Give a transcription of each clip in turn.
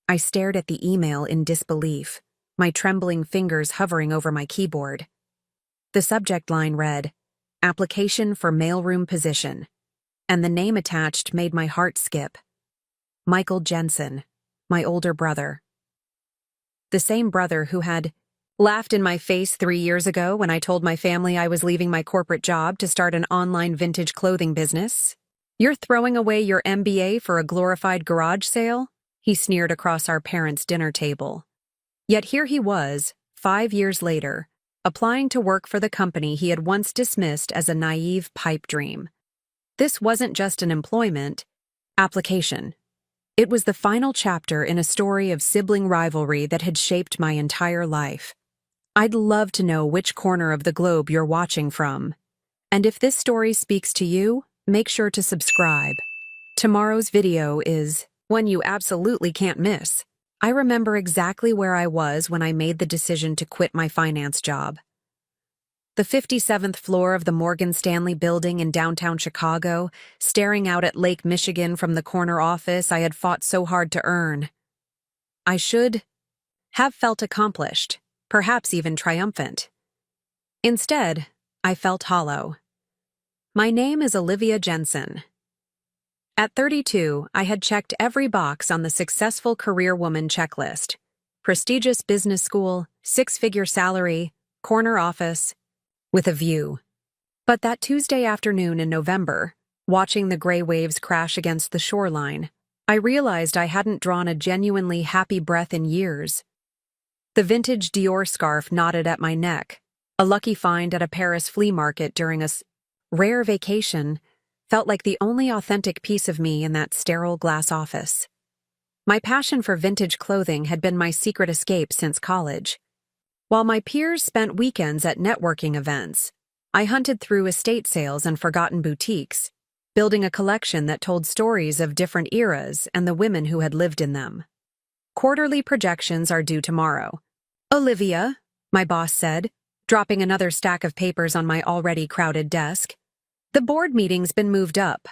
I stared at the email in disbelief, my trembling fingers hovering over my keyboard. The subject line read, "Application for mailroom position," and the name attached made my heart skip. Michael Jensen, my older brother. The same brother who had laughed in my face 3 years ago when I told my family I was leaving my corporate job to start an online vintage clothing business. "You're throwing away your MBA for a glorified garage sale?" he sneered across our parents' dinner table. Yet here he was, 5 years later, applying to work for the company he had once dismissed as a naive pipe dream. This wasn't just an employment application. It was the final chapter in a story of sibling rivalry that had shaped my entire life. I'd love to know which corner of the globe you're watching from. And if this story speaks to you, make sure to subscribe. Tomorrow's video is one you absolutely can't miss. I remember exactly where I was when I made the decision to quit my finance job. The 57th floor of the Morgan Stanley building in downtown Chicago, staring out at Lake Michigan from the corner office I had fought so hard to earn. I should have felt accomplished, perhaps even triumphant. Instead, I felt hollow. My name is Olivia Jensen. At 32, I had checked every box on the successful career woman checklist. Prestigious business school, 6-figure salary, corner office, with a view. But that Tuesday afternoon in November, watching the gray waves crash against the shoreline, I realized I hadn't drawn a genuinely happy breath in years. The vintage Dior scarf knotted at my neck, a lucky find at a Paris flea market during a rare vacation, felt like the only authentic piece of me in that sterile glass office. My passion for vintage clothing had been my secret escape since college. While my peers spent weekends at networking events, I hunted through estate sales and forgotten boutiques, building a collection that told stories of different eras and the women who had lived in them. Quarterly projections are due tomorrow. "Olivia," my boss said, dropping another stack of papers on my already crowded desk. "The board meeting's been moved up."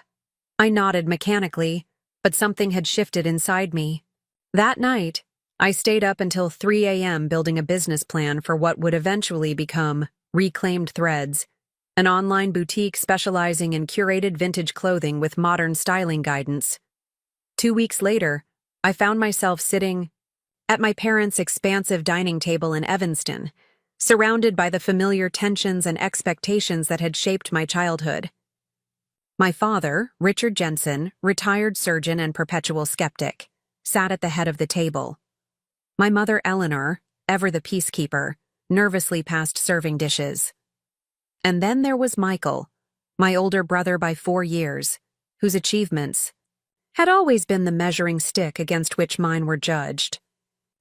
I nodded mechanically, but something had shifted inside me. That night, I stayed up until 3 a.m. building a business plan for what would eventually become Reclaimed Threads, an online boutique specializing in curated vintage clothing with modern styling guidance. 2 weeks later, I found myself sitting at my parents' expansive dining table in Evanston, surrounded by the familiar tensions and expectations that had shaped my childhood. My father, Richard Jensen, retired surgeon and perpetual skeptic, sat at the head of the table. My mother, Eleanor, ever the peacekeeper, nervously passed serving dishes. And then there was Michael, my older brother by 4 years, whose achievements had always been the measuring stick against which mine were judged.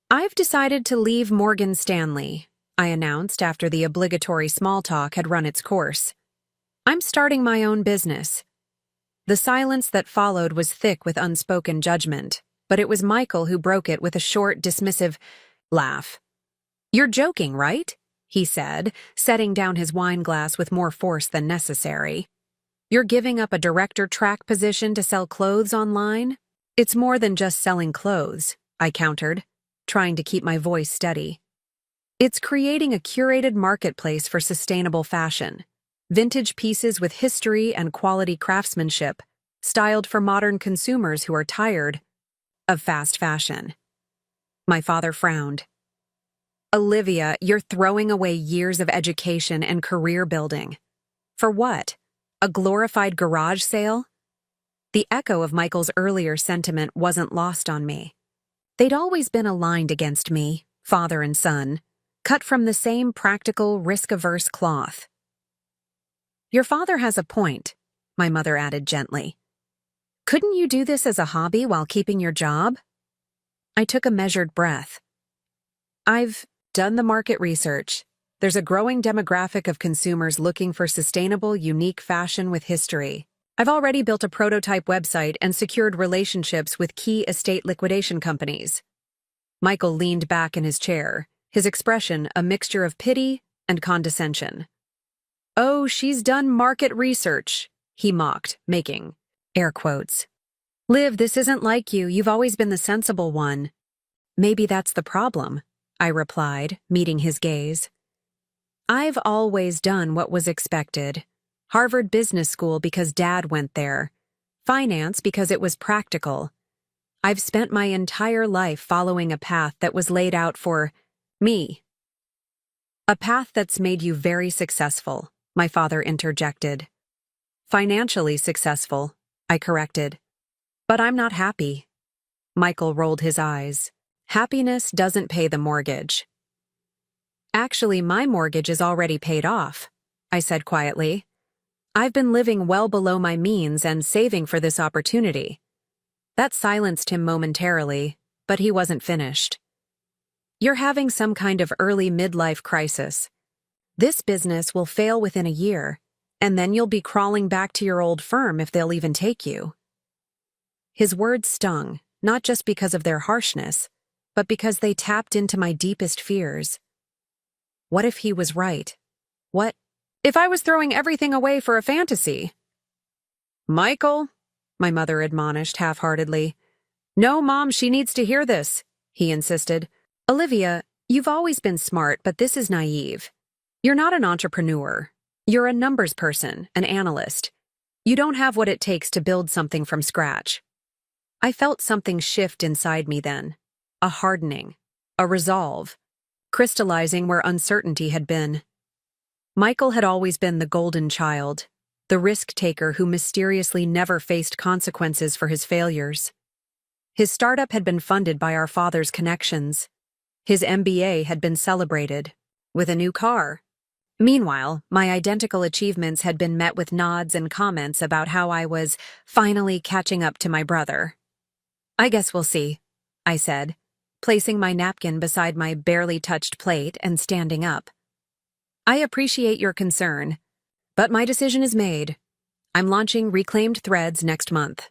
"I've decided to leave Morgan Stanley," I announced after the obligatory small talk had run its course. "I'm starting my own business." The silence that followed was thick with unspoken judgment, but it was Michael who broke it with a short, dismissive laugh. "You're joking, right?" he said, setting down his wine glass with more force than necessary. "You're giving up a director track position to sell clothes online?" "It's more than just selling clothes," I countered, trying to keep my voice steady. "It's creating a curated marketplace for sustainable fashion. Vintage pieces with history and quality craftsmanship, styled for modern consumers who are tired of fast fashion." My father frowned. "Olivia, you're throwing away years of education and career building. For what? A glorified garage sale?" The echo of Michael's earlier sentiment wasn't lost on me. They'd always been aligned against me, father and son, cut from the same practical, risk-averse cloth. "Your father has a point," my mother added gently. "Couldn't you do this as a hobby while keeping your job?" I took a measured breath. "I've done the market research. There's a growing demographic of consumers looking for sustainable, unique fashion with history. I've already built a prototype website and secured relationships with key estate liquidation companies." Michael leaned back in his chair, his expression a mixture of pity and condescension. "Oh, she's done market research," he mocked, making air quotes. "Liv, this isn't like you. You've always been the sensible one." Maybe that's the problem, I replied, meeting his gaze. I've always done what was expected. Harvard Business School because Dad went there. Finance because it was practical. I've spent my entire life following a path that was laid out for me. A path that's made you very successful, my father interjected. Financially successful, I corrected. But I'm not happy. Michael rolled his eyes. Happiness doesn't pay the mortgage. Actually, my mortgage is already paid off, I said quietly. I've been living well below my means and saving for this opportunity. That silenced him momentarily, but he wasn't finished. You're having some kind of early midlife crisis. This business will fail within a year, and then you'll be crawling back to your old firm if they'll even take you. His words stung, not just because of their harshness, but because they tapped into my deepest fears. What if he was right? What if I was throwing everything away for a fantasy? Michael, my mother admonished half-heartedly. No, Mom, she needs to hear this, he insisted. Olivia, you've always been smart, but this is naive. You're not an entrepreneur. You're a numbers person, an analyst. You don't have what it takes to build something from scratch. I felt something shift inside me then. A hardening. A resolve. Crystallizing where uncertainty had been. Michael had always been the golden child, the risk-taker who mysteriously never faced consequences for his failures. His startup had been funded by our father's connections. His MBA had been celebrated, with a new car. Meanwhile, my identical achievements had been met with nods and comments about how I was finally catching up to my brother. I guess we'll see, I said, placing my napkin beside my barely touched plate and standing up. I appreciate your concern, but my decision is made. I'm launching Reclaimed Threads next month.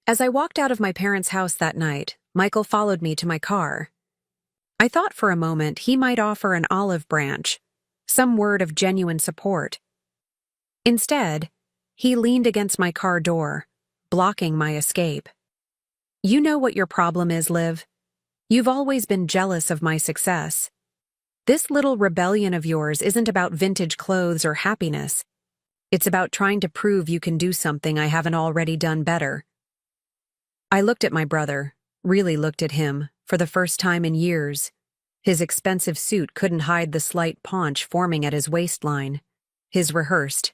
As I walked out of my parents' house that night, Michael followed me to my car. I thought for a moment he might offer an olive branch, some word of genuine support. Instead, he leaned against my car door, blocking my escape. You know what your problem is, Liv. You've always been jealous of my success. This little rebellion of yours isn't about vintage clothes or happiness. It's about trying to prove you can do something I haven't already done better. I looked at my brother, really looked at him, for the first time in years. His expensive suit couldn't hide the slight paunch forming at his waistline. His rehearsed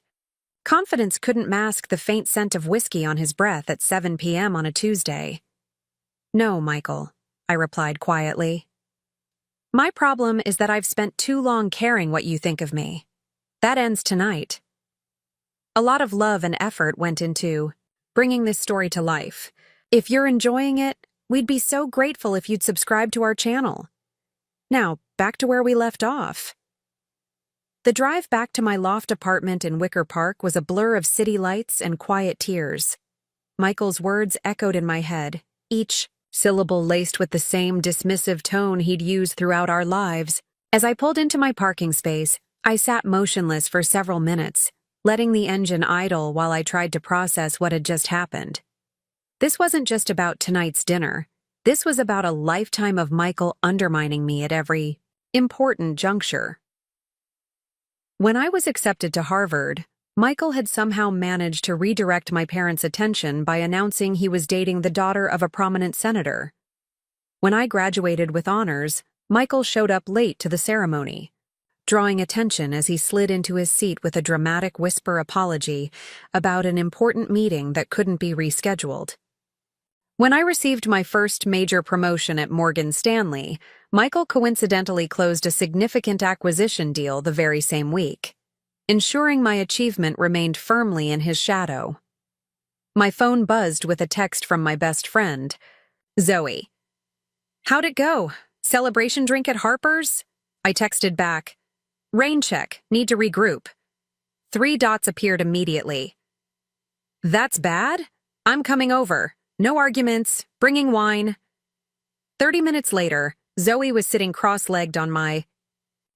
confidence couldn't mask the faint scent of whiskey on his breath at 7 p.m. on a Tuesday. No, Michael, I replied quietly. My problem is that I've spent too long caring what you think of me. That ends tonight. A lot of love and effort went into bringing this story to life. If you're enjoying it, we'd be so grateful if you'd subscribe to our channel. Now, back to where we left off. The drive back to my loft apartment in Wicker Park was a blur of city lights and quiet tears. Michael's words echoed in my head, each syllable laced with the same dismissive tone he'd used throughout our lives. As I pulled into my parking space, I sat motionless for several minutes, letting the engine idle while I tried to process what had just happened. This wasn't just about tonight's dinner. This was about a lifetime of Michael undermining me at every important juncture. When I was accepted to Harvard, Michael had somehow managed to redirect my parents' attention by announcing he was dating the daughter of a prominent senator. When I graduated with honors, Michael showed up late to the ceremony, drawing attention as he slid into his seat with a dramatic whisper apology about an important meeting that couldn't be rescheduled. When I received my first major promotion at Morgan Stanley, Michael coincidentally closed a significant acquisition deal the very same week, ensuring my achievement remained firmly in his shadow. My phone buzzed with a text from my best friend, Zoe. How'd it go? Celebration drink at Harper's? I texted back. Rain check, need to regroup. 3 dots appeared immediately. That's bad? I'm coming over. No arguments, bringing wine. 30 minutes later, Zoe was sitting cross-legged on my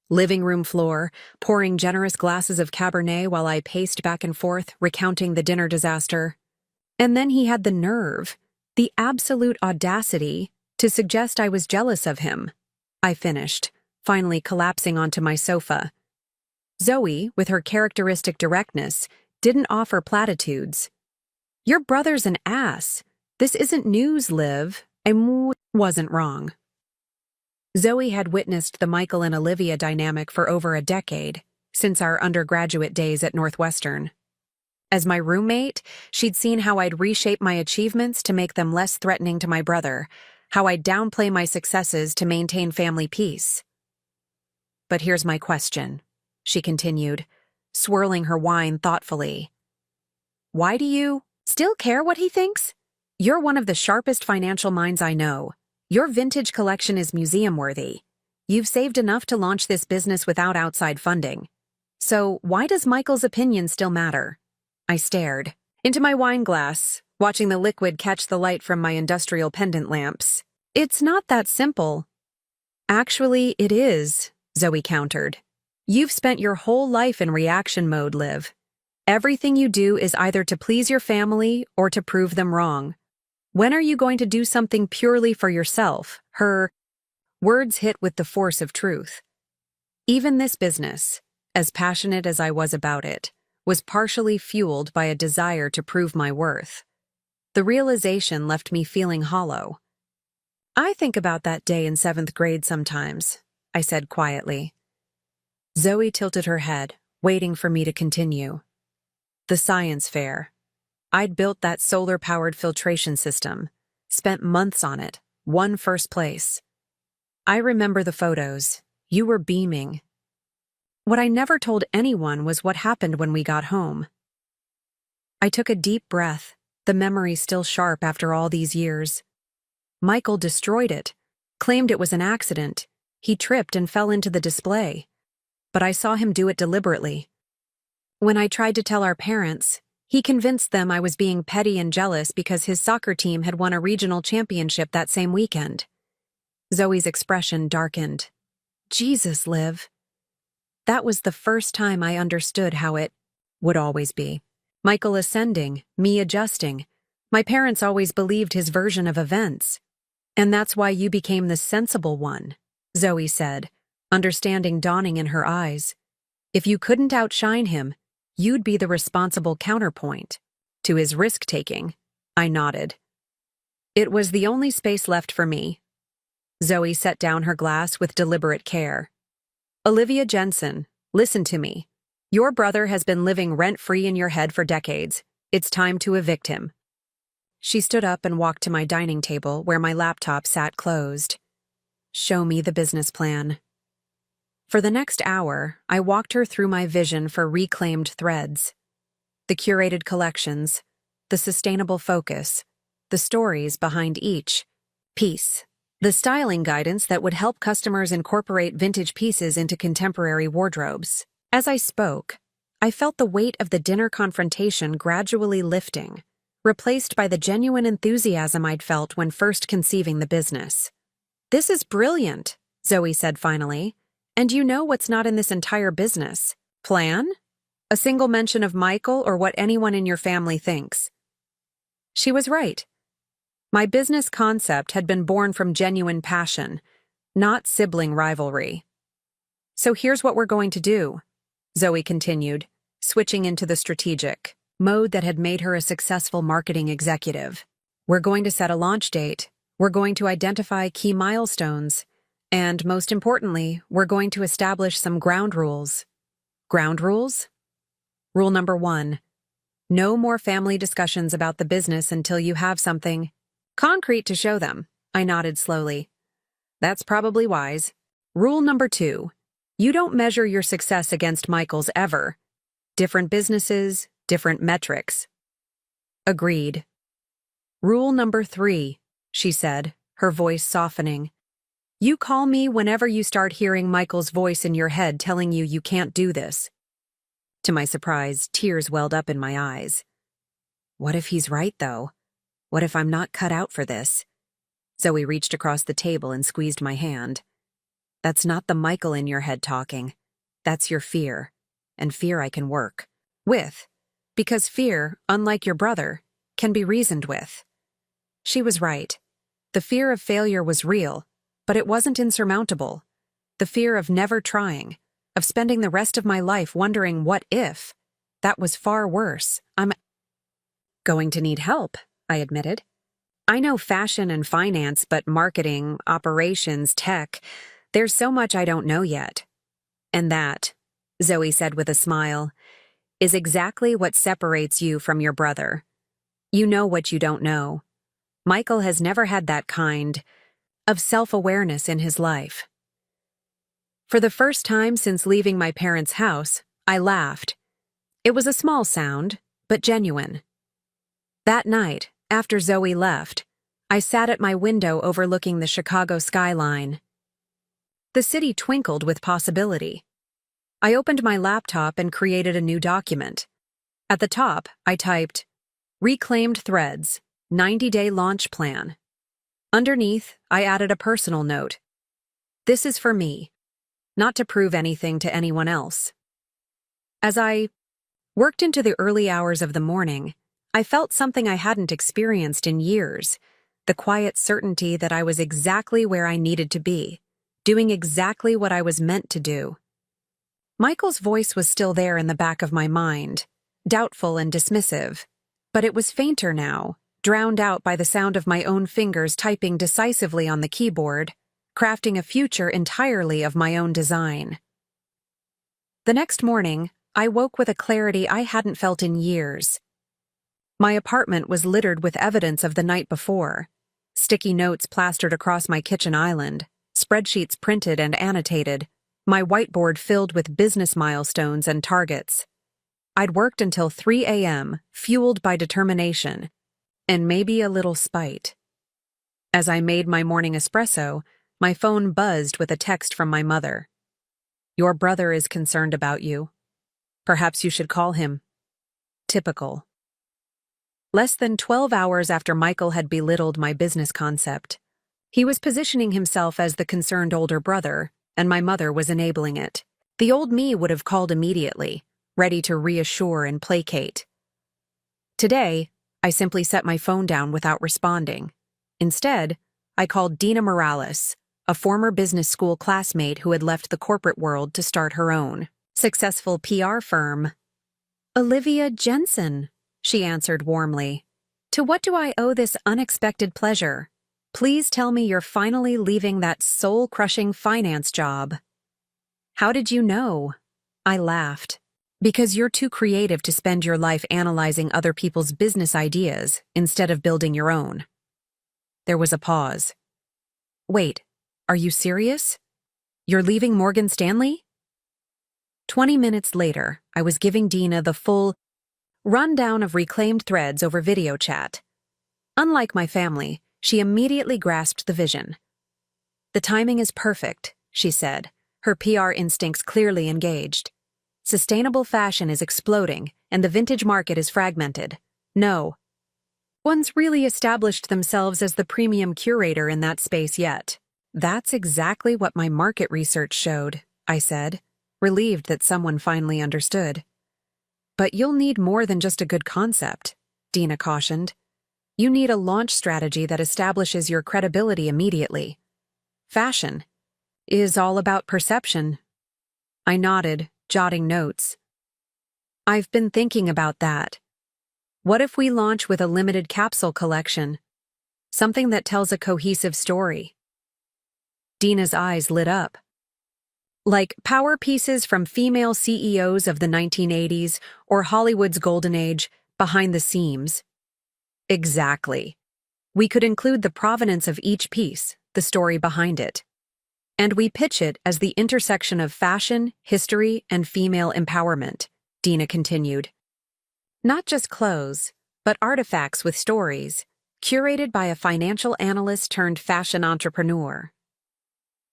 living room floor, pouring generous glasses of Cabernet while I paced back and forth, recounting the dinner disaster. And then he had the nerve, the absolute audacity, To suggest I was jealous of him. I finished, finally collapsing onto my sofa. Zoe, with her characteristic directness, didn't offer platitudes. Your brother's an ass. This isn't news, Liv. Wasn't wrong. Zoe had witnessed the Michael and Olivia dynamic for over a decade, since our undergraduate days at Northwestern. As my roommate, she'd seen how I'd reshape my achievements to make them less threatening to my brother, how I'd downplay my successes to maintain family peace. But here's my question, she continued, swirling her wine thoughtfully. Why do you still care what he thinks? You're one of the sharpest financial minds I know. Your vintage collection is museum-worthy. You've saved enough to launch this business without outside funding. So why does Michael's opinion still matter? I stared into my wine glass, watching the liquid catch the light from my industrial pendant lamps. It's not that simple. Actually, it is, Zoe countered. You've spent your whole life in reaction mode, Liv. Everything you do is either to please your family or to prove them wrong. When are you going to do something purely for yourself? Her words hit with the force of truth. Even this business, as passionate as I was about it, was partially fueled by a desire to prove my worth. The realization left me feeling hollow. I think about that day in 7th grade sometimes, I said quietly. Zoe tilted her head, waiting for me to continue. The science fair. I'd built that solar-powered filtration system, spent months on it, won first place. I remember the photos. You were beaming. What I never told anyone was what happened when we got home. I took a deep breath, the memory still sharp after all these years. Michael destroyed it, claimed it was an accident. He tripped and fell into the display. But I saw him do it deliberately. When I tried to tell our parents, he convinced them I was being petty and jealous because his soccer team had won a regional championship that same weekend. Zoe's expression darkened. Jesus, Liv. That was the first time I understood how it would always be. Michael ascending, me adjusting. My parents always believed his version of events. And that's why you became the sensible one, Zoe said, understanding dawning in her eyes. If you couldn't outshine him, you'd be the responsible counterpoint to his risk-taking. I nodded. It was the only space left for me. Zoe set down her glass with deliberate care. Olivia Jensen, listen to me. Your brother has been living rent-free in your head for decades. It's time to evict him. She stood up and walked to my dining table where my laptop sat closed. Show me the business plan. For the next hour, I walked her through my vision for reclaimed threads. The curated collections, the sustainable focus, the stories behind each piece. The styling guidance that would help customers incorporate vintage pieces into contemporary wardrobes. As I spoke, I felt the weight of the dinner confrontation gradually lifting, replaced by the genuine enthusiasm I'd felt when first conceiving the business. This is brilliant, Zoe said finally. And you know what's not in this entire business? Plan? A single mention of Michael or what anyone in your family thinks. She was right. My business concept had been born from genuine passion, not sibling rivalry. So here's what we're going to do, Zoe continued, switching into the strategic mode that had made her a successful marketing executive. We're going to set a launch date. We're going to identify key milestones. And most importantly, we're going to establish some ground rules. Ground rules? Rule number 1. No more family discussions about the business until you have something concrete to show them. I nodded slowly. That's probably wise. Rule number 2. You don't measure your success against Michael's ever. Different businesses, different metrics. Agreed. Rule number 3, she said, her voice softening. You call me whenever you start hearing Michael's voice in your head telling you can't do this. To my surprise, tears welled up in my eyes. What if he's right, though? What if I'm not cut out for this? Zoe reached across the table and squeezed my hand. That's not the Michael in your head talking. That's your fear. And fear I can work with. Because fear, unlike your brother, can be reasoned with. She was right. The fear of failure was real, but it wasn't insurmountable. The fear of never trying, of spending the rest of my life wondering what if, that was far worse. I'm going to need help, I admitted. I know fashion and finance, but marketing, operations, tech, there's so much I don't know yet. And that, Zoe said with a smile, is exactly what separates you from your brother. You know what you don't know. Michael has never had that kind of self-awareness in his life. For the first time since leaving my parents' house, I laughed. It was a small sound, but genuine. That night, after Zoe left, I sat at my window overlooking the Chicago skyline. The city twinkled with possibility. I opened my laptop and created a new document. At the top, I typed, "Reclaimed Threads, 90-day launch plan." Underneath, I added a personal note. "This is for me, not to prove anything to anyone else." As I worked into the early hours of the morning, I felt something I hadn't experienced in years, the quiet certainty that I was exactly where I needed to be, doing exactly what I was meant to do. Michael's voice was still there in the back of my mind, doubtful and dismissive, but it was fainter now, drowned out by the sound of my own fingers typing decisively on the keyboard, crafting a future entirely of my own design. The next morning, I woke with a clarity I hadn't felt in years. My apartment was littered with evidence of the night before, sticky notes plastered across my kitchen island, spreadsheets printed and annotated, my whiteboard filled with business milestones and targets. I'd worked until 3 a.m., fueled by determination, and maybe a little spite. As I made my morning espresso, my phone buzzed with a text from my mother. "Your brother is concerned about you. Perhaps you should call him." Typical. Less than 12 hours after Michael had belittled my business concept, he was positioning himself as the concerned older brother, and my mother was enabling it. The old me would have called immediately, ready to reassure and placate. Today, I simply set my phone down without responding. Instead, I called Dina Morales, a former business school classmate who had left the corporate world to start her own successful PR firm. "Olivia Jensen," she answered warmly. "To what do I owe this unexpected pleasure? Please tell me you're finally leaving that soul-crushing finance job." "How did you know?" I laughed. "Because you're too creative to spend your life analyzing other people's business ideas instead of building your own." There was a pause. "Wait, are you serious? You're leaving Morgan Stanley?" 20 minutes later, I was giving Dina the full rundown of Reclaimed Threads over video chat. Unlike my family, she immediately grasped the vision. "The timing is perfect," she said, her PR instincts clearly engaged. "Sustainable fashion is exploding, and the vintage market is fragmented. No one's really established themselves as the premium curator in that space yet." "That's exactly what my market research showed," I said, relieved that someone finally understood. "But you'll need more than just a good concept," Dina cautioned. "You need a launch strategy that establishes your credibility immediately. Fashion is all about perception." I nodded, jotting notes. "I've been thinking about that. What if we launch with a limited capsule collection? Something that tells a cohesive story?" Dina's eyes lit up. "Like power pieces from female CEOs of the 1980s or Hollywood's golden age, behind the seams." "Exactly. We could include the provenance of each piece, the story behind it. And we pitch it as the intersection of fashion, history, and female empowerment," Dina continued. "Not just clothes, but artifacts with stories, curated by a financial analyst turned fashion entrepreneur."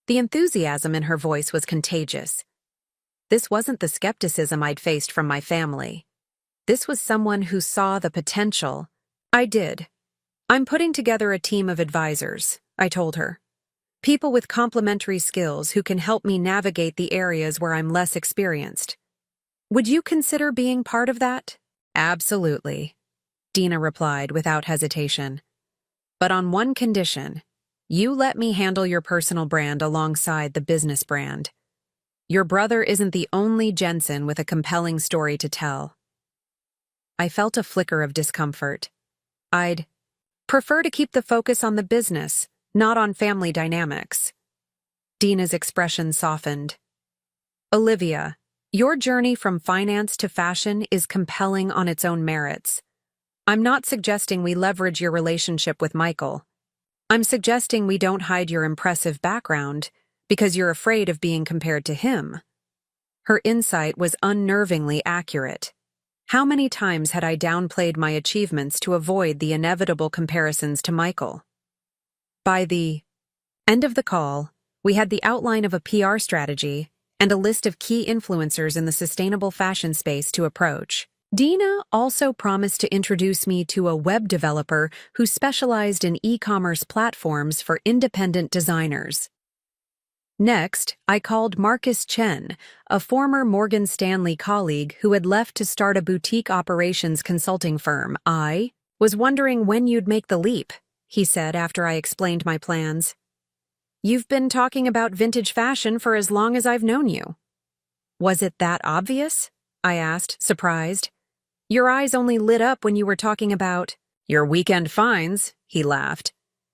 The enthusiasm in her voice was contagious. This wasn't the skepticism I'd faced from my family. This was someone who saw the potential. I did. "I'm putting together a team of advisors," I told her. "People with complementary skills who can help me navigate the areas where I'm less experienced. Would you consider being part of that?" "Absolutely," Dina replied without hesitation. "But on one condition, You let me handle your personal brand alongside the business brand. Your brother isn't the only Jensen with a compelling story to tell. I felt a flicker of discomfort. I'd prefer to keep the focus on the business, not on family dynamics. Dina's expression softened. Olivia, your journey from finance to fashion is compelling on its own merits. I'm not suggesting we leverage your relationship with Michael. I'm suggesting we don't hide your impressive background because you're afraid of being compared to him. Her insight was unnervingly accurate. How many times had I downplayed my achievements to avoid the inevitable comparisons to Michael? By the end of the call, we had the outline of a PR strategy and a list of key influencers in the sustainable fashion space to approach. Dina also promised to introduce me to a web developer who specialized in e-commerce platforms for independent designers. Next, I called Marcus Chen, a former Morgan Stanley colleague who had left to start a boutique operations consulting firm. I was wondering when you'd make the leap, he said after I explained my plans. You've been talking about vintage fashion for as long as I've known you. Was it that obvious? I asked, surprised. Your eyes only lit up when you were talking about your weekend finds, he laughed.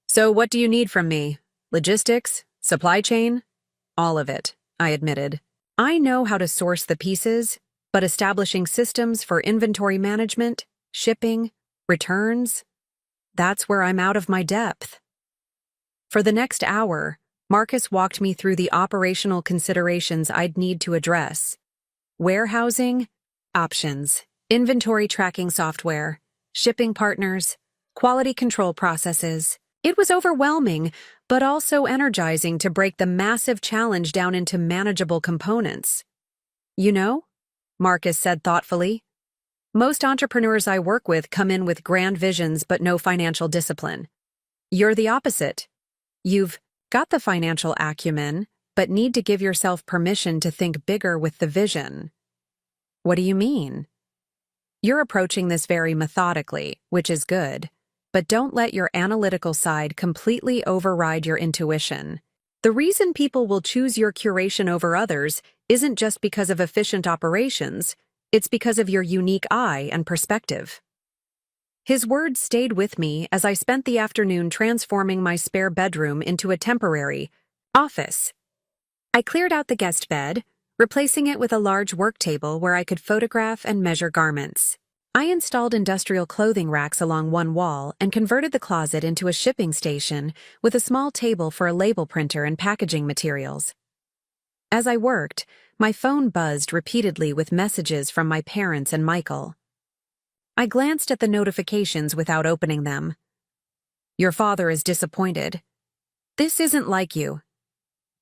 So what do you need from me? Logistics? Supply chain? All of it, I admitted. I know how to source the pieces, but establishing systems for inventory management, shipping, returns, that's where I'm out of my depth. For the next hour, Marcus walked me through the operational considerations I'd need to address. Warehousing, options, inventory tracking software, shipping partners, quality control processes. It was overwhelming, but also energizing to break the massive challenge down into manageable components. You know, Marcus said thoughtfully, most entrepreneurs I work with come in with grand visions but no financial discipline. You're the opposite. You've got the financial acumen, but need to give yourself permission to think bigger with the vision. What do you mean? You're approaching this very methodically, which is good, but don't let your analytical side completely override your intuition. The reason people will choose your curation over others isn't just because of efficient operations, it's because of your unique eye and perspective. His words stayed with me as I spent the afternoon transforming my spare bedroom into a temporary office. I cleared out the guest bed, replacing it with a large work table where I could photograph and measure garments. I installed industrial clothing racks along one wall and converted the closet into a shipping station with a small table for a label printer and packaging materials. As I worked, my phone buzzed repeatedly with messages from my parents and Michael. I glanced at the notifications without opening them. Your father is disappointed. This isn't like you.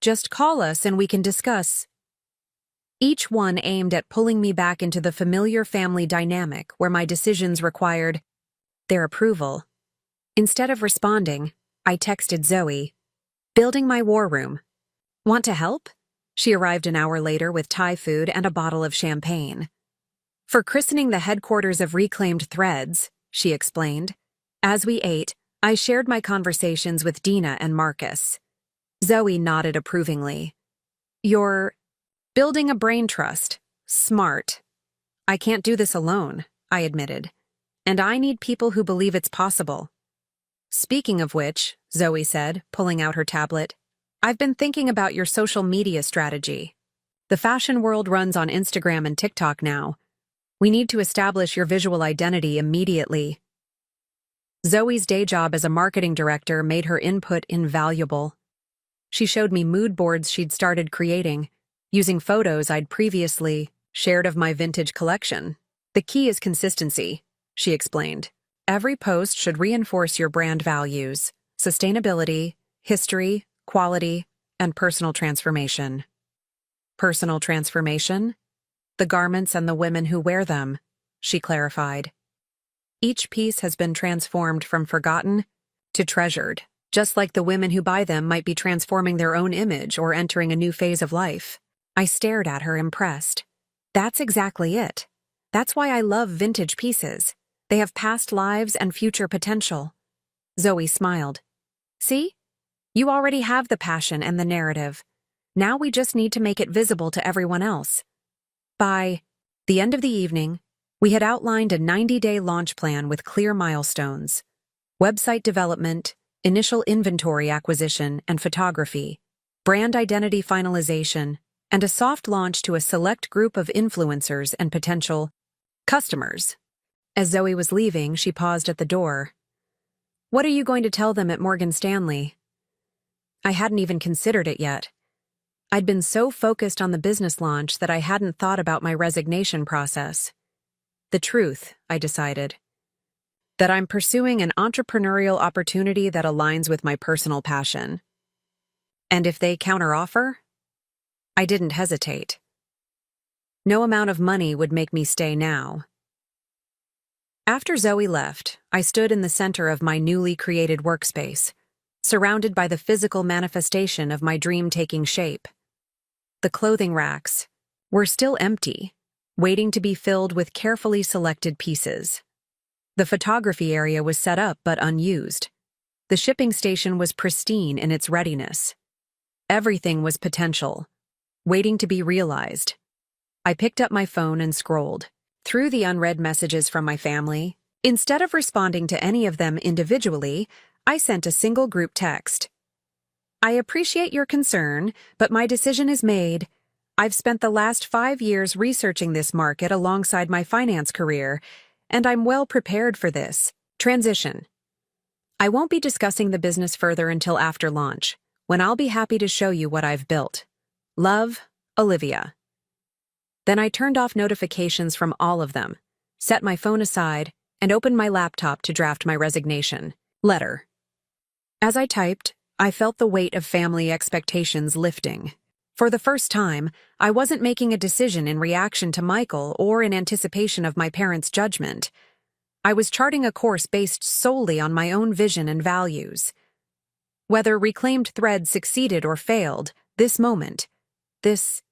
Just call us and we can discuss. Each one aimed at pulling me back into the familiar family dynamic where my decisions required their approval. Instead of responding, I texted Zoe, building my war room. Want to help? She arrived an hour later with Thai food and a bottle of champagne. For christening the headquarters of Reclaimed Threads, she explained. As we ate, I shared my conversations with Dina and Marcus. Zoe nodded approvingly. You're building a brain trust. Smart. I can't do this alone, I admitted. And I need people who believe it's possible. Speaking of which, Zoe said, pulling out her tablet, I've been thinking about your social media strategy. The fashion world runs on Instagram and TikTok now. We need to establish your visual identity immediately. Zoe's day job as a marketing director made her input invaluable. She showed me mood boards she'd started creating, using photos I'd previously shared of my vintage collection. The key is consistency, she explained. Every post should reinforce your brand values, sustainability, history, quality, and personal transformation. Personal transformation? The garments and the women who wear them, she clarified. Each piece has been transformed from forgotten to treasured, just like the women who buy them might be transforming their own image or entering a new phase of life. I stared at her, impressed. That's exactly it. That's why I love vintage pieces. They have past lives and future potential. Zoe smiled. See? You already have the passion and the narrative. Now we just need to make it visible to everyone else. By the end of the evening, we had outlined a 90-day launch plan with clear milestones: website development, initial inventory acquisition and photography, brand identity finalization, and a soft launch to a select group of influencers and potential customers. As Zoe was leaving, she paused at the door. "What are you going to tell them at Morgan Stanley?" I hadn't even considered it yet. I'd been so focused on the business launch that I hadn't thought about my resignation process. The truth, I decided. That I'm pursuing an entrepreneurial opportunity that aligns with my personal passion. And if they counteroffer? I didn't hesitate. No amount of money would make me stay now. After Zoe left, I stood in the center of my newly created workspace, surrounded by the physical manifestation of my dream taking shape. The clothing racks were still empty, waiting to be filled with carefully selected pieces. The photography area was set up but unused. The shipping station was pristine in its readiness. Everything was potential, waiting to be realized. I picked up my phone and scrolled through the unread messages from my family. Instead of responding to any of them individually, I sent a single group text. "I appreciate your concern, but my decision is made. I've spent the last 5 years researching this market alongside my finance career, and I'm well prepared for this transition. I won't be discussing the business further until after launch, when I'll be happy to show you what I've built. Love, Olivia." Then I turned off notifications from all of them, set my phone aside, and opened my laptop to draft my resignation letter. As I typed, I felt the weight of family expectations lifting. For the first time, I wasn't making a decision in reaction to Michael or in anticipation of my parents' judgment. I was charting a course based solely on my own vision and values. Whether Reclaimed Thread succeeded or failed, this moment, this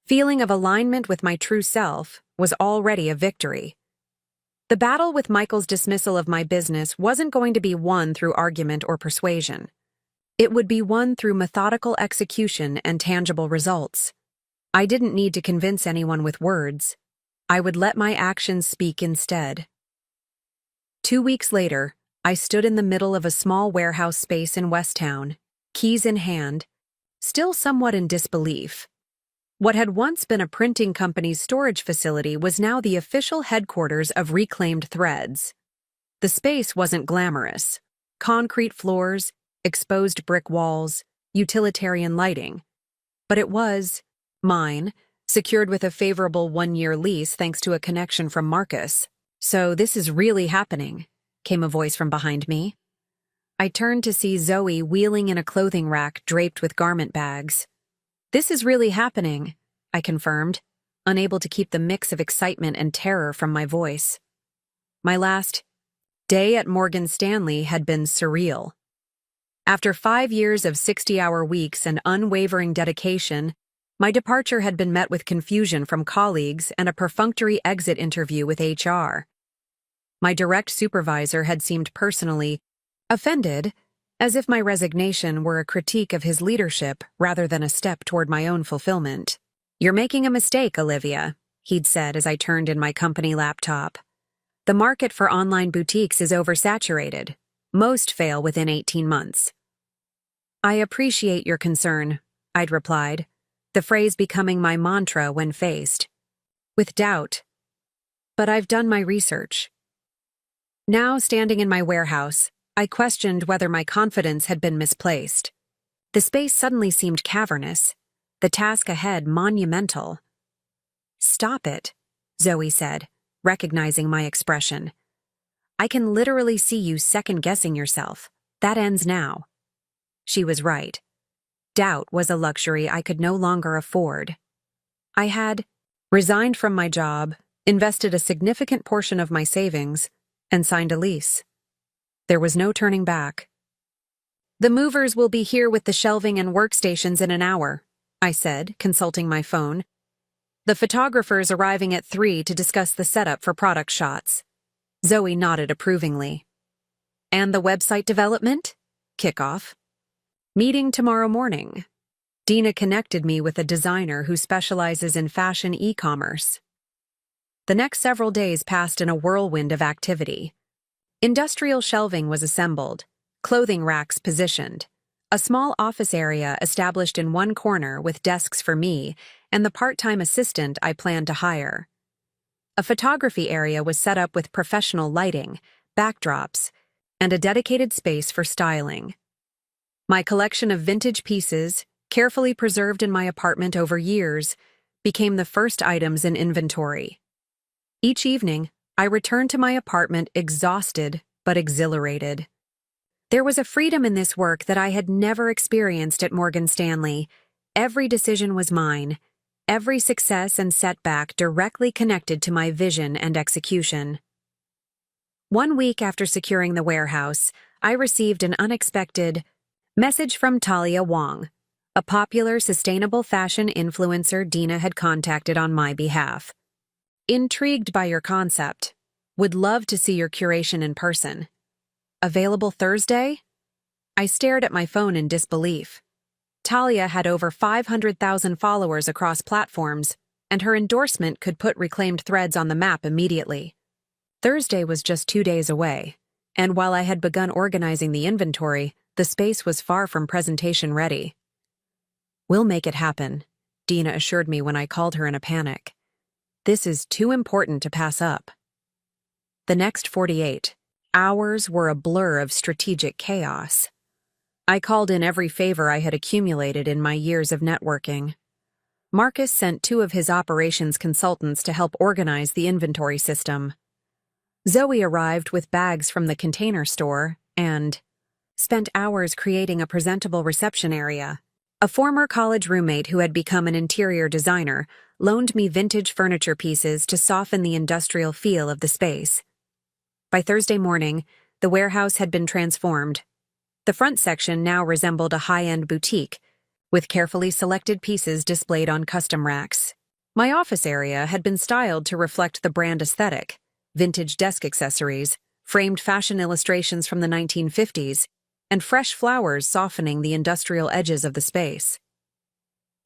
feeling of alignment with my true self, was already a victory. The battle with Michael's dismissal of my business wasn't going to be won through argument or persuasion. It would be won through methodical execution and tangible results. I didn't need to convince anyone with words. I would let my actions speak instead. 2 weeks later, I stood in the middle of a small warehouse space in Westtown, keys in hand, still somewhat in disbelief. What had once been a printing company's storage facility was now the official headquarters of Reclaimed Threads. The space wasn't glamorous. Concrete floors, exposed brick walls, utilitarian lighting. But it was mine, secured with a favorable 1-year lease thanks to a connection from Marcus. "So this is really happening," came a voice from behind me. I turned to see Zoe wheeling in a clothing rack draped with garment bags. "This is really happening," I confirmed, unable to keep the mix of excitement and terror from my voice. My last day at Morgan Stanley had been surreal. After 5 years of 60-hour weeks and unwavering dedication, my departure had been met with confusion from colleagues and a perfunctory exit interview with HR. My direct supervisor had seemed personally offended, as if my resignation were a critique of his leadership rather than a step toward my own fulfillment. "You're making a mistake, Olivia," he'd said as I turned in my company laptop. "The market for online boutiques is oversaturated. Most fail within 18 months. "I appreciate your concern," I'd replied, the phrase becoming my mantra when faced with doubt. "But I've done my research." Now, standing in my warehouse, I questioned whether my confidence had been misplaced. The space suddenly seemed cavernous, the task ahead monumental. "Stop it," Zoe said, recognizing my expression. "I can literally see you second-guessing yourself. That ends now." She was right. Doubt was a luxury I could no longer afford. I had resigned from my job, invested a significant portion of my savings, and signed a lease. There was no turning back. "The movers will be here with the shelving and workstations in an hour," I said, consulting my phone. "The photographer's arriving at 3 to discuss the setup for product shots." Zoe nodded approvingly. "And the website development? Kickoff?" Meeting tomorrow morning. Dina connected me with a designer who specializes in fashion e-commerce. The next several days passed in a whirlwind of activity. Industrial shelving was assembled, clothing racks positioned, a small office area established in one corner with desks for me and the part-time assistant I planned to hire. A photography area was set up with professional lighting, backdrops, and a dedicated space for styling. My collection of vintage pieces, carefully preserved in my apartment over years, became the first items in inventory. Each evening, I returned to my apartment exhausted but exhilarated. There was a freedom in this work that I had never experienced at Morgan Stanley. Every decision was mine, every success and setback directly connected to my vision and execution. 1 week after securing the warehouse, I received an unexpected message from Talia Wong, a popular sustainable fashion influencer Dina had contacted on my behalf. Intrigued by your concept. Would love to see your curation in person. Available Thursday? I stared at my phone in disbelief. Talia had over 500,000 followers across platforms, and her endorsement could put Reclaimed Threads on the map immediately. Thursday was just 2 days away, and while I had begun organizing the inventory, the space was far from presentation ready. We'll make it happen, Dina assured me when I called her in a panic. This is too important to pass up. The next 48 hours were a blur of strategic chaos. I called in every favor I had accumulated in my years of networking. Marcus sent 2 of his operations consultants to help organize the inventory system. Zoe arrived with bags from the Container Store and spent hours creating a presentable reception area. A former college roommate who had become an interior designer loaned me vintage furniture pieces to soften the industrial feel of the space. By Thursday morning, the warehouse had been transformed. The front section now resembled a high-end boutique, with carefully selected pieces displayed on custom racks. My office area had been styled to reflect the brand aesthetic: vintage desk accessories, framed fashion illustrations from the 1950s, and fresh flowers softening the industrial edges of the space.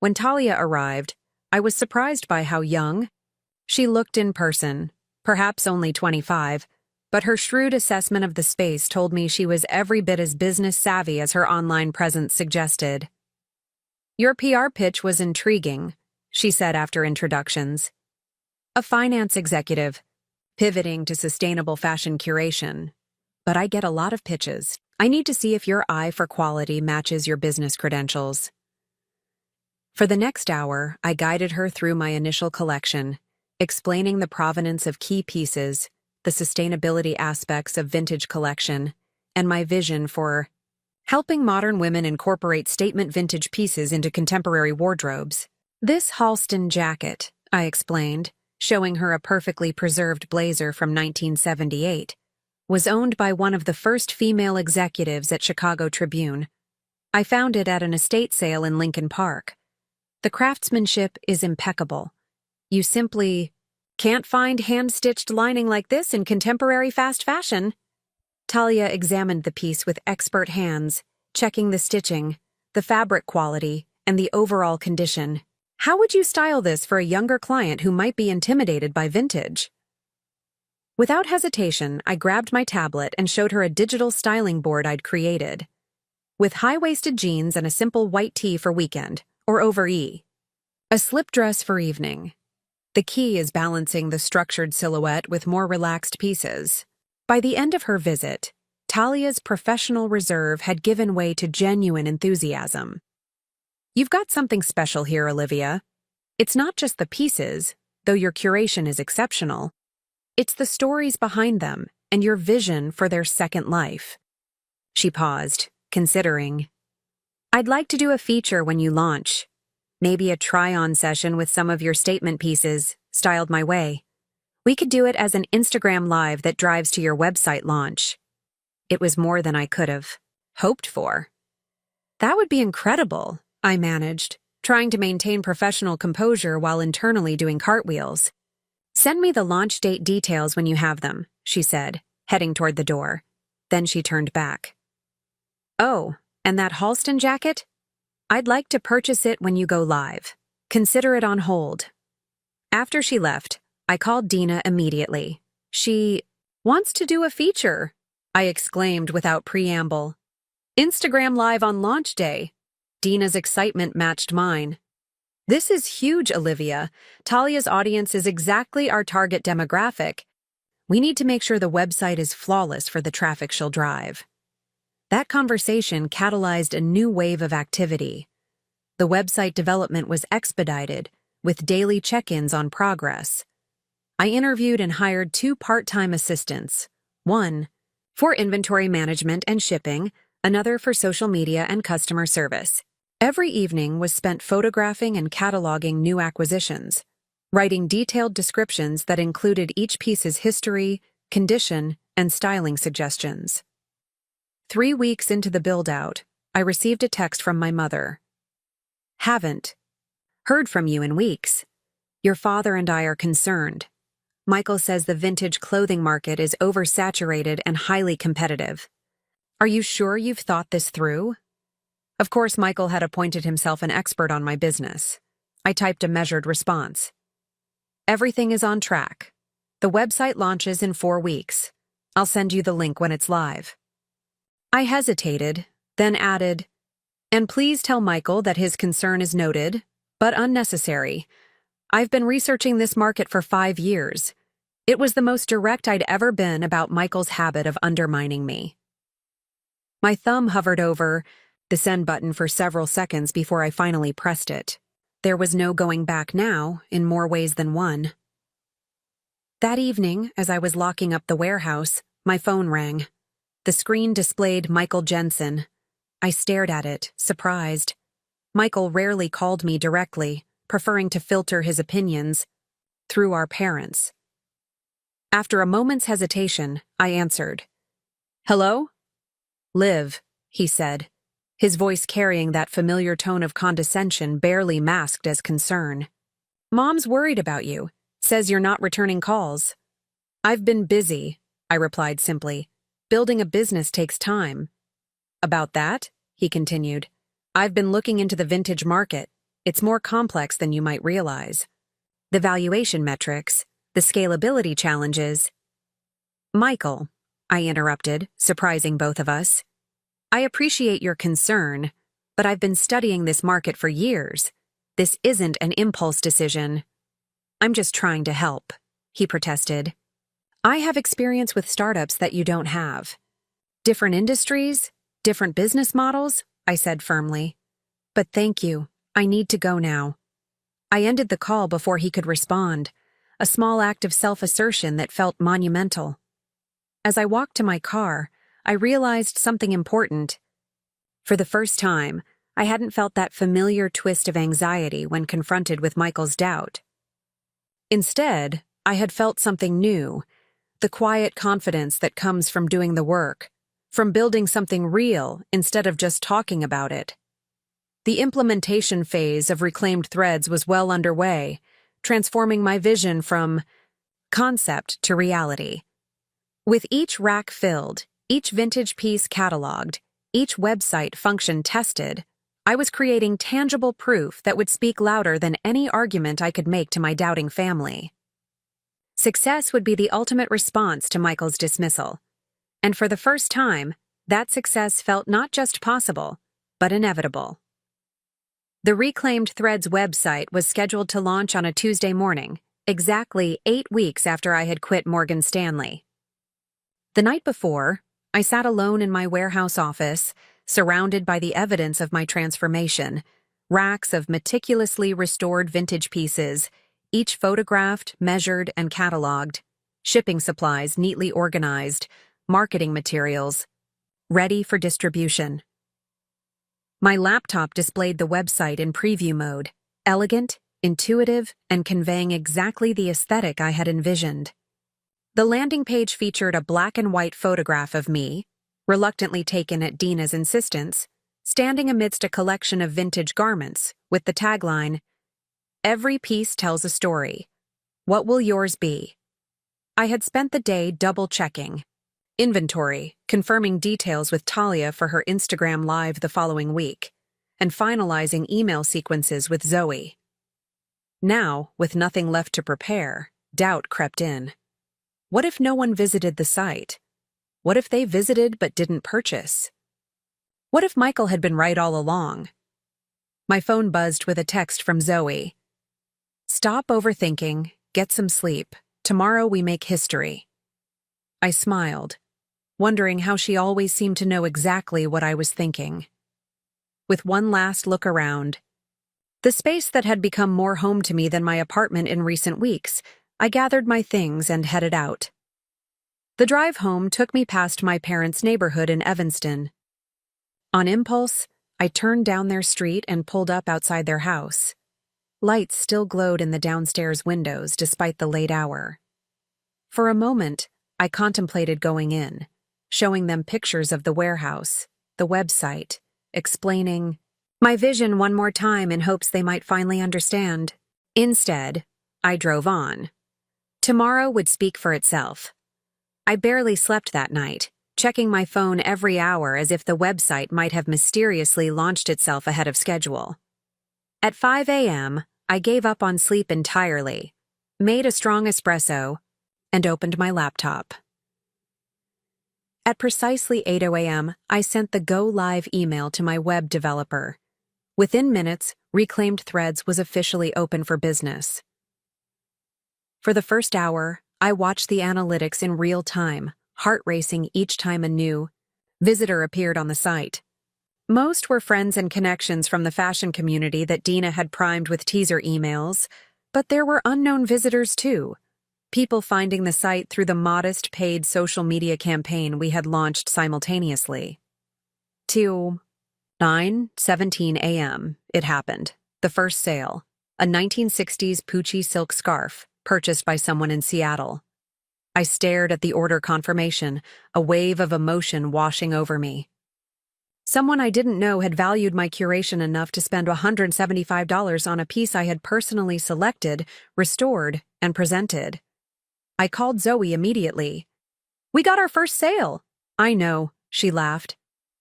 When Talia arrived, I was surprised by how young she looked in person, perhaps only 25, but her shrewd assessment of the space told me she was every bit as business savvy as her online presence suggested. Your PR pitch was intriguing, she said after introductions. A finance executive, pivoting to sustainable fashion curation. But I get a lot of pitches. I need to see if your eye for quality matches your business credentials. For the next hour, I guided her through my initial collection, explaining the provenance of key pieces, the sustainability aspects of vintage collection, and my vision for helping modern women incorporate statement vintage pieces into contemporary wardrobes. This Halston jacket, I explained, showing her a perfectly preserved blazer from 1978, was owned by one of the first female executives at Chicago Tribune. I found it at an estate sale in Lincoln Park. The craftsmanship is impeccable. You simply can't find hand-stitched lining like this in contemporary fast fashion. Talia examined the piece with expert hands, checking the stitching, the fabric quality, and the overall condition. How would you style this for a younger client who might be intimidated by vintage? Without hesitation, I grabbed my tablet and showed her a digital styling board I'd created. With high-waisted jeans and a simple white tee for weekend, or over E. A slip dress for evening. The key is balancing the structured silhouette with more relaxed pieces. By the end of her visit, Talia's professional reserve had given way to genuine enthusiasm. You've got something special here, Olivia. It's not just the pieces, though your curation is exceptional. It's the stories behind them and your vision for their second life. She paused, considering. I'd like to do a feature when you launch. Maybe a try-on session with some of your statement pieces, styled my way. We could do it as an Instagram Live that drives to your website launch. It was more than I could have hoped for. That would be incredible, I managed, trying to maintain professional composure while internally doing cartwheels. Send me the launch date details when you have them, she said, heading toward the door. Then she turned back. Oh, And that Halston jacket? I'd like to purchase it when you go live. Consider it on hold. After she left, I called Dina immediately. She wants to do a feature, I exclaimed without preamble. Instagram Live on launch day. Dina's excitement matched mine. This is huge, Olivia. Talia's audience is exactly our target demographic. We need to make sure the website is flawless for the traffic she'll drive. That conversation catalyzed a new wave of activity. The website development was expedited, with daily check-ins on progress. I interviewed and hired 2 part-time assistants, one for inventory management and shipping, another for social media and customer service. Every evening was spent photographing and cataloging new acquisitions, writing detailed descriptions that included each piece's history, condition, and styling suggestions. 3 weeks into the build-out, I received a text from my mother. Haven't heard from you in weeks. Your father and I are concerned. Michael says the vintage clothing market is oversaturated and highly competitive. Are you sure you've thought this through? Of course, Michael had appointed himself an expert on my business. I typed a measured response. Everything is on track. The website launches in 4 weeks. I'll send you the link when it's live. I hesitated, then added, and please tell Michael that his concern is noted, but unnecessary. I've been researching this market for 5 years. It was the most direct I'd ever been about Michael's habit of undermining me. My thumb hovered over the send button for several seconds before I finally pressed it. There was no going back now, in more ways than one. That evening, as I was locking up the warehouse, my phone rang. The screen displayed Michael Jensen. I stared at it, surprised. Michael rarely called me directly, preferring to filter his opinions through our parents. After a moment's hesitation, I answered. Hello? Liv, he said, his voice carrying that familiar tone of condescension barely masked as concern. Mom's worried about you, says you're not returning calls. I've been busy, I replied simply. Building a business takes time. About that, he continued, I've been looking into the vintage market. It's more complex than you might realize. The valuation metrics, the scalability challenges. Michael, I interrupted, surprising both of us. I appreciate your concern, but I've been studying this market for years. This isn't an impulse decision. I'm just trying to help, he protested. I have experience with startups that you don't have. Different industries, different business models, I said firmly. But thank you. I need to go now. I ended the call before he could respond, a small act of self-assertion that felt monumental. As I walked to my car, I realized something important. For the first time, I hadn't felt that familiar twist of anxiety when confronted with Michael's doubt. Instead, I had felt something new, the quiet confidence that comes from doing the work, from building something real instead of just talking about it. The implementation phase of Reclaimed Threads was well underway, transforming my vision from concept to reality. With each rack filled, each vintage piece cataloged, each website function tested, I was creating tangible proof that would speak louder than any argument I could make to my doubting family. Success would be the ultimate response to Michael's dismissal. And for the first time, that success felt not just possible, but inevitable. The Reclaimed Threads website was scheduled to launch on a Tuesday morning, exactly 8 weeks after I had quit Morgan Stanley. The night before, I sat alone in my warehouse office, surrounded by the evidence of my transformation, racks of meticulously restored vintage pieces, each photographed, measured, and cataloged, shipping supplies neatly organized, marketing materials, ready for distribution. My laptop displayed the website in preview mode, elegant, intuitive, and conveying exactly the aesthetic I had envisioned. The landing page featured a black and white photograph of me, reluctantly taken at Dina's insistence, standing amidst a collection of vintage garments, with the tagline, "Every piece tells a story. What will yours be?" I had spent the day double-checking. inventory, confirming details with Talia for her Instagram Live the following week, and finalizing email sequences with Zoe. Now, with nothing left to prepare, doubt crept in. What if no one visited the site? What if they visited but didn't purchase? What if Michael had been right all along? My phone buzzed with a text from Zoe. "Stop overthinking, get some sleep. Tomorrow we make history." I smiled, wondering how she always seemed to know exactly what I was thinking. With one last look around, the space that had become more home to me than my apartment in recent weeks, I gathered my things and headed out. The drive home took me past my parents' neighborhood in Evanston. On impulse, I turned down their street and pulled up outside their house. Lights still glowed in the downstairs windows despite the late hour. For a moment, I contemplated going in, showing them pictures of the warehouse, the website, explaining my vision one more time in hopes they might finally understand. Instead, I drove on. Tomorrow would speak for itself. I barely slept that night, checking my phone every hour as if the website might have mysteriously launched itself ahead of schedule. At 5 a.m., I gave up on sleep entirely, made a strong espresso, and opened my laptop. At precisely 8 a.m., I sent the Go Live email to my web developer. Within minutes, Reclaimed Threads was officially open for business. For the first hour, I watched the analytics in real time, heart racing each time a new visitor appeared on the site. Most were friends and connections from the fashion community that Dina had primed with teaser emails, but there were unknown visitors too, people finding the site through the modest paid social media campaign we had launched simultaneously. Till 9:17 a.m., it happened. The first sale, a 1960s Pucci silk scarf, purchased by someone in Seattle. I stared at the order confirmation, a wave of emotion washing over me. Someone I didn't know had valued my curation enough to spend $175 on a piece I had personally selected, restored, and presented. I called Zoe immediately. "We got our first sale." "I know," she laughed.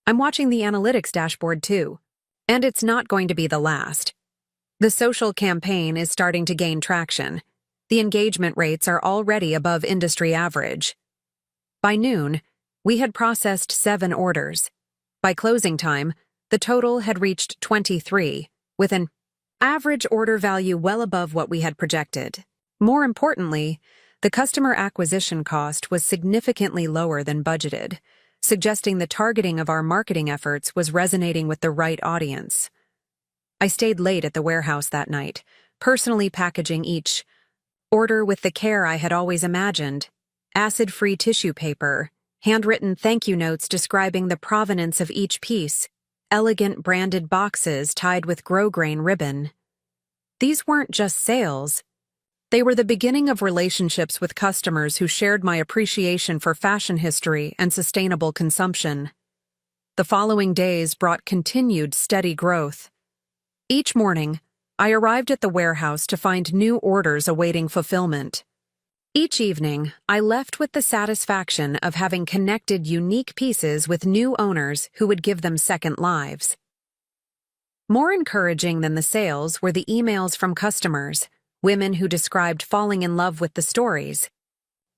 "I'm watching the analytics dashboard too. And it's not going to be the last. The social campaign is starting to gain traction. The engagement rates are already above industry average." By noon, we had processed 7 orders. By closing time, the total had reached 23, with an average order value well above what we had projected. More importantly, the customer acquisition cost was significantly lower than budgeted, suggesting the targeting of our marketing efforts was resonating with the right audience. I stayed late at the warehouse that night, personally packaging each order with the care I had always imagined: acid-free tissue paper, handwritten thank you notes describing the provenance of each piece, elegant branded boxes tied with grosgrain ribbon. These weren't just sales. They were the beginning of relationships with customers who shared my appreciation for fashion history and sustainable consumption. The following days brought continued steady growth. Each morning, I arrived at the warehouse to find new orders awaiting fulfillment. Each evening, I left with the satisfaction of having connected unique pieces with new owners who would give them second lives. More encouraging than the sales were the emails from customers, women who described falling in love with the stories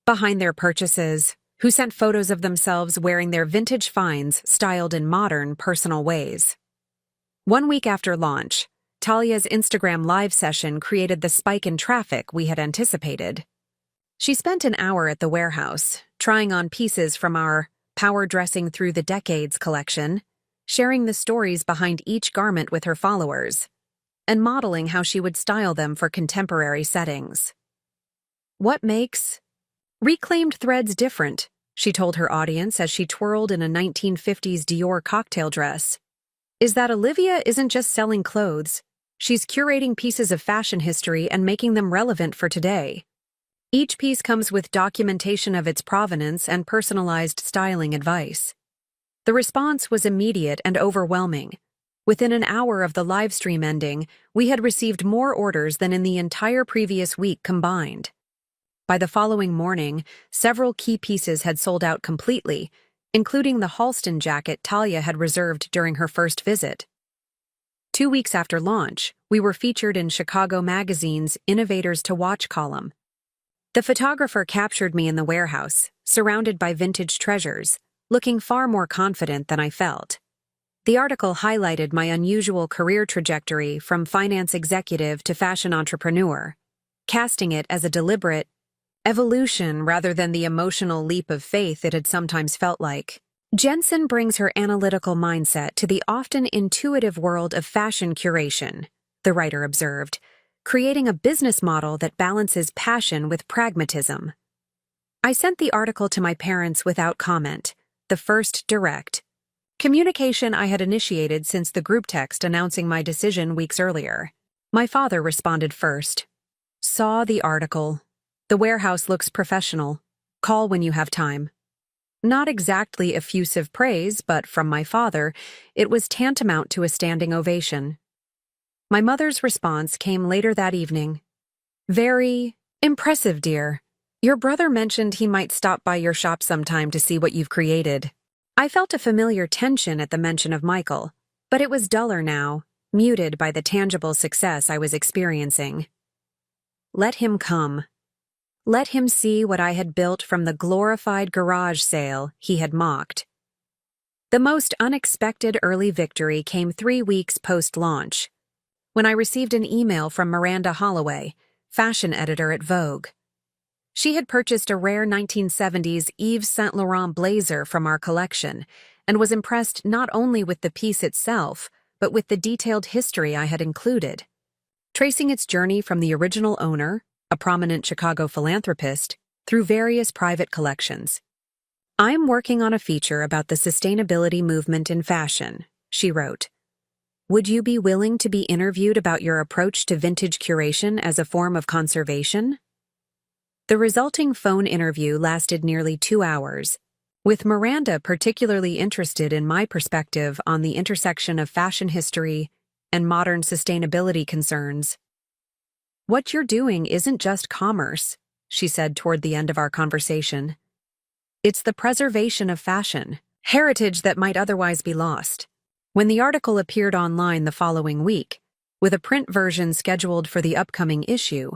behind their purchases, who sent photos of themselves wearing their vintage finds styled in modern, personal ways. 1 week after launch, Talia's Instagram Live session created the spike in traffic we had anticipated. She spent an hour at the warehouse, trying on pieces from our Power Dressing Through the Decades collection, sharing the stories behind each garment with her followers, and modeling how she would style them for contemporary settings. "What makes Reclaimed Threads different?" she told her audience as she twirled in a 1950s Dior cocktail dress, "is that Olivia isn't just selling clothes. She's curating pieces of fashion history and making them relevant for today. Each piece comes with documentation of its provenance and personalized styling advice." The response was immediate and overwhelming. Within an hour of the live stream ending, we had received more orders than in the entire previous week combined. By the following morning, several key pieces had sold out completely, including the Halston jacket Talia had reserved during her first visit. 2 weeks after launch, we were featured in Chicago Magazine's Innovators to Watch column. The photographer captured me in the warehouse, surrounded by vintage treasures, looking far more confident than I felt. The article highlighted my unusual career trajectory from finance executive to fashion entrepreneur, casting it as a deliberate evolution rather than the emotional leap of faith it had sometimes felt like. Jensen brings her analytical mindset to the often intuitive world of fashion curation, the writer observed, creating a business model that balances passion with pragmatism. I sent the article to my parents without comment, the first direct communication I had initiated since the group text announcing my decision weeks earlier. My father responded first. Saw the article. The warehouse looks professional. Call when you have time. Not exactly effusive praise, but from my father, it was tantamount to a standing ovation. My mother's response came later that evening. Very impressive, dear. Your brother mentioned he might stop by your shop sometime to see what you've created. I felt a familiar tension at the mention of Michael, but it was duller now, muted by the tangible success I was experiencing. Let him come. Let him see what I had built from the glorified garage sale he had mocked. The most unexpected early victory came 3 weeks post-launch, when I received an email from Miranda Holloway, fashion editor at Vogue. She had purchased a rare 1970s Yves Saint Laurent blazer from our collection and was impressed not only with the piece itself, but with the detailed history I had included. Tracing its journey from the original owner, a prominent Chicago philanthropist, through various private collections. I'm working on a feature about the sustainability movement in fashion, she wrote. Would you be willing to be interviewed about your approach to vintage curation as a form of conservation? The resulting phone interview lasted nearly 2 hours, with Miranda particularly interested in my perspective on the intersection of fashion history and modern sustainability concerns. What you're doing isn't just commerce, she said toward the end of our conversation. It's the preservation of fashion, heritage that might otherwise be lost. When the article appeared online the following week, with a print version scheduled for the upcoming issue,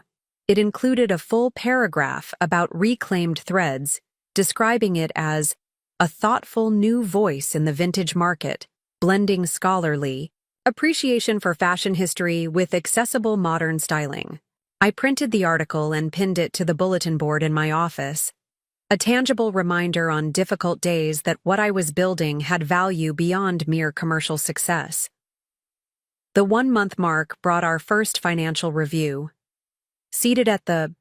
it included a full paragraph about reclaimed threads, describing it as a thoughtful new voice in the vintage market, blending scholarly appreciation for fashion history with accessible modern styling. I printed the article and pinned it to the bulletin board in my office, a tangible reminder on difficult days that what I was building had value beyond mere commercial success. The 1-month mark brought our first financial review. Seated at the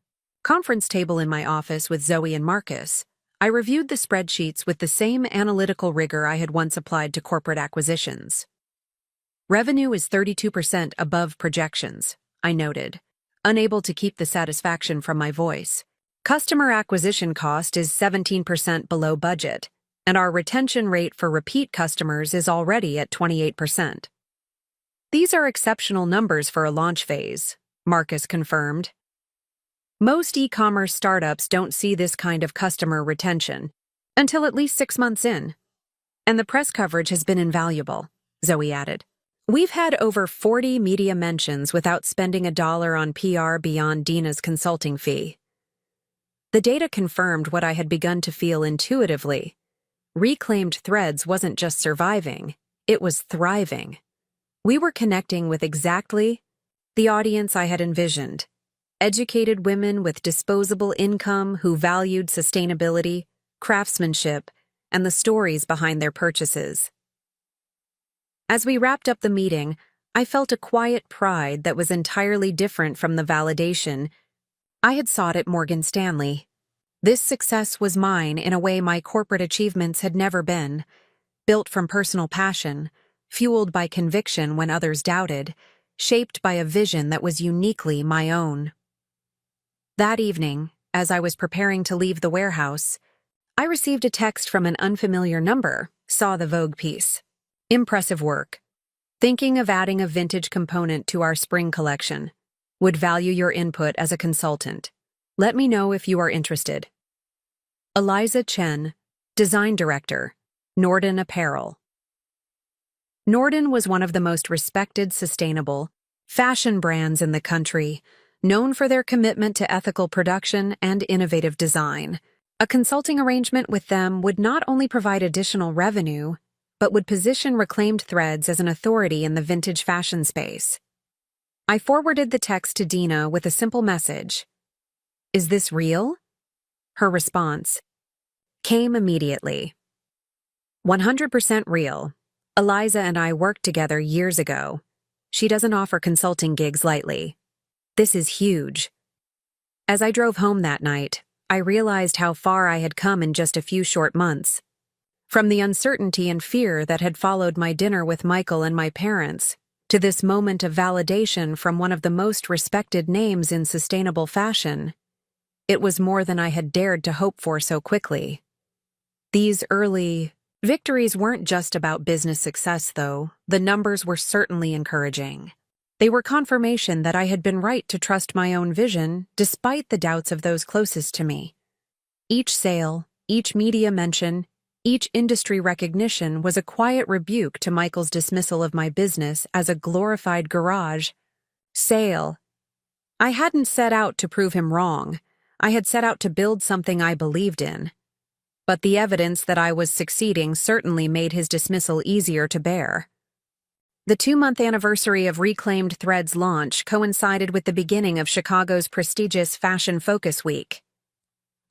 conference table in my office with Zoe and Marcus, I reviewed the spreadsheets with the same analytical rigor I had once applied to corporate acquisitions. Revenue is 32% above projections, I noted, unable to keep the satisfaction from my voice. Customer acquisition cost is 17% below budget, and our retention rate for repeat customers is already at 28%. These are exceptional numbers for a launch phase, Marcus confirmed. Most e-commerce startups don't see this kind of customer retention until at least 6 months in. And the press coverage has been invaluable, Zoe added. We've had over 40 media mentions without spending $1 on PR beyond Dina's consulting fee. The data confirmed what I had begun to feel intuitively. Reclaimed Threads wasn't just surviving, it was thriving. We were connecting with exactly the audience I had envisioned. Educated women with disposable income who valued sustainability, craftsmanship, and the stories behind their purchases. As we wrapped up the meeting, I felt a quiet pride that was entirely different from the validation I had sought at Morgan Stanley. This success was mine in a way my corporate achievements had never been, built from personal passion, fueled by conviction when others doubted, shaped by a vision that was uniquely my own. That evening, as I was preparing to leave the warehouse, I received a text from an unfamiliar number, saw the Vogue piece. Impressive work. Thinking of adding a vintage component to our spring collection. Would value your input as a consultant. Let me know if you are interested. Eliza Chen, Design Director, Norden Apparel. Norden was one of the most respected sustainable fashion brands in the country, known for their commitment to ethical production and innovative design. A consulting arrangement with them would not only provide additional revenue, but would position Reclaimed Threads as an authority in the vintage fashion space. I forwarded the text to Dina with a simple message. "Is this real?" Her response came immediately. 100% real. Eliza and I worked together years ago. She doesn't offer consulting gigs lightly. This is huge. As I drove home that night, I realized how far I had come in just a few short months. From the uncertainty and fear that had followed my dinner with Michael and my parents, to this moment of validation from one of the most respected names in sustainable fashion. It was more than I had dared to hope for so quickly. These early victories weren't just about business success, though. The numbers were certainly encouraging. They were confirmation that I had been right to trust my own vision, despite the doubts of those closest to me. Each sale, each media mention, each industry recognition was a quiet rebuke to Michael's dismissal of my business as a glorified garage sale. I hadn't set out to prove him wrong. I had set out to build something I believed in. But the evidence that I was succeeding certainly made his dismissal easier to bear. The 2-month anniversary of Reclaimed Threads' launch coincided with the beginning of Chicago's prestigious Fashion Focus Week.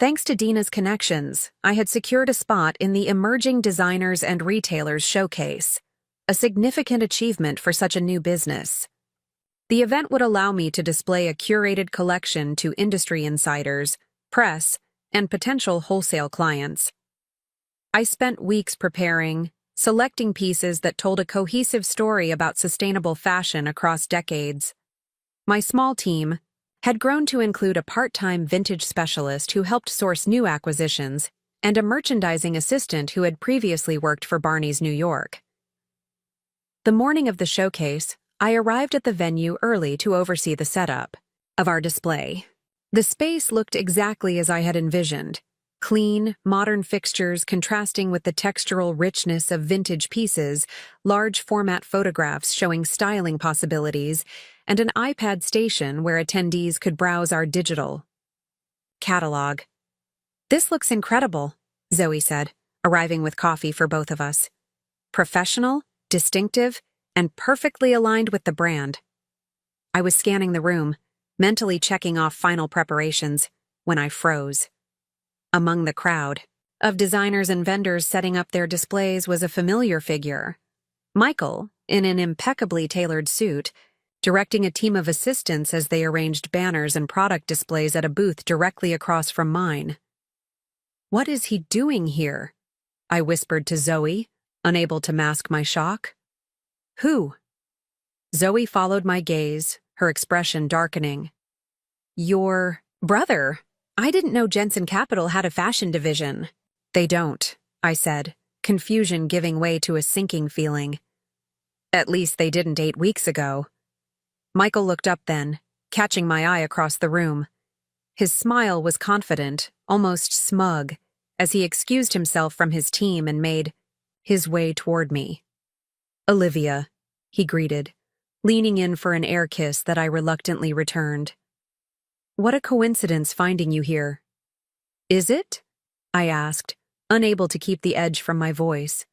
Thanks to Dina's connections, I had secured a spot in the Emerging Designers and Retailers Showcase, a significant achievement for such a new business. The event would allow me to display a curated collection to industry insiders, press, and potential wholesale clients. I spent weeks preparing, selecting pieces that told a cohesive story about sustainable fashion across decades. My small team had grown to include a part-time vintage specialist who helped source new acquisitions and a merchandising assistant who had previously worked for Barney's New York. The morning of the showcase, I arrived at the venue early to oversee the setup of our display. The space looked exactly as I had envisioned. Clean, modern fixtures contrasting with the textural richness of vintage pieces, large format photographs showing styling possibilities, and an iPad station where attendees could browse our digital catalog. "This looks incredible," Zoe said, arriving with coffee for both of us. "Professional, distinctive, and perfectly aligned with the brand." I was scanning the room, mentally checking off final preparations, when I froze. Among the crowd of designers and vendors setting up their displays was a familiar figure. Michael, in an impeccably tailored suit, directing a team of assistants as they arranged banners and product displays at a booth directly across from mine. "What is he doing here?" I whispered to Zoe, unable to mask my shock. "Who?" Zoe followed my gaze, her expression darkening. "Your brother. I didn't know Jensen Capital had a fashion division." "They don't," I said, confusion giving way to a sinking feeling. "At least they didn't 8 weeks ago." Michael looked up then, catching my eye across the room. His smile was confident, almost smug, as he excused himself from his team and made his way toward me. "Olivia," he greeted, leaning in for an air kiss that I reluctantly returned. "What a coincidence finding you here." "Is it?" I asked, unable to keep the edge from my voice.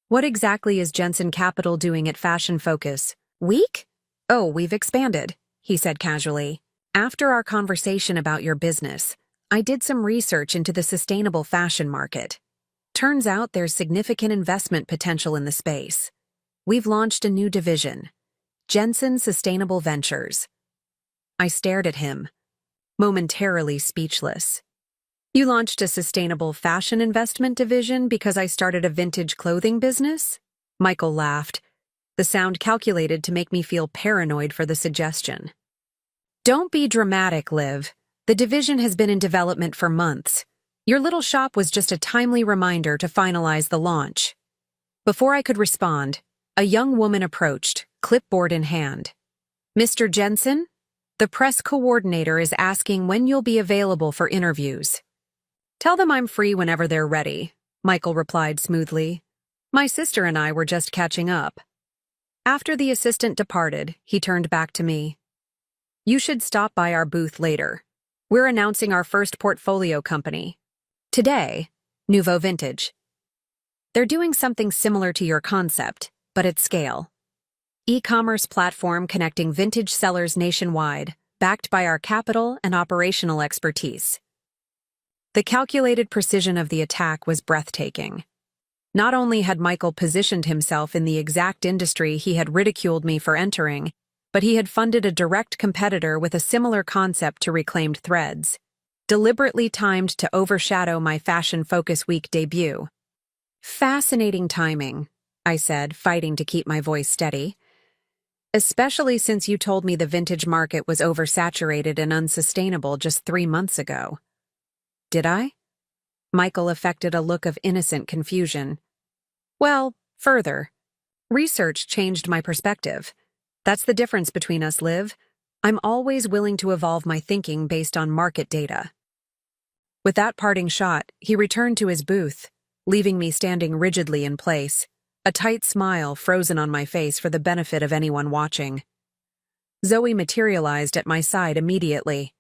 "What exactly is Jensen Capital doing at Fashion Focus Week?" "Oh, we've expanded," he said casually. "After our conversation about your business, I did some research into the sustainable fashion market. Turns out there's significant investment potential in the space. We've launched a new division, Jensen Sustainable Ventures." I stared at him, momentarily speechless. "You launched a sustainable fashion investment division because I started a vintage clothing business?" Michael laughed, the sound calculated to make me feel paranoid for the suggestion. "Don't be dramatic, Liv. The division has been in development for months. Your little shop was just a timely reminder to finalize the launch." Before I could respond, a young woman approached, clipboard in hand. "Mr. Jensen?" The press coordinator is asking when you'll be available for interviews. Tell them I'm free whenever they're ready, Michael replied smoothly. My sister and I were just catching up. After the assistant departed, he turned back to me. You should stop by our booth later. We're announcing our first portfolio company. Today, Nouveau Vintage. They're doing something similar to your concept, but at scale. E-commerce platform connecting vintage sellers nationwide, backed by our capital and operational expertise. The calculated precision of the attack was breathtaking. Not only had Michael positioned himself in the exact industry he had ridiculed me for entering, but he had funded a direct competitor with a similar concept to reclaimed threads, deliberately timed to overshadow my Fashion Focus Week debut. Fascinating timing, I said, fighting to keep my voice steady. Especially since you told me the vintage market was oversaturated and unsustainable just 3 months ago. Did I? Michael affected a look of innocent confusion. Well, further. Research changed my perspective. That's the difference between us, Liv. I'm always willing to evolve my thinking based on market data. With that parting shot, he returned to his booth, leaving me standing rigidly in place, a tight smile frozen on my face for the benefit of anyone watching. Zoe materialized at my side immediately.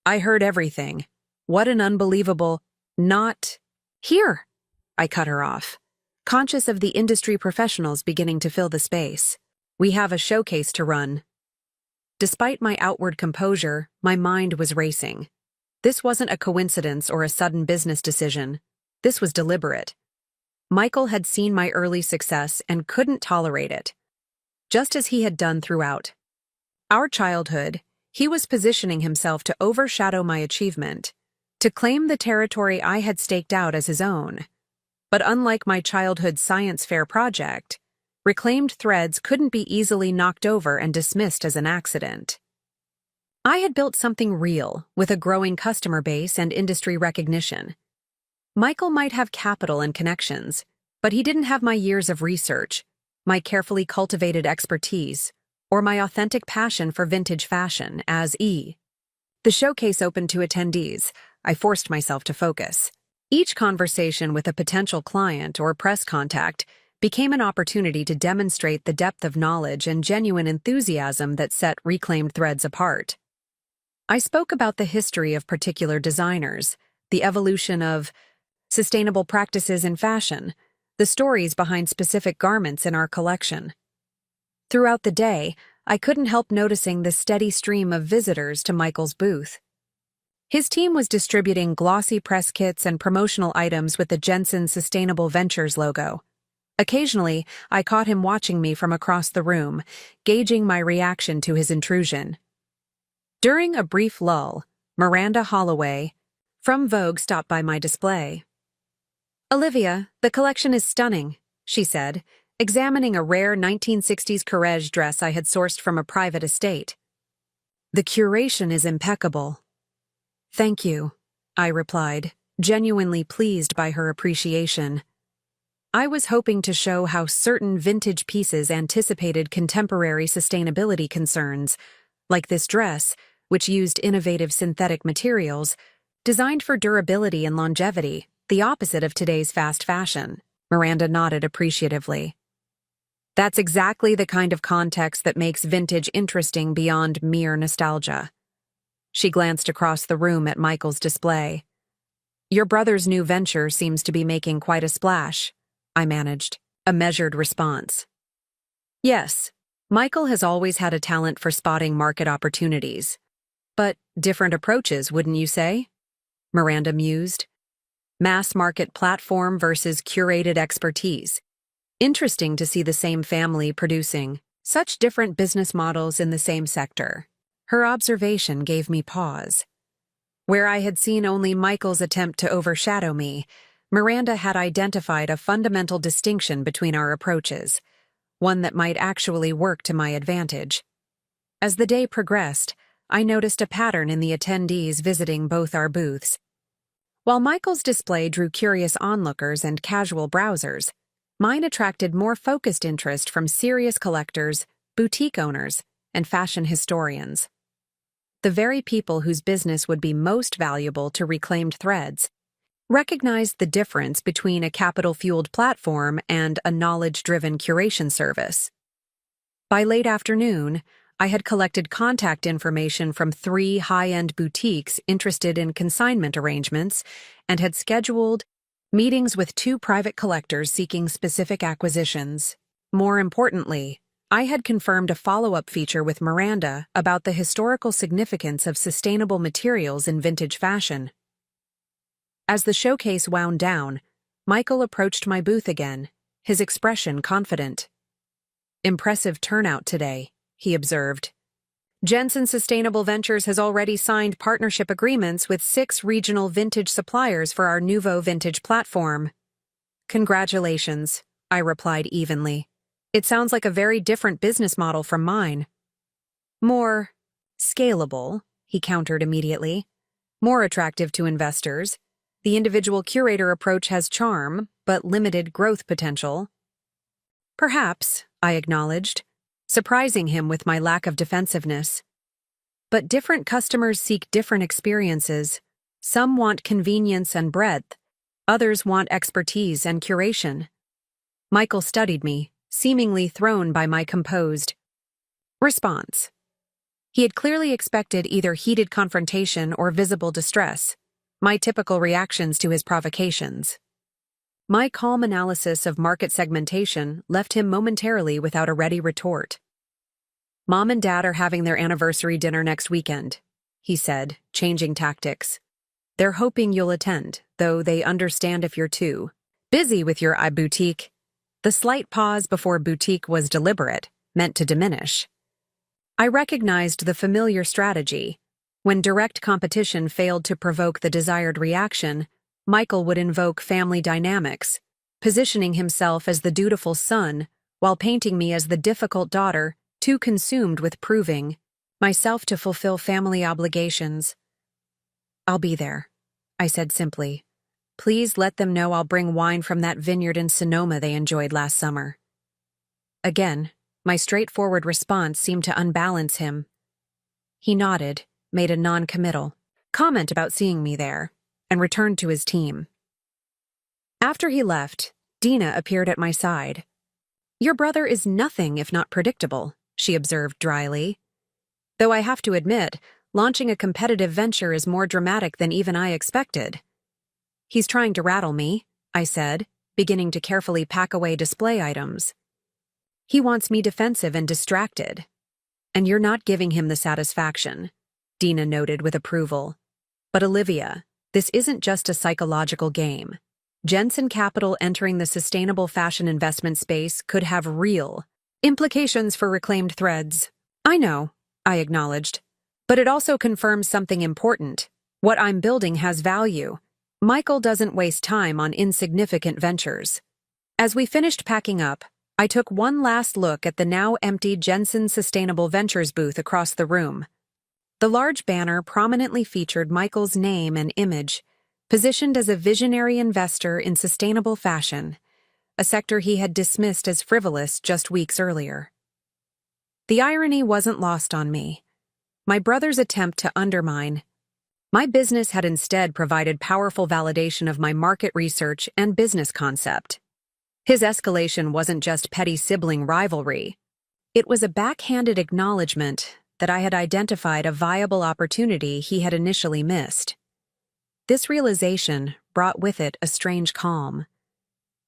I heard everything. What an unbelievable... Not... Here! I cut her off, conscious of the industry professionals beginning to fill the space. We have a showcase to run. Despite my outward composure, my mind was racing. This wasn't a coincidence or a sudden business decision. This was deliberate. Michael had seen my early success and couldn't tolerate it. Just as he had done throughout our childhood, he was positioning himself to overshadow my achievement, to claim the territory I had staked out as his own. But unlike my childhood science fair project, reclaimed threads couldn't be easily knocked over and dismissed as an accident. I had built something real, with a growing customer base and industry recognition. Michael might have capital and connections, but he didn't have my years of research, my carefully cultivated expertise, or my authentic passion for vintage fashion, as E. The showcase opened to attendees. I forced myself to focus. Each conversation with a potential client or press contact became an opportunity to demonstrate the depth of knowledge and genuine enthusiasm that set reclaimed threads apart. I spoke about the history of particular designers, the evolution of sustainable practices in fashion, the stories behind specific garments in our collection. Throughout the day, I couldn't help noticing the steady stream of visitors to Michael's booth. His team was distributing glossy press kits and promotional items with the Jensen Sustainable Ventures logo. Occasionally, I caught him watching me from across the room, gauging my reaction to his intrusion. During a brief lull, Miranda Holloway from Vogue stopped by my display. Olivia, the collection is stunning, she said, examining a rare 1960s Courrèges dress I had sourced from a private estate. The curation is impeccable. Thank you, I replied, genuinely pleased by her appreciation. I was hoping to show how certain vintage pieces anticipated contemporary sustainability concerns, like this dress, which used innovative synthetic materials, designed for durability and longevity, the opposite of today's fast fashion. Miranda nodded appreciatively. That's exactly the kind of context that makes vintage interesting beyond mere nostalgia. She glanced across the room at Michael's display. Your brother's new venture seems to be making quite a splash, I managed, a measured response. Yes, Michael has always had a talent for spotting market opportunities. But different approaches, wouldn't you say? Miranda mused. Mass market platform versus curated expertise. Interesting to see the same family producing such different business models in the same sector. Her observation gave me pause. Where I had seen only Michael's attempt to overshadow me, Miranda had identified a fundamental distinction between our approaches, one that might actually work to my advantage. As the day progressed, I noticed a pattern in the attendees visiting both our booths. While Michael's display drew curious onlookers and casual browsers, mine attracted more focused interest from serious collectors, boutique owners, and fashion historians. The very people whose business would be most valuable to reclaimed threads recognized the difference between a capital-fueled platform and a knowledge-driven curation service. By late afternoon, I had collected contact information from 3 high-end boutiques interested in consignment arrangements and had scheduled meetings with 2 private collectors seeking specific acquisitions. More importantly, I had confirmed a follow-up feature with Miranda about the historical significance of sustainable materials in vintage fashion. As the showcase wound down, Michael approached my booth again, his expression confident. "Impressive turnout today," he observed. "Jensen Sustainable Ventures has already signed partnership agreements with 6 regional vintage suppliers for our Nouveau Vintage platform." "Congratulations," I replied evenly. "It sounds like a very different business model from mine." "More scalable," he countered immediately. "More attractive to investors. The individual curator approach has charm, but limited growth potential." "Perhaps," I acknowledged, surprising him with my lack of defensiveness. "But different customers seek different experiences. Some want convenience and breadth, others want expertise and curation." Michael studied me, seemingly thrown by my composed response. He had clearly expected either heated confrontation or visible distress, my typical reactions to his provocations. My calm analysis of market segmentation left him momentarily without a ready retort. "Mom and Dad are having their anniversary dinner next weekend," he said, changing tactics. "They're hoping you'll attend, though they understand if you're too busy with your boutique." The slight pause before boutique was deliberate, meant to diminish. I recognized the familiar strategy. When direct competition failed to provoke the desired reaction, Michael would invoke family dynamics, positioning himself as the dutiful son while painting me as the difficult daughter, too consumed with proving myself to fulfill family obligations. "I'll be there," I said simply. "Please let them know I'll bring wine from that vineyard in Sonoma they enjoyed last summer." Again, my straightforward response seemed to unbalance him. He nodded, made a non-committal comment about seeing me there, and returned to his team. After he left, Dina appeared at my side. "Your brother is nothing if not predictable," she observed dryly. "Though I have to admit, launching a competitive venture is more dramatic than even I expected." "He's trying to rattle me," I said, beginning to carefully pack away display items. "He wants me defensive and distracted." "And you're not giving him the satisfaction," Dina noted with approval. "But Olivia, this isn't just a psychological game. Jensen Capital entering the sustainable fashion investment space could have real implications for reclaimed threads." "I know," I acknowledged. "But it also confirms something important. What I'm building has value. Michael doesn't waste time on insignificant ventures." As we finished packing up, I took one last look at the now empty Jensen Sustainable Ventures booth across the room. The large banner prominently featured Michael's name and image, positioned as a visionary investor in sustainable fashion, a sector he had dismissed as frivolous just weeks earlier. The irony wasn't lost on me. My brother's attempt to undermine my business had instead provided powerful validation of my market research and business concept. His escalation wasn't just petty sibling rivalry. It was a backhanded acknowledgement that I had identified a viable opportunity he had initially missed. This realization brought with it a strange calm.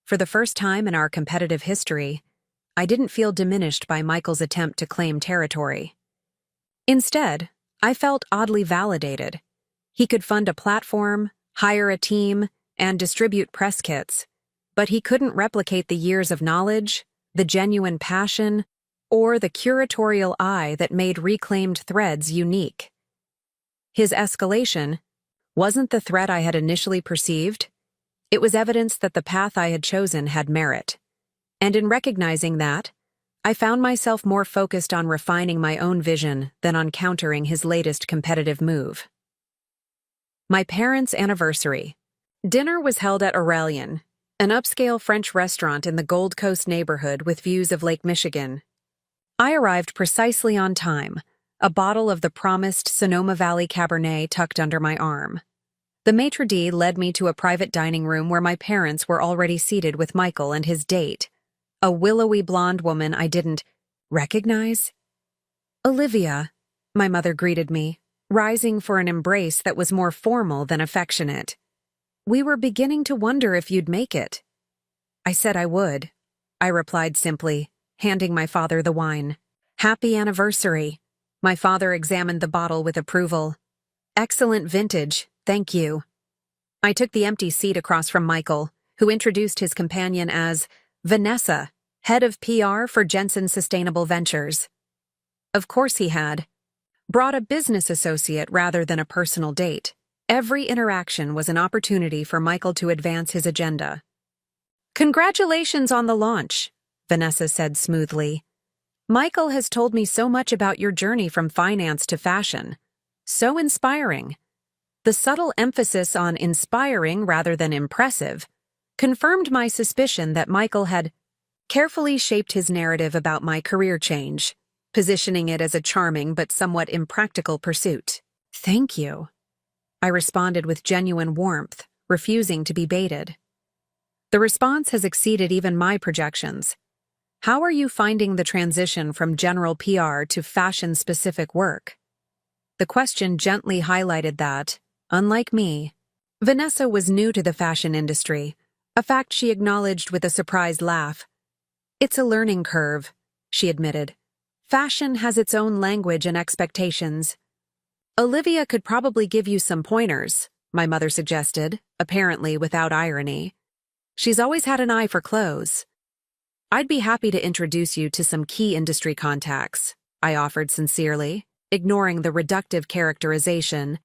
For the first time in our competitive history, I didn't feel diminished by Michael's attempt to claim territory. Instead, I felt oddly validated. He could fund a platform, hire a team, and distribute press kits, but he couldn't replicate the years of knowledge, the genuine passion, or the curatorial eye that made reclaimed threads unique. His escalation wasn't the threat I had initially perceived. It was evidence that the path I had chosen had merit. And in recognizing that, I found myself more focused on refining my own vision than on countering his latest competitive move. My parents' anniversary. Dinner was held at Aurelian, an upscale French restaurant in the Gold Coast neighborhood with views of Lake Michigan. I arrived precisely on time, a bottle of the promised Sonoma Valley Cabernet tucked under my arm. The maitre d' led me to a private dining room where my parents were already seated with Michael and his date, a willowy blonde woman I didn't recognize. "Olivia," my mother greeted me, rising for an embrace that was more formal than affectionate. "We were beginning to wonder if you'd make it." "I said I would," I replied simply, handing my father the wine. "Happy anniversary." My father examined the bottle with approval. "Excellent vintage, thank you." I took the empty seat across from Michael, who introduced his companion as Vanessa, head of PR for Jensen Sustainable Ventures. Of course he had. Brought a business associate rather than a personal date. Every interaction was an opportunity for Michael to advance his agenda. "Congratulations on the launch," Vanessa said smoothly. "Michael has told me so much about your journey from finance to fashion. So inspiring." The subtle emphasis on inspiring rather than impressive confirmed my suspicion that Michael had carefully shaped his narrative about my career change, positioning it as a charming but somewhat impractical pursuit. "Thank you," I responded with genuine warmth, refusing to be baited. The response has exceeded even my projections. "How are you finding the transition from general PR to fashion-specific work?" The question gently highlighted that, unlike me, Vanessa was new to the fashion industry, a fact she acknowledged with a surprised laugh. "It's a learning curve," she admitted. "Fashion has its own language and expectations." "Olivia could probably give you some pointers," my mother suggested, apparently without irony. "She's always had an eye for clothes." "I'd be happy to introduce you to some key industry contacts," I offered sincerely, ignoring the reductive characterization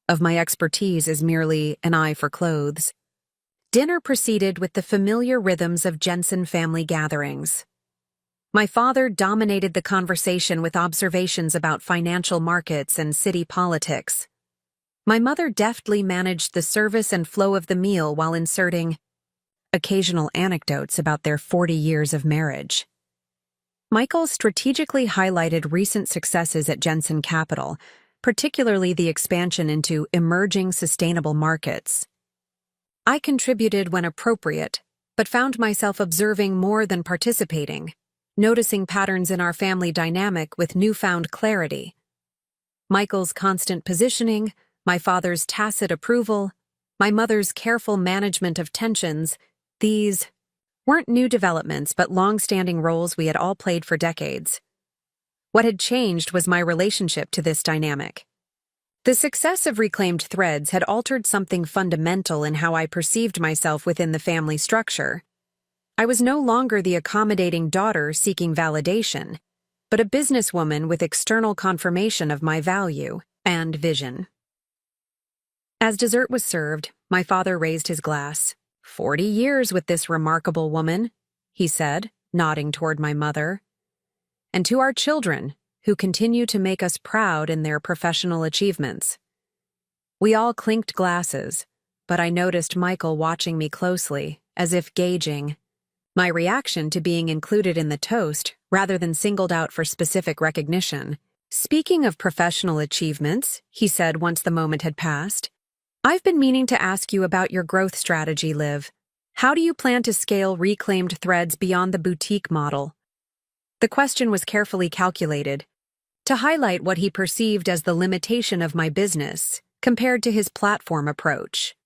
of my expertise as merely an eye for clothes. Dinner proceeded with the familiar rhythms of Jensen family gatherings. My father dominated the conversation with observations about financial markets and city politics. My mother deftly managed the service and flow of the meal while inserting occasional anecdotes about their 40 years of marriage. Michael strategically highlighted recent successes at Jensen Capital, particularly the expansion into emerging sustainable markets. I contributed when appropriate, but found myself observing more than participating, noticing patterns in our family dynamic with newfound clarity. Michael's constant positioning, my father's tacit approval, my mother's careful management of tensions, these weren't new developments but long-standing roles we had all played for decades. What had changed was my relationship to this dynamic. The success of Reclaimed Threads had altered something fundamental in how I perceived myself within the family structure. I was no longer the accommodating daughter seeking validation, but a businesswoman with external confirmation of my value and vision. As dessert was served, my father raised his glass. 40 years with this remarkable woman," he said, nodding toward my mother. "And to our children, who continue to make us proud in their professional achievements." We all clinked glasses, but I noticed Michael watching me closely, as if gauging my reaction to being included in the toast rather than singled out for specific recognition. "Speaking of professional achievements," he said once the moment had passed, "I've been meaning to ask you about your growth strategy, Liv. How do you plan to scale Reclaimed Threads beyond the boutique model?" The question was carefully calculated to highlight what he perceived as the limitation of my business compared to his platform approach.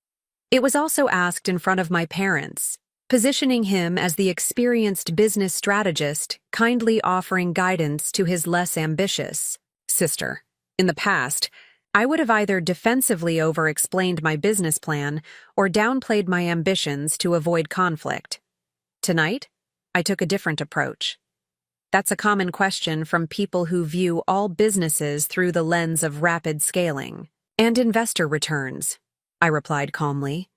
It was also asked in front of my parents, positioning him as the experienced business strategist kindly offering guidance to his less ambitious sister. In the past, I would have either defensively over-explained my business plan or downplayed my ambitions to avoid conflict. Tonight, I took a different approach. That's a common question from people who view all businesses through the lens of rapid scaling and investor returns, I replied calmly.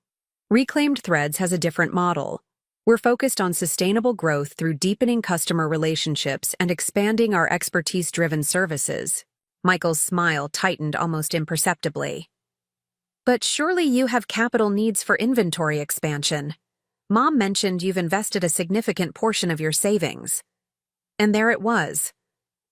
Reclaimed Threads has a different model. We're focused on sustainable growth through deepening customer relationships and expanding our expertise-driven services. Michael's smile tightened almost imperceptibly. "But surely you have capital needs for inventory expansion. Mom mentioned you've invested a significant portion of your savings." And there it was.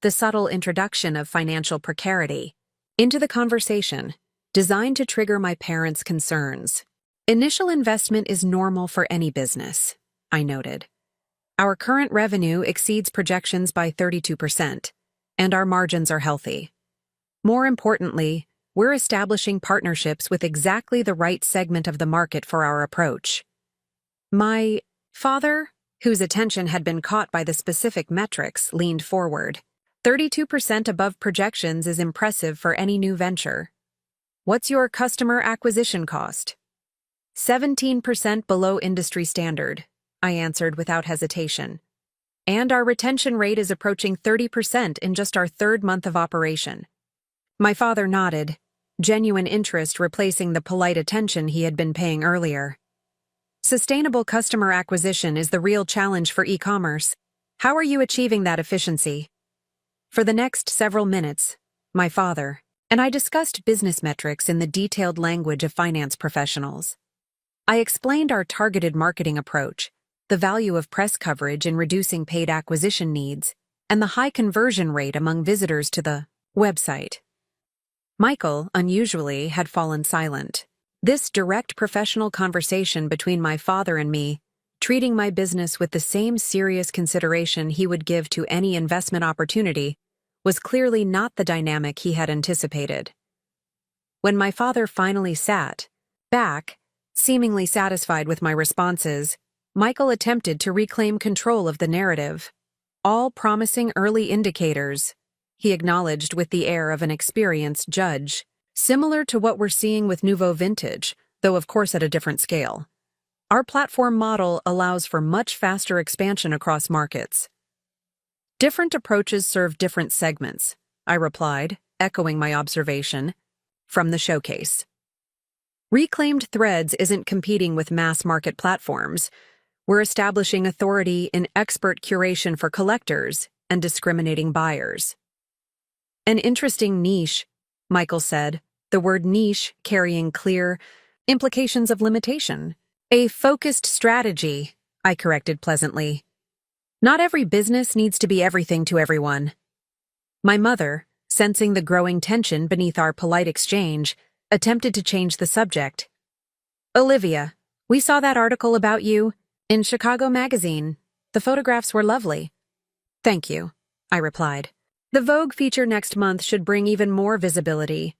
the subtle introduction of financial precarity into the conversation, designed to trigger my parents' concerns. Initial investment is normal for any business, I noted. Our current revenue exceeds projections by 32%, and our margins are healthy. More importantly, we're establishing partnerships with exactly the right segment of the market for our approach. My father, whose attention had been caught by the specific metrics, leaned forward. 32% above projections is impressive for any new venture. What's your customer acquisition cost? 17% below industry standard, I answered without hesitation. And our retention rate is approaching 30% in just our third month of operation. My father nodded, genuine interest replacing the polite attention he had been paying earlier. Sustainable customer acquisition is the real challenge for e-commerce. How are you achieving that efficiency? For the next several minutes, my father and I discussed business metrics in the detailed language of finance professionals. I explained our targeted marketing approach, the value of press coverage in reducing paid acquisition needs, and the high conversion rate among visitors to the website. Michael, unusually, had fallen silent. This direct professional conversation between my father and me, treating my business with the same serious consideration he would give to any investment opportunity, was clearly not the dynamic he had anticipated. When my father finally sat back, seemingly satisfied with my responses, Michael attempted to reclaim control of the narrative. All promising early indicators, he acknowledged with the air of an experienced judge, similar to what we're seeing with Nouveau Vintage, though of course at a different scale. Our platform model allows for much faster expansion across markets. Different approaches serve different segments, I replied, echoing my observation from the showcase. Reclaimed Threads isn't competing with mass market platforms. We're establishing authority in expert curation for collectors and discriminating buyers. An interesting niche, Michael said, the word niche carrying clear implications of limitation. A focused strategy, I corrected pleasantly. Not every business needs to be everything to everyone. My mother, sensing the growing tension beneath our polite exchange, attempted to change the subject. Olivia, we saw that article about you in Chicago Magazine. The photographs were lovely. Thank you, I replied. The Vogue feature next month should bring even more visibility.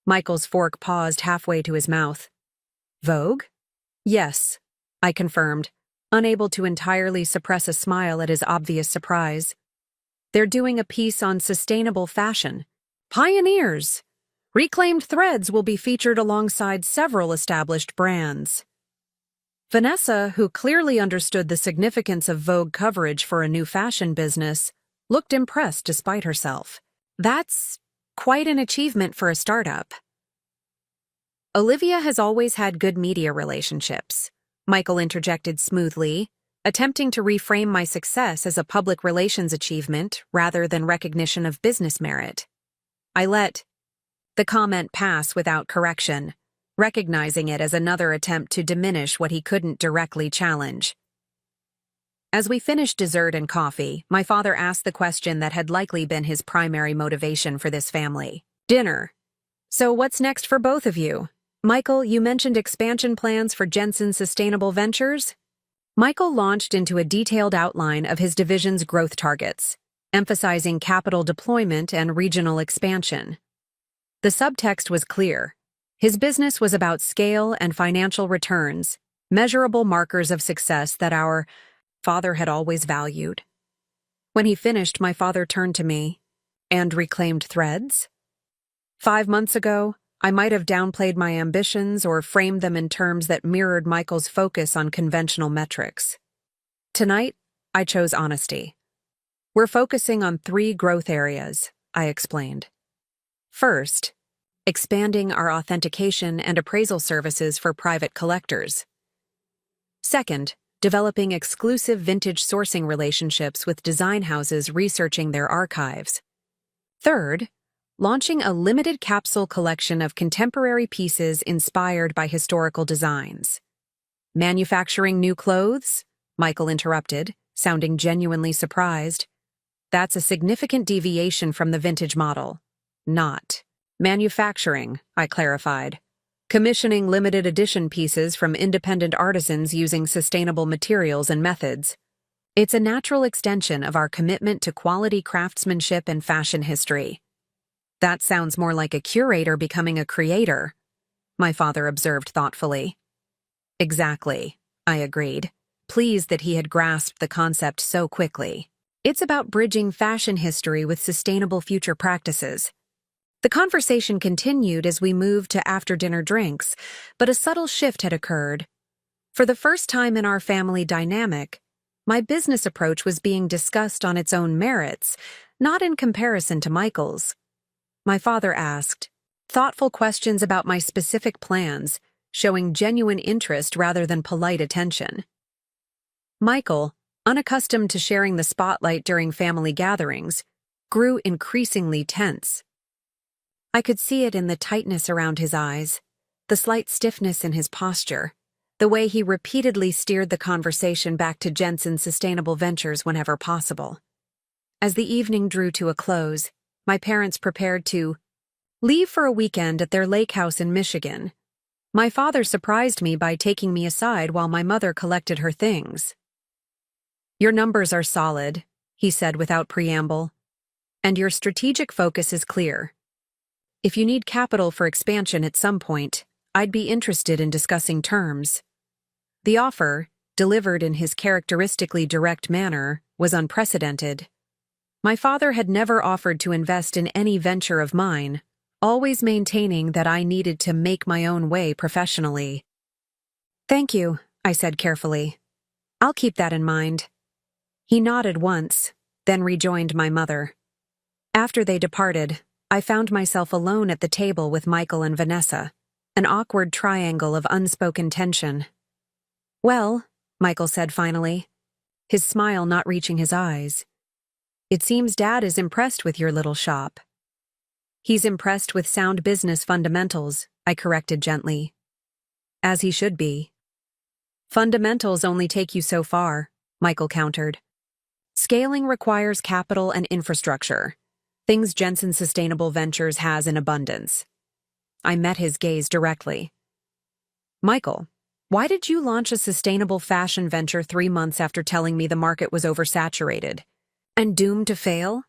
Michael's fork paused halfway to his mouth. Vogue? Yes, I confirmed, unable to entirely suppress a smile at his obvious surprise. They're doing a piece on sustainable fashion. Pioneers! Reclaimed Threads will be featured alongside several established brands. Vanessa, who clearly understood the significance of Vogue coverage for a new fashion business, looked impressed despite herself. That's quite an achievement for a startup. Olivia has always had good media relationships, Michael interjected smoothly, attempting to reframe my success as a public relations achievement rather than recognition of business merit. I let the comment pass without correction, recognizing it as another attempt to diminish what he couldn't directly challenge. As we finished dessert and coffee, my father asked the question that had likely been his primary motivation for this family. Dinner. So what's next for both of you? Michael, you mentioned expansion plans for Jensen Sustainable Ventures? Michael launched into a detailed outline of his division's growth targets, emphasizing capital deployment and regional expansion. The subtext was clear. His business was about scale and financial returns, measurable markers of success that our father had always valued. When he finished, my father turned to me. And reclaimed Threads? 5 months ago, I might have downplayed my ambitions or framed them in terms that mirrored Michael's focus on conventional metrics. Tonight, I chose honesty. We're focusing on 3 growth areas, I explained. First, expanding our authentication and appraisal services for private collectors. Second, developing exclusive vintage sourcing relationships with design houses researching their archives. Third, launching a limited capsule collection of contemporary pieces inspired by historical designs. Manufacturing new clothes? Michael interrupted, sounding genuinely surprised. That's a significant deviation from the vintage model. Not manufacturing, I clarified. Commissioning limited edition pieces from independent artisans using sustainable materials and methods. It's a natural extension of our commitment to quality craftsmanship and fashion history. That sounds more like a curator becoming a creator, my father observed thoughtfully. Exactly, I agreed, pleased that he had grasped the concept so quickly. It's about bridging fashion history with sustainable future practices. The conversation continued as we moved to after-dinner drinks, but a subtle shift had occurred. For the first time in our family dynamic, my business approach was being discussed on its own merits, not in comparison to Michael's. My father asked thoughtful questions about my specific plans, showing genuine interest rather than polite attention. Michael, unaccustomed to sharing the spotlight during family gatherings, grew increasingly tense. I could see it in the tightness around his eyes, the slight stiffness in his posture, the way he repeatedly steered the conversation back to Jensen's sustainable ventures whenever possible. As the evening drew to a close, my parents prepared to leave for a weekend at their lake house in Michigan. My father surprised me by taking me aside while my mother collected her things. Your numbers are solid, he said without preamble, and your strategic focus is clear. If you need capital for expansion at some point, I'd be interested in discussing terms. The offer, delivered in his characteristically direct manner, was unprecedented. My father had never offered to invest in any venture of mine, always maintaining that I needed to make my own way professionally. Thank you, I said carefully. I'll keep that in mind. He nodded once, then rejoined my mother. After they departed, I found myself alone at the table with Michael and Vanessa, an awkward triangle of unspoken tension. Well, Michael said finally, his smile not reaching his eyes. It seems Dad is impressed with your little shop. He's impressed with sound business fundamentals, I corrected gently. As he should be. Fundamentals only take you so far, Michael countered. Scaling requires capital and infrastructure, things Jensen Sustainable Ventures has in abundance. I met his gaze directly. Michael, why did you launch a sustainable fashion venture 3 months after telling me the market was oversaturated? And doomed to fail?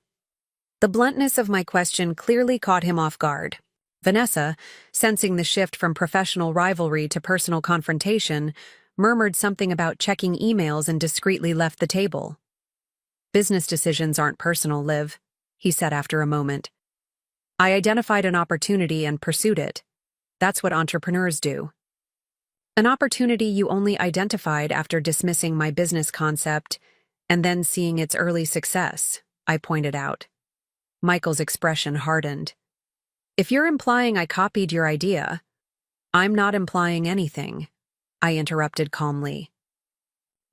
The bluntness of my question clearly caught him off guard. Vanessa, sensing the shift from professional rivalry to personal confrontation, murmured something about checking emails and discreetly left the table. Business decisions aren't personal, Liv, he said after a moment. I identified an opportunity and pursued it. That's what entrepreneurs do. An opportunity you only identified after dismissing my business concept and then seeing its early success, I pointed out. Michael's expression hardened. If you're implying I copied your idea, I'm not implying anything, I interrupted calmly.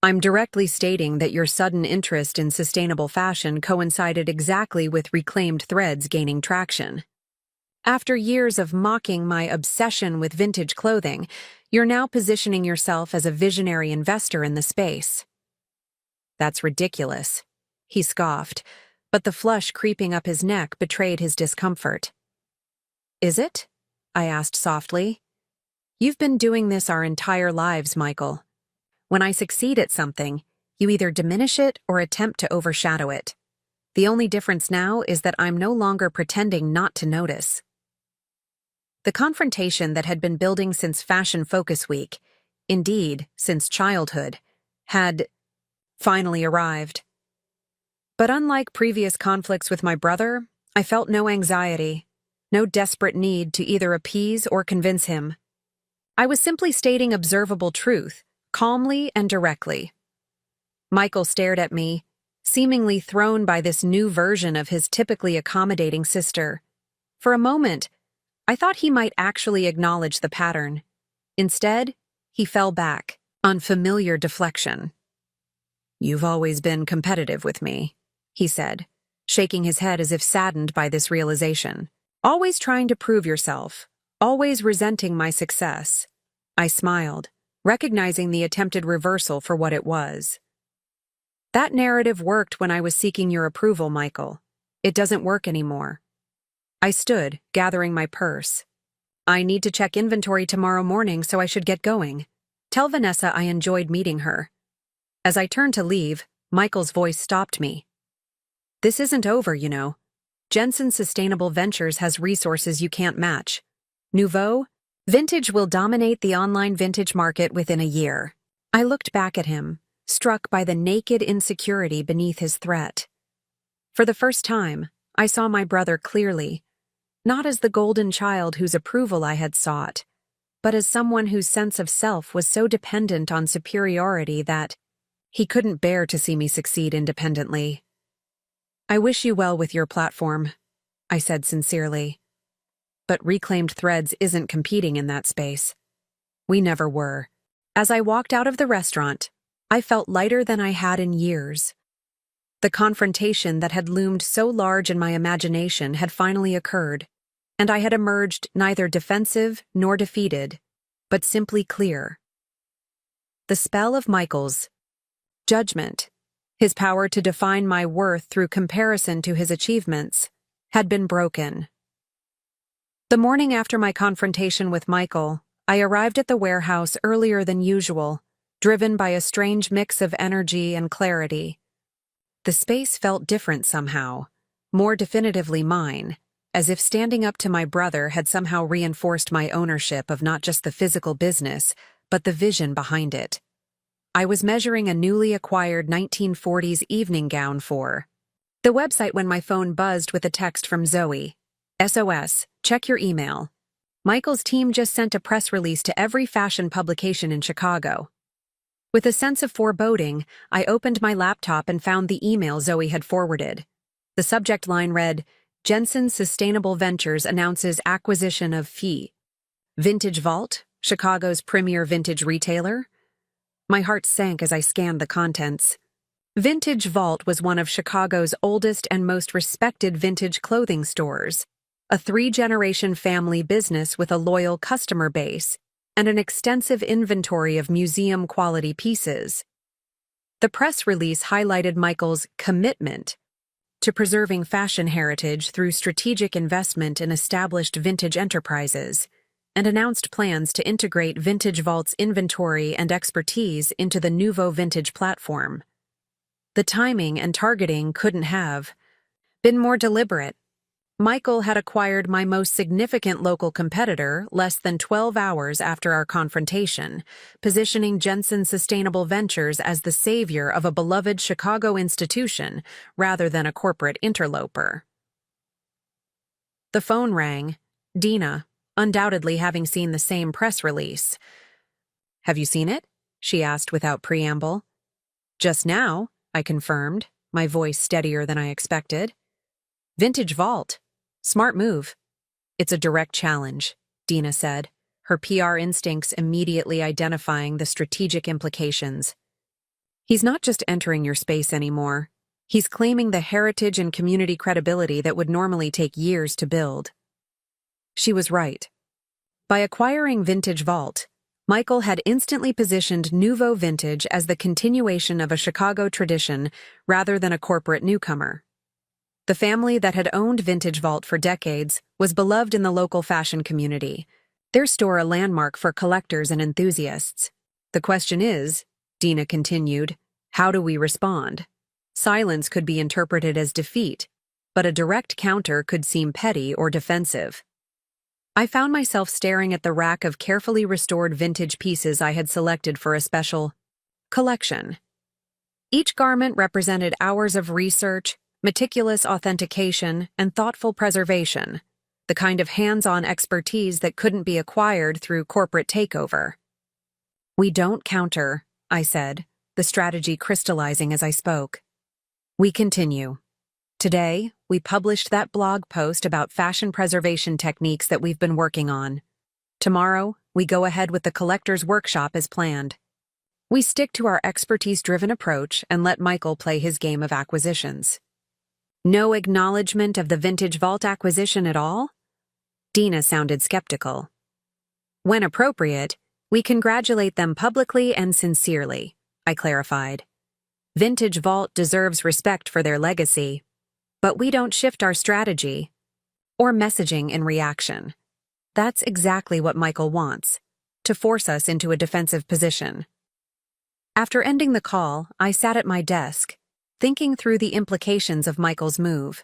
I'm directly stating that your sudden interest in sustainable fashion coincided exactly with reclaimed threads gaining traction. After years of mocking my obsession with vintage clothing, you're now positioning yourself as a visionary investor in the space. That's ridiculous, he scoffed, but the flush creeping up his neck betrayed his discomfort. Is it? I asked softly. You've been doing this our entire lives, Michael. When I succeed at something, you either diminish it or attempt to overshadow it. The only difference now is that I'm no longer pretending not to notice. The confrontation that had been building since Fashion Focus Week, indeed, since childhood, had finally arrived. But unlike previous conflicts with my brother, I felt no anxiety, no desperate need to either appease or convince him. I was simply stating observable truth, calmly and directly. Michael stared at me, seemingly thrown by this new version of his typically accommodating sister. For a moment, I thought he might actually acknowledge the pattern. Instead, he fell back, on familiar deflection. You've always been competitive with me, he said, shaking his head as if saddened by this realization. Always trying to prove yourself, always resenting my success. I smiled, recognizing the attempted reversal for what it was. That narrative worked when I was seeking your approval, Michael. It doesn't work anymore. I stood, gathering my purse. I need to check inventory tomorrow morning, so I should get going. Tell Vanessa I enjoyed meeting her. As I turned to leave, Michael's voice stopped me. This isn't over, you know. Jensen Sustainable Ventures has resources you can't match. Nouveau, vintage will dominate the online vintage market within a year. I looked back at him, struck by the naked insecurity beneath his threat. For the first time, I saw my brother clearly, not as the golden child whose approval I had sought, but as someone whose sense of self was so dependent on superiority that he couldn't bear to see me succeed independently. I wish you well with your platform, I said sincerely. But Reclaimed Threads isn't competing in that space. We never were. As I walked out of the restaurant, I felt lighter than I had in years. The confrontation that had loomed so large in my imagination had finally occurred, and I had emerged neither defensive nor defeated, but simply clear. The spell of Michael's judgment, his power to define my worth through comparison to his achievements, had been broken. The morning after my confrontation with Michael, I arrived at the warehouse earlier than usual, driven by a strange mix of energy and clarity. The space felt different somehow, more definitively mine, as if standing up to my brother had somehow reinforced my ownership of not just the physical business, but the vision behind it. I was measuring a newly acquired 1940s evening gown for the website when my phone buzzed with a text from Zoe. SOS, check your email. Michael's team just sent a press release to every fashion publication in Chicago. With a sense of foreboding, I opened my laptop and found the email Zoe had forwarded. The subject line read, Jensen Sustainable Ventures announces acquisition of Vintage Vault, Chicago's premier vintage retailer. My heart sank as I scanned the contents. Vintage Vault was one of Chicago's oldest and most respected vintage clothing stores, a 3-generation family business with a loyal customer base and an extensive inventory of museum-quality pieces. The press release highlighted Michael's commitment to preserving fashion heritage through strategic investment in established vintage enterprises, and announced plans to integrate Vintage Vault's inventory and expertise into the Nouveau Vintage platform. The timing and targeting couldn't have been more deliberate. Michael had acquired my most significant local competitor less than 12 hours after our confrontation, positioning Jensen Sustainable Ventures as the savior of a beloved Chicago institution rather than a corporate interloper. The phone rang. Dina, undoubtedly having seen the same press release. Have you seen it? She asked without preamble. Just now, I confirmed, my voice steadier than I expected. Vintage Vault. Smart move. It's a direct challenge, Dina said, her PR instincts immediately identifying the strategic implications. He's not just entering your space anymore. He's claiming the heritage and community credibility that would normally take years to build. She was right. By acquiring Vintage Vault, Michael had instantly positioned Nouveau Vintage as the continuation of a Chicago tradition rather than a corporate newcomer. The family that had owned Vintage Vault for decades was beloved in the local fashion community, their store a landmark for collectors and enthusiasts. The question is, Dina continued, how do we respond? Silence could be interpreted as defeat, but a direct counter could seem petty or defensive. I found myself staring at the rack of carefully restored vintage pieces I had selected for a special collection. Each garment represented hours of research, meticulous authentication, and thoughtful preservation, the kind of hands-on expertise that couldn't be acquired through corporate takeover. We don't counter, I said, the strategy crystallizing as I spoke. We continue. Today, we published that blog post about fashion preservation techniques that we've been working on. Tomorrow, we go ahead with the collector's workshop as planned. We stick to our expertise-driven approach and let Michael play his game of acquisitions. No acknowledgement of the Vintage Vault acquisition at all? Dina sounded skeptical. When appropriate, we congratulate them publicly and sincerely, I clarified. Vintage Vault deserves respect for their legacy, but we don't shift our strategy or messaging in reaction. That's exactly what Michael wants, to force us into a defensive position. After ending the call, I sat at my desk, thinking through the implications of Michael's move.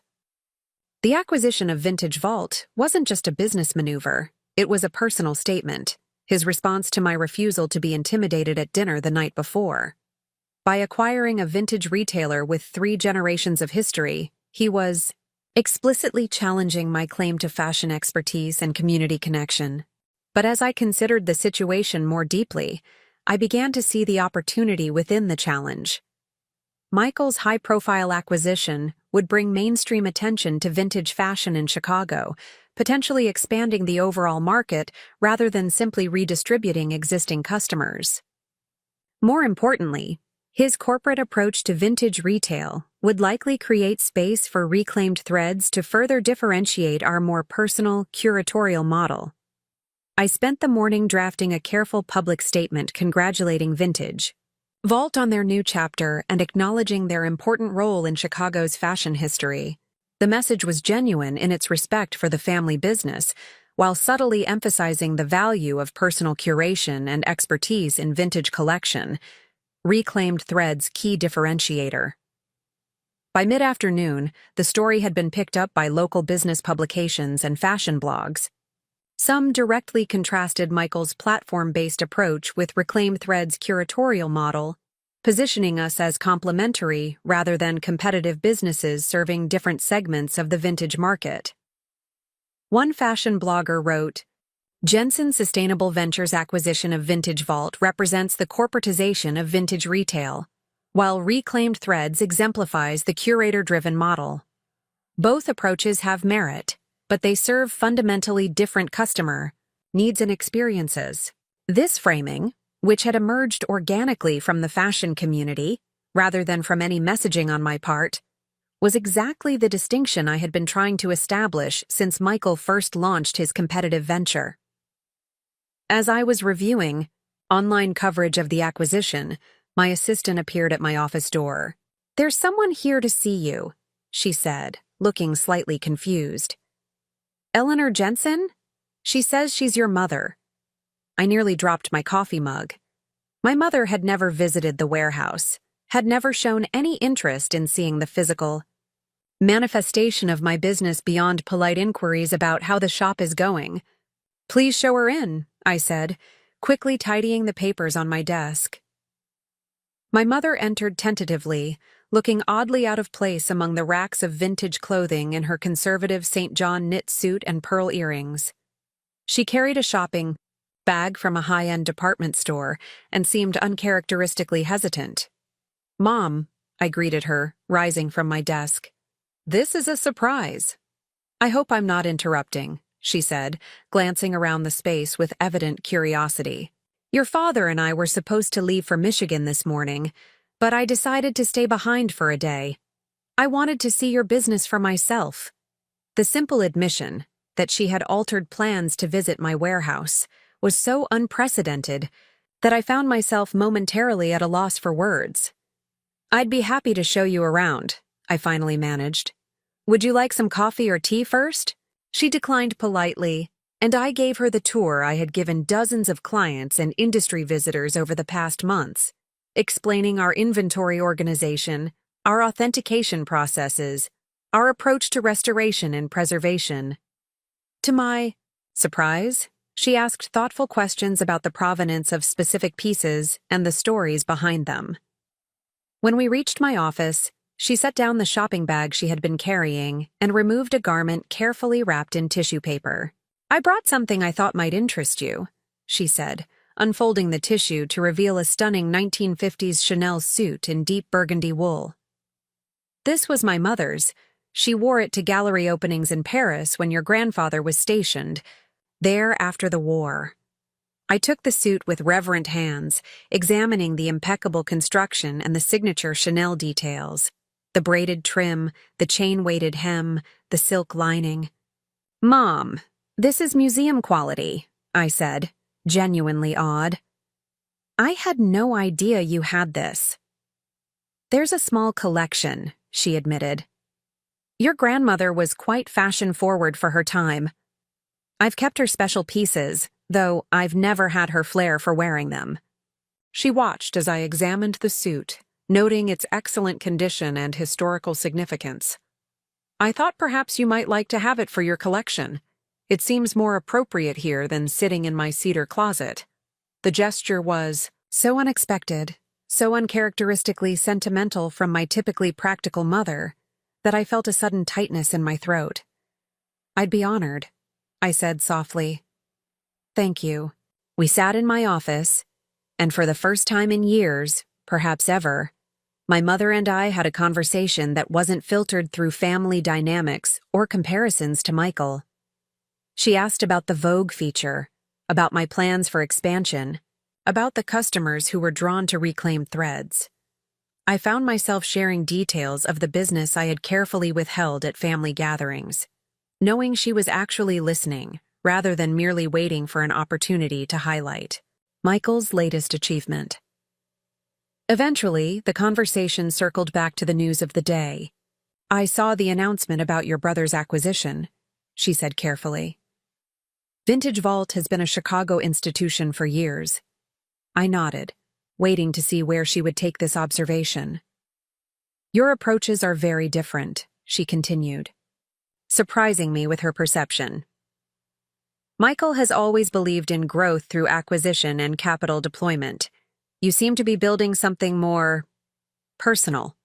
The acquisition of Vintage Vault wasn't just a business maneuver, it was a personal statement, his response to my refusal to be intimidated at dinner the night before. By acquiring a vintage retailer with 3 generations of history, he was explicitly challenging my claim to fashion expertise and community connection. But as I considered the situation more deeply, I began to see the opportunity within the challenge. Michael's high-profile acquisition would bring mainstream attention to vintage fashion in Chicago, potentially expanding the overall market rather than simply redistributing existing customers. More importantly, his corporate approach to vintage retail would likely create space for reclaimed threads to further differentiate our more personal, curatorial model. I spent the morning drafting a careful public statement congratulating Vintage Vault on their new chapter and acknowledging their important role in Chicago's fashion history. The message was genuine in its respect for the family business, while subtly emphasizing the value of personal curation and expertise in vintage collection, reclaimed thread's key differentiator. By mid-afternoon, the story had been picked up by local business publications and fashion blogs. Some directly contrasted Michael's platform-based approach with Reclaimed Thread's curatorial model, positioning us as complementary rather than competitive businesses serving different segments of the vintage market. One fashion blogger wrote, "Jensen Sustainable Ventures' acquisition of Vintage Vault represents the corporatization of vintage retail, while Reclaimed Threads exemplifies the curator-driven model. Both approaches have merit, but they serve fundamentally different customer needs and experiences." This framing, which had emerged organically from the fashion community, rather than from any messaging on my part, was exactly the distinction I had been trying to establish since Michael first launched his competitive venture. As I was reviewing online coverage of the acquisition, my assistant appeared at my office door. "There's someone here to see you," she said, looking slightly confused. "Eleanor Jensen? She says she's your mother." I nearly dropped my coffee mug. My mother had never visited the warehouse, had never shown any interest in seeing the physical manifestation of my business beyond polite inquiries about how the shop is going. "Please show her in," I said, quickly tidying the papers on my desk. My mother entered tentatively, looking oddly out of place among the racks of vintage clothing in her conservative St. John knit suit and pearl earrings. She carried a shopping bag from a high-end department store and seemed uncharacteristically hesitant. "Mom," I greeted her, rising from my desk. "This is a surprise." "I hope I'm not interrupting," she said, glancing around the space with evident curiosity. "Your father and I were supposed to leave for Michigan this morning, but I decided to stay behind for a day. I wanted to see your business for myself." The simple admission that she had altered plans to visit my warehouse was so unprecedented that I found myself momentarily at a loss for words. "I'd be happy to show you around," I finally managed. "Would you like some coffee or tea first?" She declined politely, and I gave her the tour I had given dozens of clients and industry visitors over the past months, explaining our inventory organization, our authentication processes, our approach to restoration and preservation. To my surprise, she asked thoughtful questions about the provenance of specific pieces and the stories behind them. When we reached my office, she set down the shopping bag she had been carrying and removed a garment carefully wrapped in tissue paper. "I brought something I thought might interest you," she said, unfolding the tissue to reveal a stunning 1950s Chanel suit in deep burgundy wool. "This was my mother's. She wore it to gallery openings in Paris when your grandfather was stationed there after the war." I took the suit with reverent hands, examining the impeccable construction and the signature Chanel details, the braided trim, the chain-weighted hem, the silk lining. "Mom, this is museum quality," I said, genuinely awed. "I had no idea you had this." There's a small collection, she admitted. Your grandmother was quite fashion-forward for her time. I've kept her special pieces, though I've never had her flair for wearing them. She watched as I examined the suit, noting its excellent condition and historical significance. I thought perhaps you might like to have it for your collection. It seems more appropriate here than sitting in my cedar closet. The gesture was so unexpected, so uncharacteristically sentimental from my typically practical mother, that I felt a sudden tightness in my throat. I'd be honored, I said softly. Thank you. We sat in my office, and for the first time in years, perhaps ever, my mother and I had a conversation that wasn't filtered through family dynamics or comparisons to Michael. She asked about the Vogue feature, about my plans for expansion, about the customers who were drawn to reclaimed threads. I found myself sharing details of the business I had carefully withheld at family gatherings, knowing she was actually listening rather than merely waiting for an opportunity to highlight Michael's latest achievement. Eventually, the conversation circled back to the news of the day. I saw the announcement about your brother's acquisition, she said carefully. Vintage Vault has been a Chicago institution for years. I nodded, waiting to see where she would take this observation. Your approaches are very different, she continued, surprising me with her perception. Michael has always believed in growth through acquisition and capital deployment. You seem to be building something more personal.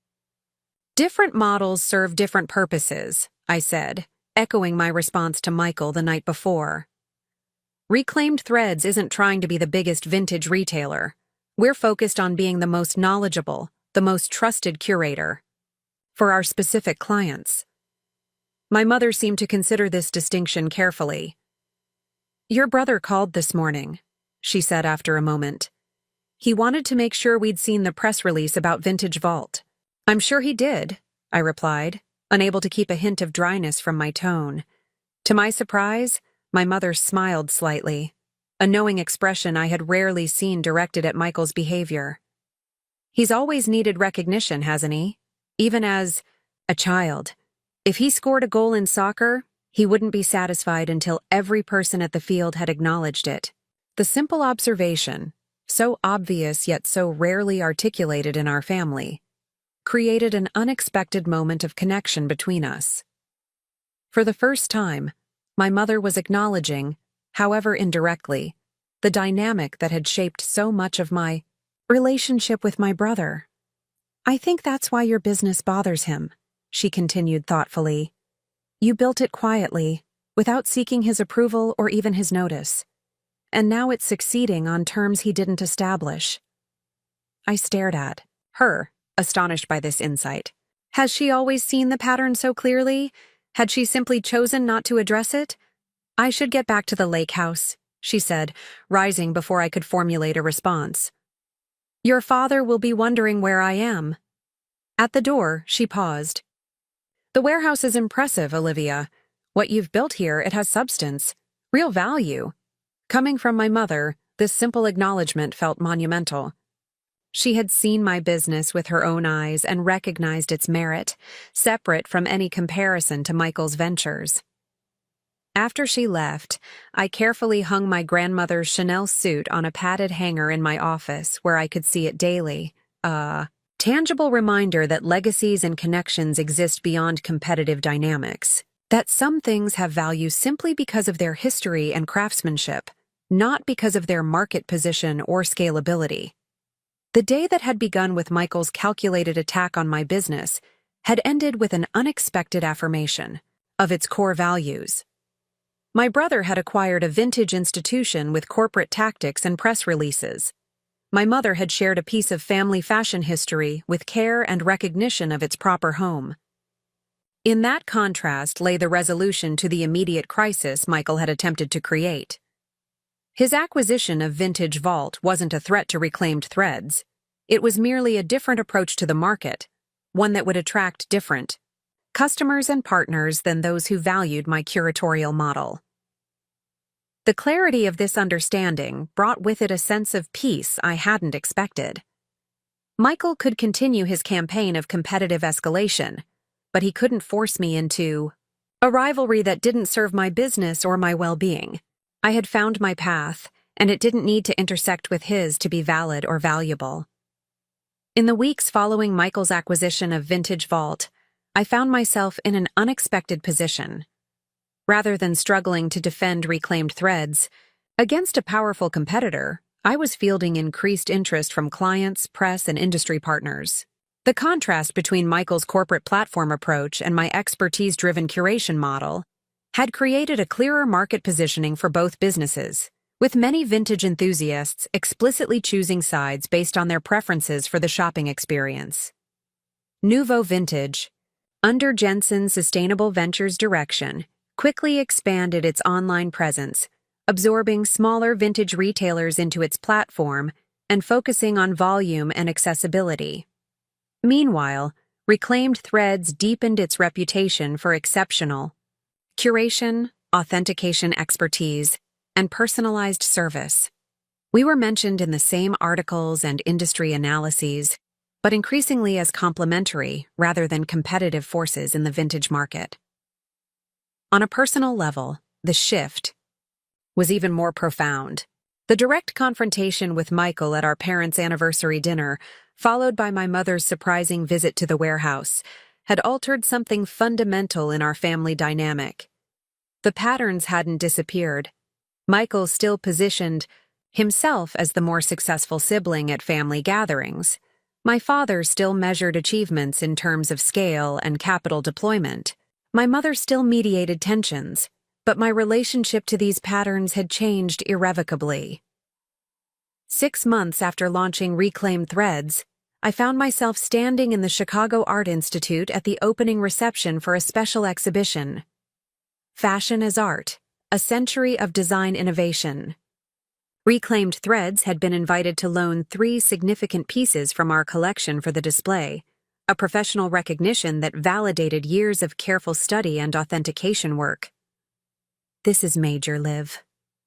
Different models serve different purposes, I said, echoing my response to Michael the night before. Reclaimed Threads isn't trying to be the biggest vintage retailer. We're focused on being the most knowledgeable, the most trusted curator. For our specific clients. My mother seemed to consider this distinction carefully. Your brother called this morning, she said after a moment. He wanted to make sure we'd seen the press release about Vintage Vault. I'm sure he did, I replied, unable to keep a hint of dryness from my tone. To my surprise, my mother smiled slightly, a knowing expression I had rarely seen directed at Michael's behavior. He's always needed recognition, hasn't he? Even as a child. If he scored a goal in soccer, he wouldn't be satisfied until every person at the field had acknowledged it. The simple observation, so obvious yet so rarely articulated in our family, created an unexpected moment of connection between us. For the first time, my mother was acknowledging, however indirectly, the dynamic that had shaped so much of my relationship with my brother. I think that's why your business bothers him, she continued thoughtfully. You built it quietly, without seeking his approval or even his notice. And now it's succeeding on terms he didn't establish. I stared at her, astonished by this insight. Has she always seen the pattern so clearly? Had she simply chosen not to address it? I should get back to the lake house, she said, rising before I could formulate a response. Your father will be wondering where I am. At the door, she paused. The warehouse is impressive, Olivia. What you've built here, it has substance, real value. Coming from my mother, this simple acknowledgement felt monumental. She had seen my business with her own eyes and recognized its merit, separate from any comparison to Michael's ventures. After she left, I carefully hung my grandmother's Chanel suit on a padded hanger in my office where I could see it daily. Tangible reminder that legacies and connections exist beyond competitive dynamics, that some things have value simply because of their history and craftsmanship, not because of their market position or scalability. The day that had begun with Michael's calculated attack on my business had ended with an unexpected affirmation of its core values. My brother had acquired a vintage institution with corporate tactics and press releases. My mother had shared a piece of family fashion history with care and recognition of its proper home. In that contrast lay the resolution to the immediate crisis Michael had attempted to create. His acquisition of Vintage Vault wasn't a threat to reclaimed threads. It was merely a different approach to the market, one that would attract different customers and partners than those who valued my curatorial model. The clarity of this understanding brought with it a sense of peace I hadn't expected. Michael could continue his campaign of competitive escalation, but he couldn't force me into a rivalry that didn't serve my business or my well-being. I had found my path, and it didn't need to intersect with his to be valid or valuable. In the weeks following Michael's acquisition of Vintage Vault, I found myself in an unexpected position. Rather than struggling to defend reclaimed threads against a powerful competitor, I was fielding increased interest from clients, press, and industry partners. The contrast between Michael's corporate platform approach and my expertise-driven curation model had created a clearer market positioning for both businesses, with many vintage enthusiasts explicitly choosing sides based on their preferences for the shopping experience. Nouveau Vintage, under Jensen's Sustainable Ventures direction, quickly expanded its online presence, absorbing smaller vintage retailers into its platform and focusing on volume and accessibility. Meanwhile, Reclaimed Threads deepened its reputation for exceptional curation, authentication expertise, and personalized service. We were mentioned in the same articles and industry analyses, but increasingly as complementary rather than competitive forces in the vintage market. On a personal level, the shift was even more profound. The direct confrontation with Michael at our parents' anniversary dinner, followed by my mother's surprising visit to the warehouse, had altered something fundamental in our family dynamic. The patterns hadn't disappeared. Michael still positioned himself as the more successful sibling at family gatherings. My father still measured achievements in terms of scale and capital deployment. My mother still mediated tensions, but my relationship to these patterns had changed irrevocably. 6 months after launching Reclaimed Threads, I found myself standing in the Chicago Art Institute at the opening reception for a special exhibition, Fashion as Art, a Century of Design Innovation. Reclaimed Threads had been invited to loan 3 significant pieces from our collection for the display, a professional recognition that validated years of careful study and authentication work. "This is major, Liv,"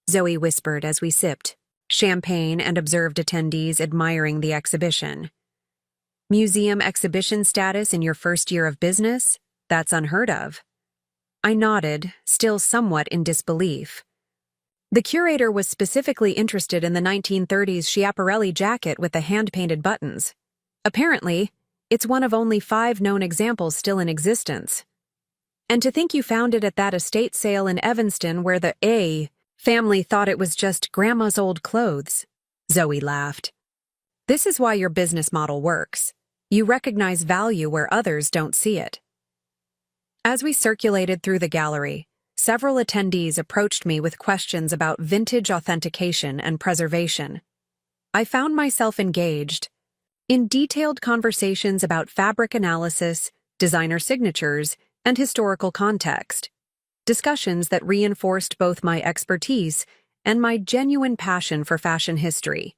Zoe whispered as we sipped champagne and observed attendees admiring the exhibition. "Museum exhibition status in your first year of business? That's unheard of." I nodded, still somewhat in disbelief. The curator was specifically interested in the 1930s Schiaparelli jacket with the hand-painted buttons. Apparently, it's one of only 5 known examples still in existence. "And to think you found it at that estate sale in Evanston where the A family thought it was just grandma's old clothes," Zoe laughed. "This is why your business model works. You recognize value where others don't see it." As we circulated through the gallery, several attendees approached me with questions about vintage authentication and preservation. I found myself engaged in detailed conversations about fabric analysis, designer signatures, and historical context, discussions that reinforced both my expertise and my genuine passion for fashion history.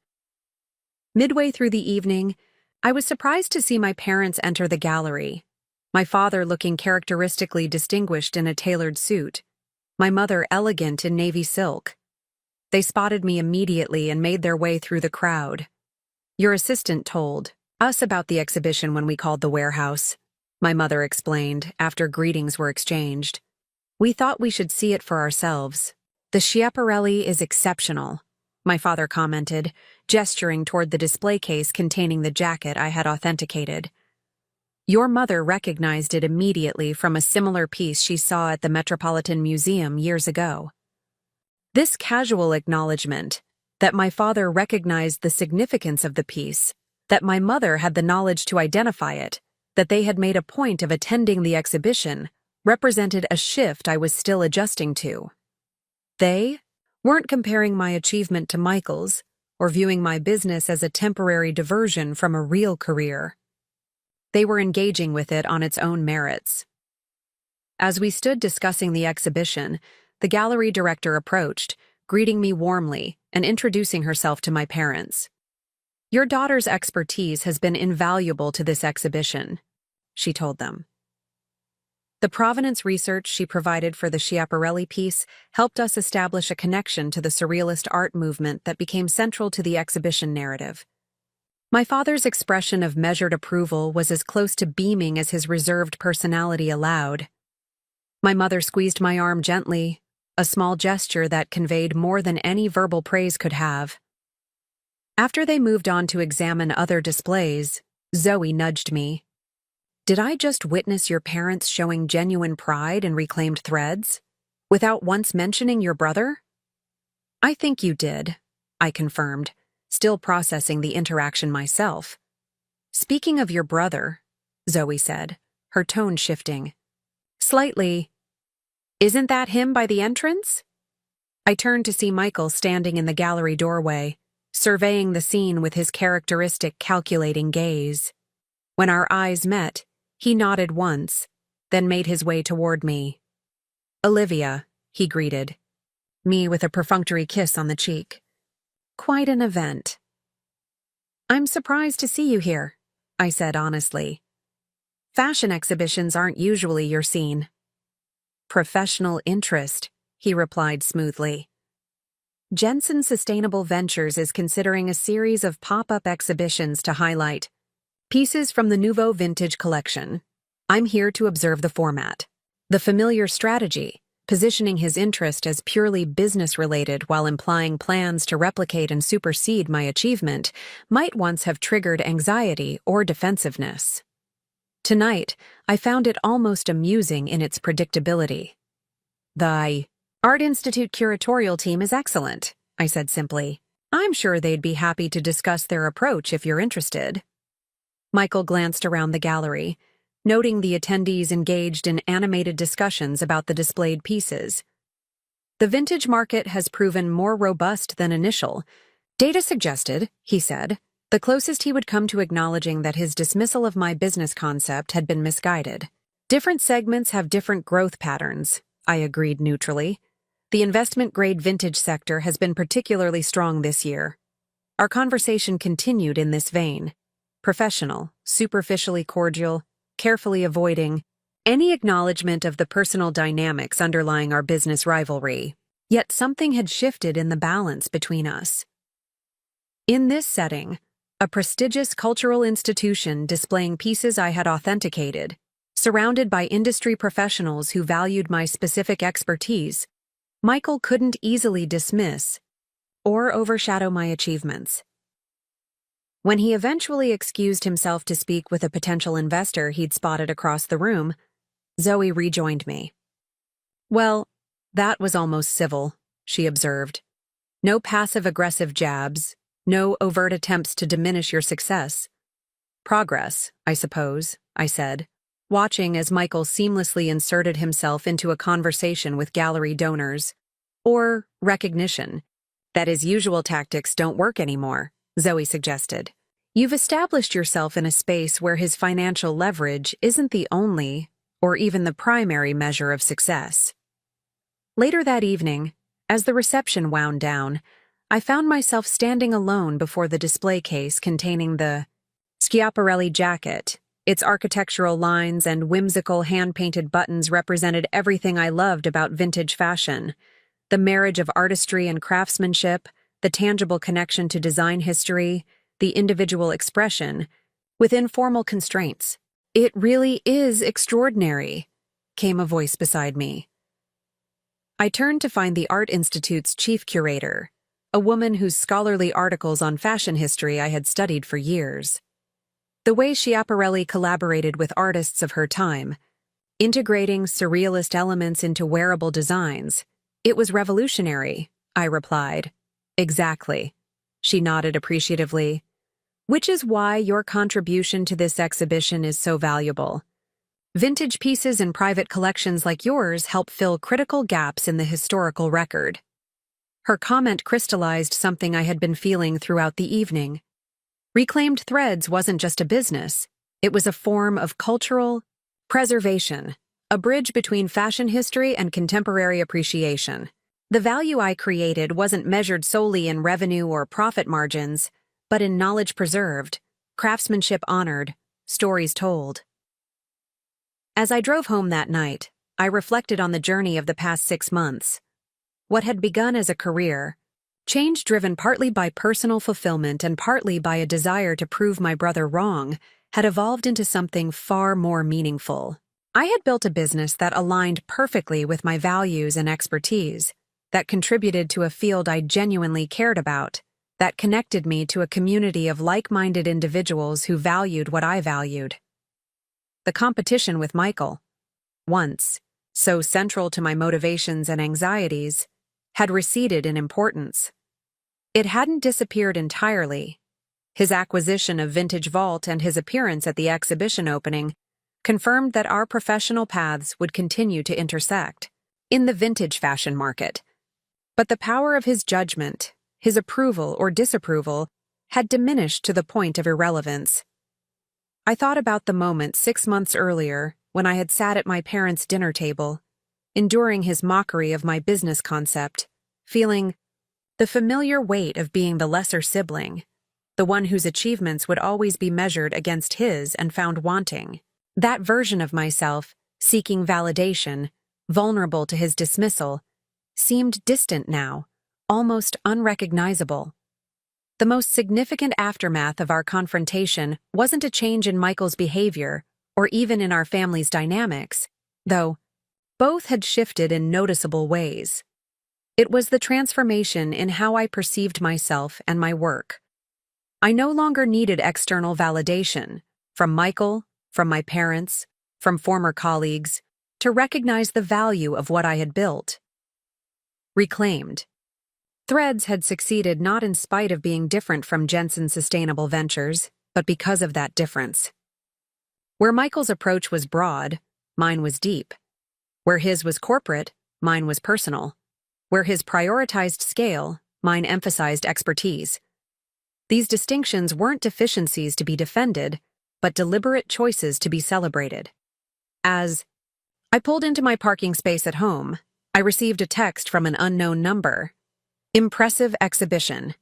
Midway through the evening, I was surprised to see my parents enter the gallery, my father looking characteristically distinguished in a tailored suit, my mother elegant in navy silk. They spotted me immediately and made their way through the crowd. "Your assistant told us about the exhibition when we called the warehouse," my mother explained after greetings were exchanged. "We thought we should see it for ourselves." "The Schiaparelli is exceptional," my father commented, gesturing toward the display case containing the jacket I had authenticated. "Your mother recognized it immediately from a similar piece she saw at the Metropolitan Museum years ago." This casual acknowledgement that my father recognized the significance of the piece, that my mother had the knowledge to identify it, that they had made a point of attending the exhibition, represented a shift I was still adjusting to. They weren't comparing my achievement to Michael's or viewing my business as a temporary diversion from a real career. They were engaging with it on its own merits. As we stood discussing the exhibition, the gallery director approached, greeting me warmly and introducing herself to my parents. "Your daughter's expertise has been invaluable to this exhibition," she told them. The provenance research she provided for the Schiaparelli piece helped us establish a connection to the surrealist art movement that became central to the exhibition narrative. My father's expression of measured approval was as close to beaming as his reserved personality allowed. My mother squeezed my arm gently, a small gesture that conveyed more than any verbal praise could have. After they moved on to examine other displays, Zoe nudged me. "Did I just witness your parents showing genuine pride in reclaimed threads, without once mentioning your brother?" "I think you did," I confirmed, still processing the interaction myself. "Speaking of your brother," Zoe said, her tone shifting. Slightly, "Isn't that him by the entrance?" I turned to see Michael standing in the gallery doorway, surveying the scene with his characteristic calculating gaze. When our eyes met, he nodded once, then made his way toward me. "Olivia," he greeted, me with a perfunctory kiss on the cheek. "Quite an event." "I'm surprised to see you here," I said honestly. "Fashion exhibitions aren't usually your scene." "Professional interest," he replied smoothly. "Jensen Sustainable Ventures is considering a series of pop-up exhibitions to highlight pieces from the Nouveau Vintage collection. I'm here to observe the format. The familiar strategy, positioning his interest as purely business-related while implying plans to replicate and supersede my achievement, might once have triggered anxiety or defensiveness. Tonight, I found it almost amusing in its predictability. "The Art Institute curatorial team is excellent," I said simply. "I'm sure they'd be happy to discuss their approach if you're interested." Michael glanced around the gallery, noting the attendees engaged in animated discussions about the displayed pieces. "The vintage market has proven more robust than initial data suggested," he said, the closest he would come to acknowledging that his dismissal of my business concept had been misguided. "Different segments have different growth patterns," I agreed neutrally. "The investment-grade vintage sector has been particularly strong this year." Our conversation continued in this vein. Professional, superficially cordial, carefully avoiding any acknowledgement of the personal dynamics underlying our business rivalry. Yet something had shifted in the balance between us. In this setting, a prestigious cultural institution displaying pieces I had authenticated, surrounded by industry professionals who valued my specific expertise, Michael couldn't easily dismiss or overshadow my achievements. When he eventually excused himself to speak with a potential investor he'd spotted across the room, Zoe rejoined me. "Well, that was almost civil," she observed. "No passive-aggressive jabs, no overt attempts to diminish your success. Progress, I suppose," I said, watching as Michael seamlessly inserted himself into a conversation with gallery donors. "Or recognition. That his usual tactics don't work anymore," Zoe suggested. "You've established yourself in a space where his financial leverage isn't the only, or even the primary measure of success." Later that evening, as the reception wound down, I found myself standing alone before the display case containing the Schiaparelli jacket. Its architectural lines and whimsical hand-painted buttons represented everything I loved about vintage fashion. The marriage of artistry and craftsmanship, the tangible connection to design history, the individual expression, within formal constraints. "It really is extraordinary," came a voice beside me. I turned to find the Art Institute's chief curator, a woman whose scholarly articles on fashion history I had studied for years. The way Schiaparelli collaborated with artists of her time, integrating surrealist elements into wearable designs, it was revolutionary, I replied. "Exactly," she nodded appreciatively. "Which is why your contribution to this exhibition is so valuable. Vintage pieces in private collections like yours help fill critical gaps in the historical record." Her comment crystallized something I had been feeling throughout the evening. Reclaimed threads wasn't just a business, it was a form of cultural preservation, a bridge between fashion history and contemporary appreciation. The value I created wasn't measured solely in revenue or profit margins, but in knowledge preserved, craftsmanship honored, stories told. As I drove home that night, I reflected on the journey of the past 6 months. What had begun as a career, Change driven partly by personal fulfillment and partly by a desire to prove my brother wrong had evolved into something far more meaningful. I had built a business that aligned perfectly with my values and expertise, that contributed to a field I genuinely cared about, that connected me to a community of like-minded individuals who valued what I valued. The competition with Michael, once so central to my motivations and anxieties, had receded in importance. It hadn't disappeared entirely. His acquisition of Vintage Vault and his appearance at the exhibition opening confirmed that our professional paths would continue to intersect in the vintage fashion market. But the power of his judgment, his approval or disapproval, had diminished to the point of irrelevance. I thought about the moment 6 months earlier when I had sat at my parents' dinner table, enduring his mockery of my business concept, feeling the familiar weight of being the lesser sibling, the one whose achievements would always be measured against his and found wanting. That version of myself, seeking validation, vulnerable to his dismissal, seemed distant now, almost unrecognizable. The most significant aftermath of our confrontation wasn't a change in Michael's behavior or even in our family's dynamics, though both had shifted in noticeable ways. It was the transformation in how I perceived myself and my work. I no longer needed external validation, from Michael, from my parents, from former colleagues, to recognize the value of what I had built. Reclaimed. Threads had succeeded not in spite of being different from Jensen's sustainable ventures, but because of that difference. Where Michael's approach was broad, mine was deep. Where his was corporate, mine was personal. Where his prioritized scale, mine emphasized expertise. These distinctions weren't deficiencies to be defended, but deliberate choices to be celebrated. As I pulled into my parking space at home, I received a text from an unknown number. Impressive exhibition.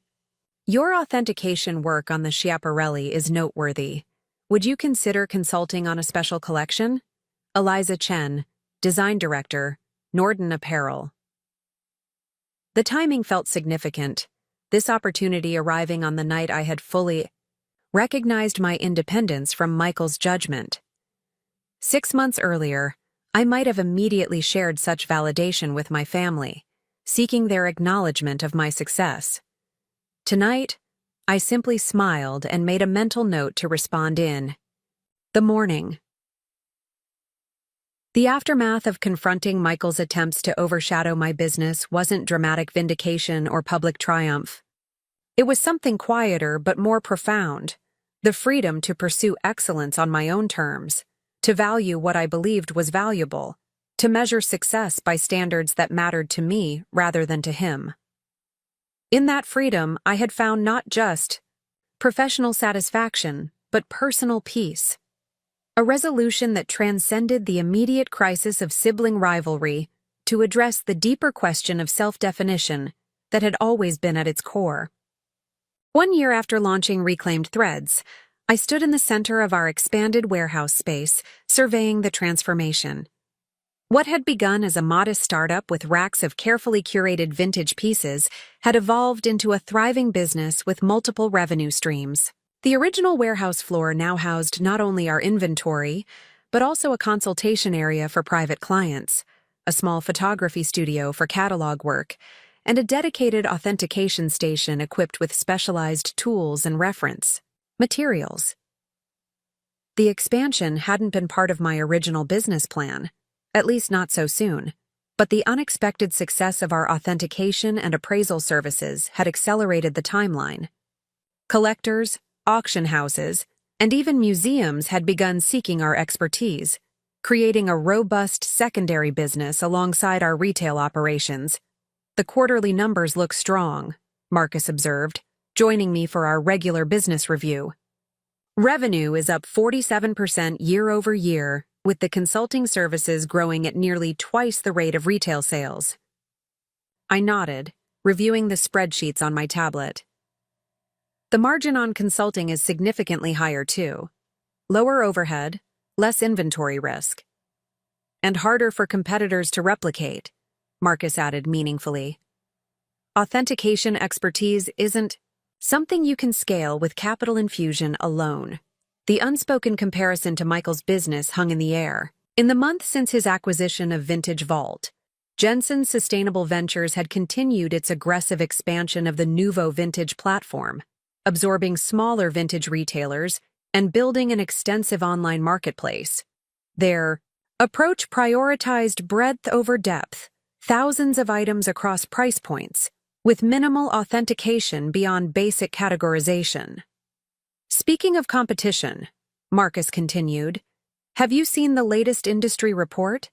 Your authentication work on the Schiaparelli is noteworthy. Would you consider consulting on a special collection? Eliza Chen, Design Director, Norden Apparel. The timing felt significant, this opportunity arriving on the night I had fully recognized my independence from Michael's judgment. 6 months earlier, I might have immediately shared such validation with my family, seeking their acknowledgement of my success. Tonight, I simply smiled and made a mental note to respond in the morning. The aftermath of confronting Michael's attempts to overshadow my business wasn't dramatic vindication or public triumph. It was something quieter but more profound, the freedom to pursue excellence on my own terms, to value what I believed was valuable, to measure success by standards that mattered to me rather than to him. In that freedom, I had found not just professional satisfaction, but personal peace. A resolution that transcended the immediate crisis of sibling rivalry to address the deeper question of self-definition that had always been at its core. 1 year after launching Reclaimed Threads, I stood in the center of our expanded warehouse space, surveying the transformation. What had begun as a modest startup with racks of carefully curated vintage pieces had evolved into a thriving business with multiple revenue streams. The original warehouse floor now housed not only our inventory, but also a consultation area for private clients, a small photography studio for catalog work, and a dedicated authentication station equipped with specialized tools and reference materials. The expansion hadn't been part of my original business plan, at least not so soon, but the unexpected success of our authentication and appraisal services had accelerated the timeline. Collectors, auction houses, and even museums had begun seeking our expertise, creating a robust secondary business alongside our retail operations. The quarterly numbers look strong, Marcus observed, joining me for our regular business review. Revenue is up 47% year over year, with the consulting services growing at nearly twice the rate of retail sales. I nodded, reviewing the spreadsheets on my tablet. The margin on consulting is significantly higher too. Lower overhead, less inventory risk. And harder for competitors to replicate, Marcus added meaningfully. authentication expertise isn't something you can scale with capital infusion alone. The unspoken comparison to Michael's business hung in the air. In the month since his acquisition of Vintage Vault, Jensen's Sustainable Ventures had continued its aggressive expansion of the Nuvo Vintage platform, absorbing smaller vintage retailers and building an extensive online marketplace. Their approach prioritized breadth over depth, thousands of items across price points, with minimal authentication beyond basic categorization. Speaking of competition, Marcus continued, have you seen the latest industry report?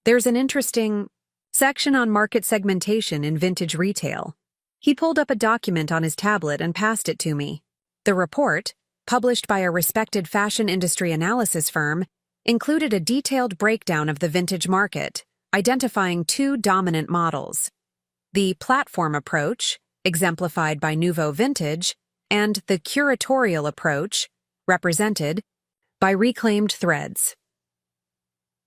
There's an interesting section on market segmentation in vintage retail. He pulled up a document on his tablet and passed it to me. The report, published by a respected fashion industry analysis firm, included a detailed breakdown of the vintage market, identifying two dominant models: the platform approach, exemplified by Nuvo Vintage, and the curatorial approach, represented by Reclaimed Threads.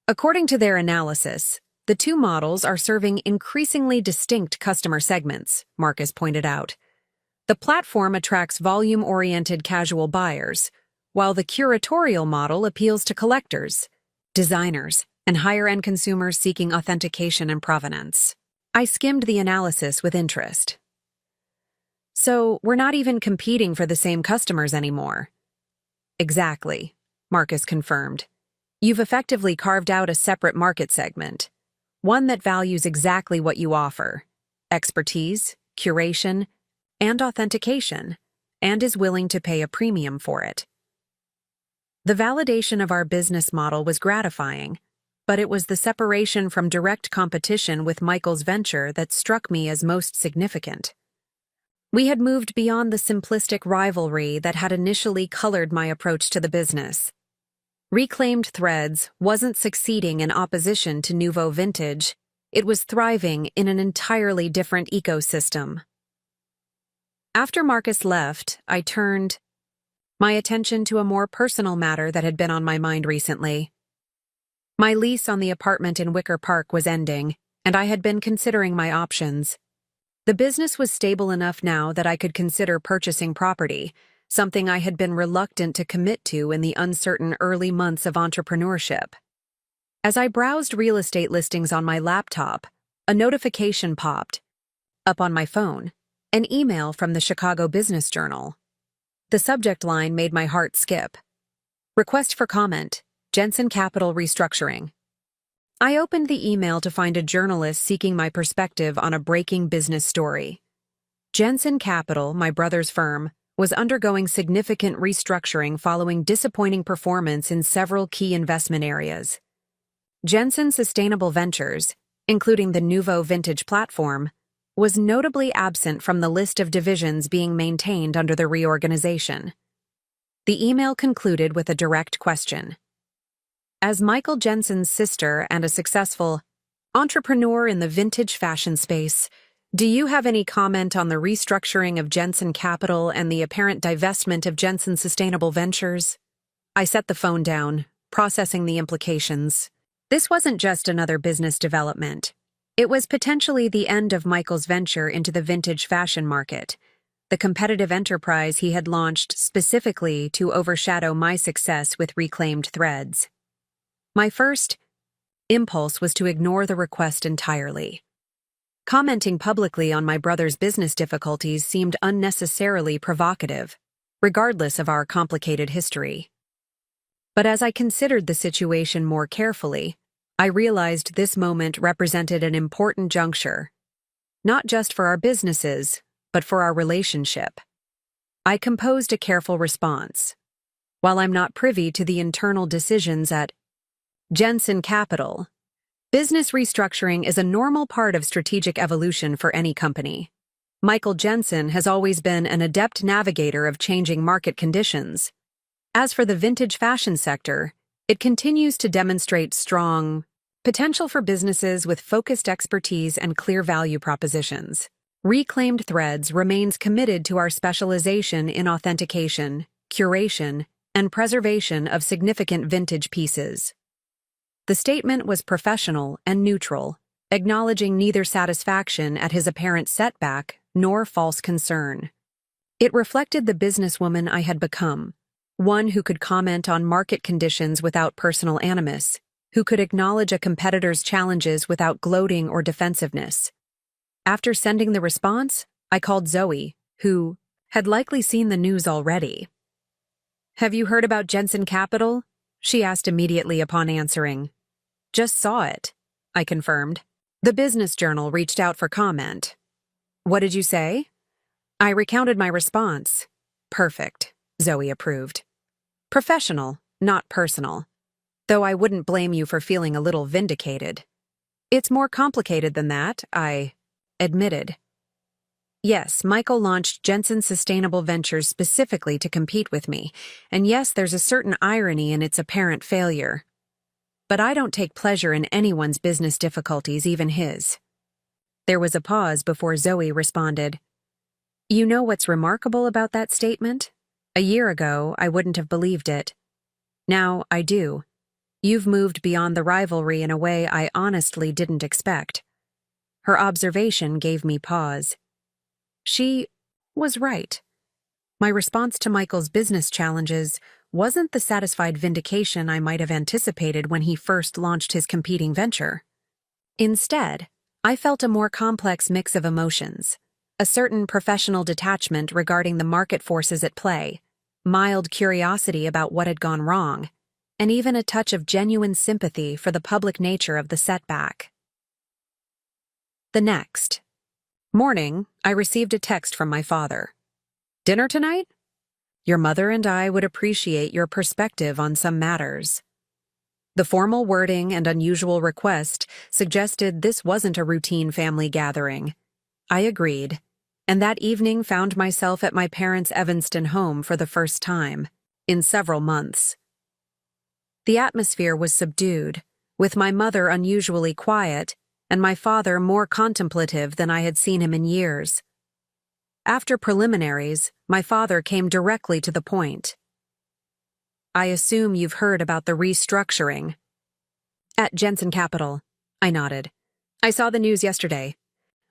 According to their analysis, the two models are serving increasingly distinct customer segments, Marcus pointed out. The platform attracts volume-oriented casual buyers, while the curatorial model appeals to collectors, designers, and higher-end consumers seeking authentication and provenance. I skimmed the analysis with interest. So, we're not even competing for the same customers anymore. Exactly, Marcus confirmed. You've effectively carved out a separate market segment, one that values exactly what you offer: expertise, curation, and authentication, and is willing to pay a premium for it. The validation of our business model was gratifying, but it was the separation from direct competition with Michael's venture that struck me as most significant. We had moved beyond the simplistic rivalry that had initially colored my approach to the business. Reclaimed Threads wasn't succeeding in opposition to Nuvo Vintage, it was thriving in an entirely different ecosystem. After Marcus left, I turned my attention to a more personal matter that had been on my mind recently. My lease on the apartment in Wicker Park was ending, and I had been considering my options. The business was stable enough now that I could consider purchasing property, something I had been reluctant to commit to in the uncertain early months of entrepreneurship. As I browsed real estate listings on my laptop, a notification popped up on my phone, an email from the Chicago Business Journal. The subject line made my heart skip. Request for comment, Jensen Capital Restructuring. I opened the email to find a journalist seeking my perspective on a breaking business story. Jensen Capital, my brother's firm, was undergoing significant restructuring following disappointing performance in several key investment areas. Jensen Sustainable Ventures, including the Nuvo Vintage platform, was notably absent from the list of divisions being maintained under the reorganization. The email concluded with a direct question. As Michael Jensen's sister and a successful entrepreneur in the vintage fashion space, do you have any comment on the restructuring of Jensen Capital and the apparent divestment of Jensen Sustainable Ventures? I set the phone down, processing the implications. This wasn't just another business development. It was potentially the end of Michael's venture into the vintage fashion market, the competitive enterprise he had launched specifically to overshadow my success with Reclaimed Threads. My first impulse was to ignore the request entirely. Commenting publicly on my brother's business difficulties seemed unnecessarily provocative, regardless of our complicated history. But as I considered the situation more carefully, I realized this moment represented an important juncture, not just for our businesses, but for our relationship. I composed a careful response. While I'm not privy to the internal decisions at Jensen Capital, business restructuring is a normal part of strategic evolution for any company. Michael Jensen has always been an adept navigator of changing market conditions. As for the vintage fashion sector, it continues to demonstrate strong potential for businesses with focused expertise and clear value propositions. Reclaimed Threads remains committed to our specialization in authentication, curation, and preservation of significant vintage pieces. The statement was professional and neutral, acknowledging neither satisfaction at his apparent setback nor false concern. It reflected the businesswoman I had become, one who could comment on market conditions without personal animus, who could acknowledge a competitor's challenges without gloating or defensiveness. After sending the response, I called Zoe, who had likely seen the news already. "Have you heard about Jensen Capital?" she asked immediately upon answering. "Just saw it," I confirmed. The Business Journal reached out for comment. "What did you say?" I recounted my response. "Perfect," Zoe approved. "Professional, not personal. Though I wouldn't blame you for feeling a little vindicated. It's more complicated than that," I admitted. "Yes, Michael launched Jensen Sustainable Ventures specifically to compete with me, and yes, there's a certain irony in its apparent failure. But I don't take pleasure in anyone's business difficulties, even his." There was a pause before Zoe responded. "You know what's remarkable about that statement? A year ago, I wouldn't have believed it. Now, I do. You've moved beyond the rivalry in a way I honestly didn't expect." Her observation gave me pause. She was right. My response to Michael's business challenges wasn't the satisfied vindication I might have anticipated when he first launched his competing venture. Instead, I felt a more complex mix of emotions, a certain professional detachment regarding the market forces at play, mild curiosity about what had gone wrong, and even a touch of genuine sympathy for the public nature of the setback. The next morning, I received a text from my father. "Dinner tonight? Your mother and I would appreciate your perspective on some matters." The formal wording and unusual request suggested this wasn't a routine family gathering. I agreed, and that evening found myself at my parents' Evanston home for the first time, in several months. The atmosphere was subdued, with my mother unusually quiet, and my father more contemplative than I had seen him in years. After preliminaries, my father came directly to the point. "I assume you've heard about the restructuring." "At Jensen Capital," I nodded. "I saw the news yesterday.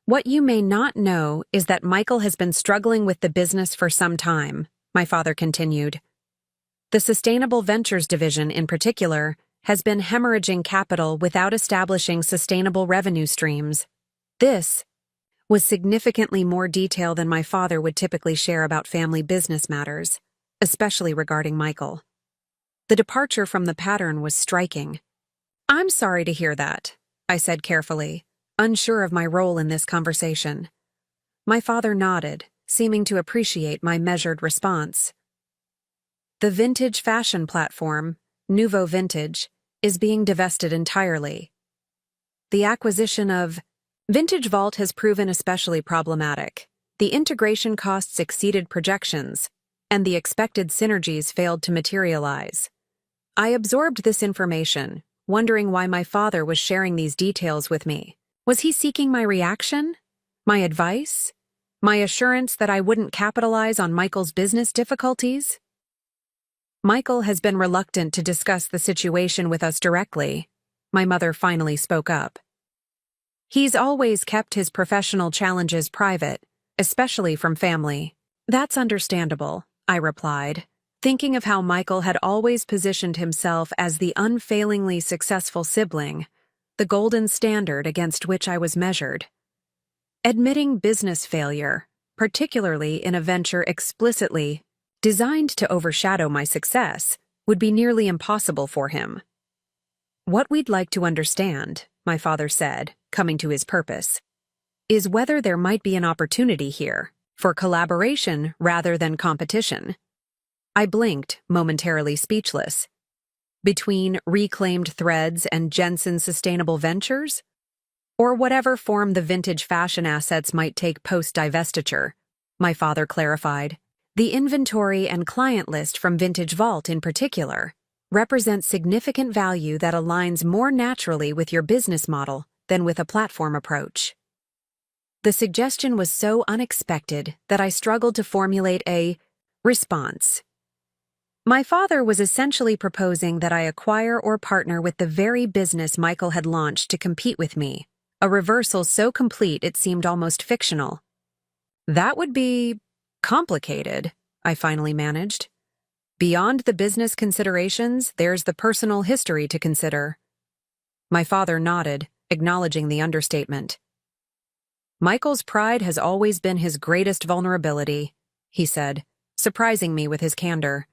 What you may not know is that Michael has been struggling with the business for some time," my father continued. "The Sustainable Ventures division, in particular, has been hemorrhaging capital without establishing sustainable revenue streams. This was significantly more detail than my father would typically share about family business matters, especially regarding Michael. The departure from the pattern was striking. "I'm sorry to hear that," I said carefully, unsure of my role in this conversation. My father nodded, seeming to appreciate my measured response. "The vintage fashion platform, Nouveau Vintage, is being divested entirely. The acquisition of Vintage Vault has proven especially problematic. The integration costs exceeded projections, and the expected synergies failed to materialize." I absorbed this information, wondering why my father was sharing these details with me. Was he seeking my reaction? My advice? My assurance that I wouldn't capitalize on Michael's business difficulties? "Michael has been reluctant to discuss the situation with us directly," my mother finally spoke up. "He's always kept his professional challenges private, especially from family." "That's understandable," I replied, thinking of how Michael had always positioned himself as the unfailingly successful sibling, the golden standard against which I was measured. Admitting business failure, particularly in a venture explicitly designed to overshadow my success, would be nearly impossible for him. "What we'd like to understand," my father said, coming to his purpose, "is whether there might be an opportunity here for collaboration rather than competition." I blinked, momentarily speechless. Between Reclaimed Threads and Jensen Sustainable Ventures? Or whatever form the vintage fashion assets might take post-divestiture, my father clarified. The inventory and client list from Vintage Vault in particular represents significant value that aligns more naturally with your business model than with a platform approach. The suggestion was so unexpected that I struggled to formulate a response. My father was essentially proposing that I acquire or partner with the very business Michael had launched to compete with me, a reversal so complete it seemed almost fictional. That would be complicated, I finally managed. Beyond the business considerations, there's the personal history to consider. My father nodded, acknowledging the understatement. Michael's pride has always been his greatest vulnerability, he said, surprising me with his candor.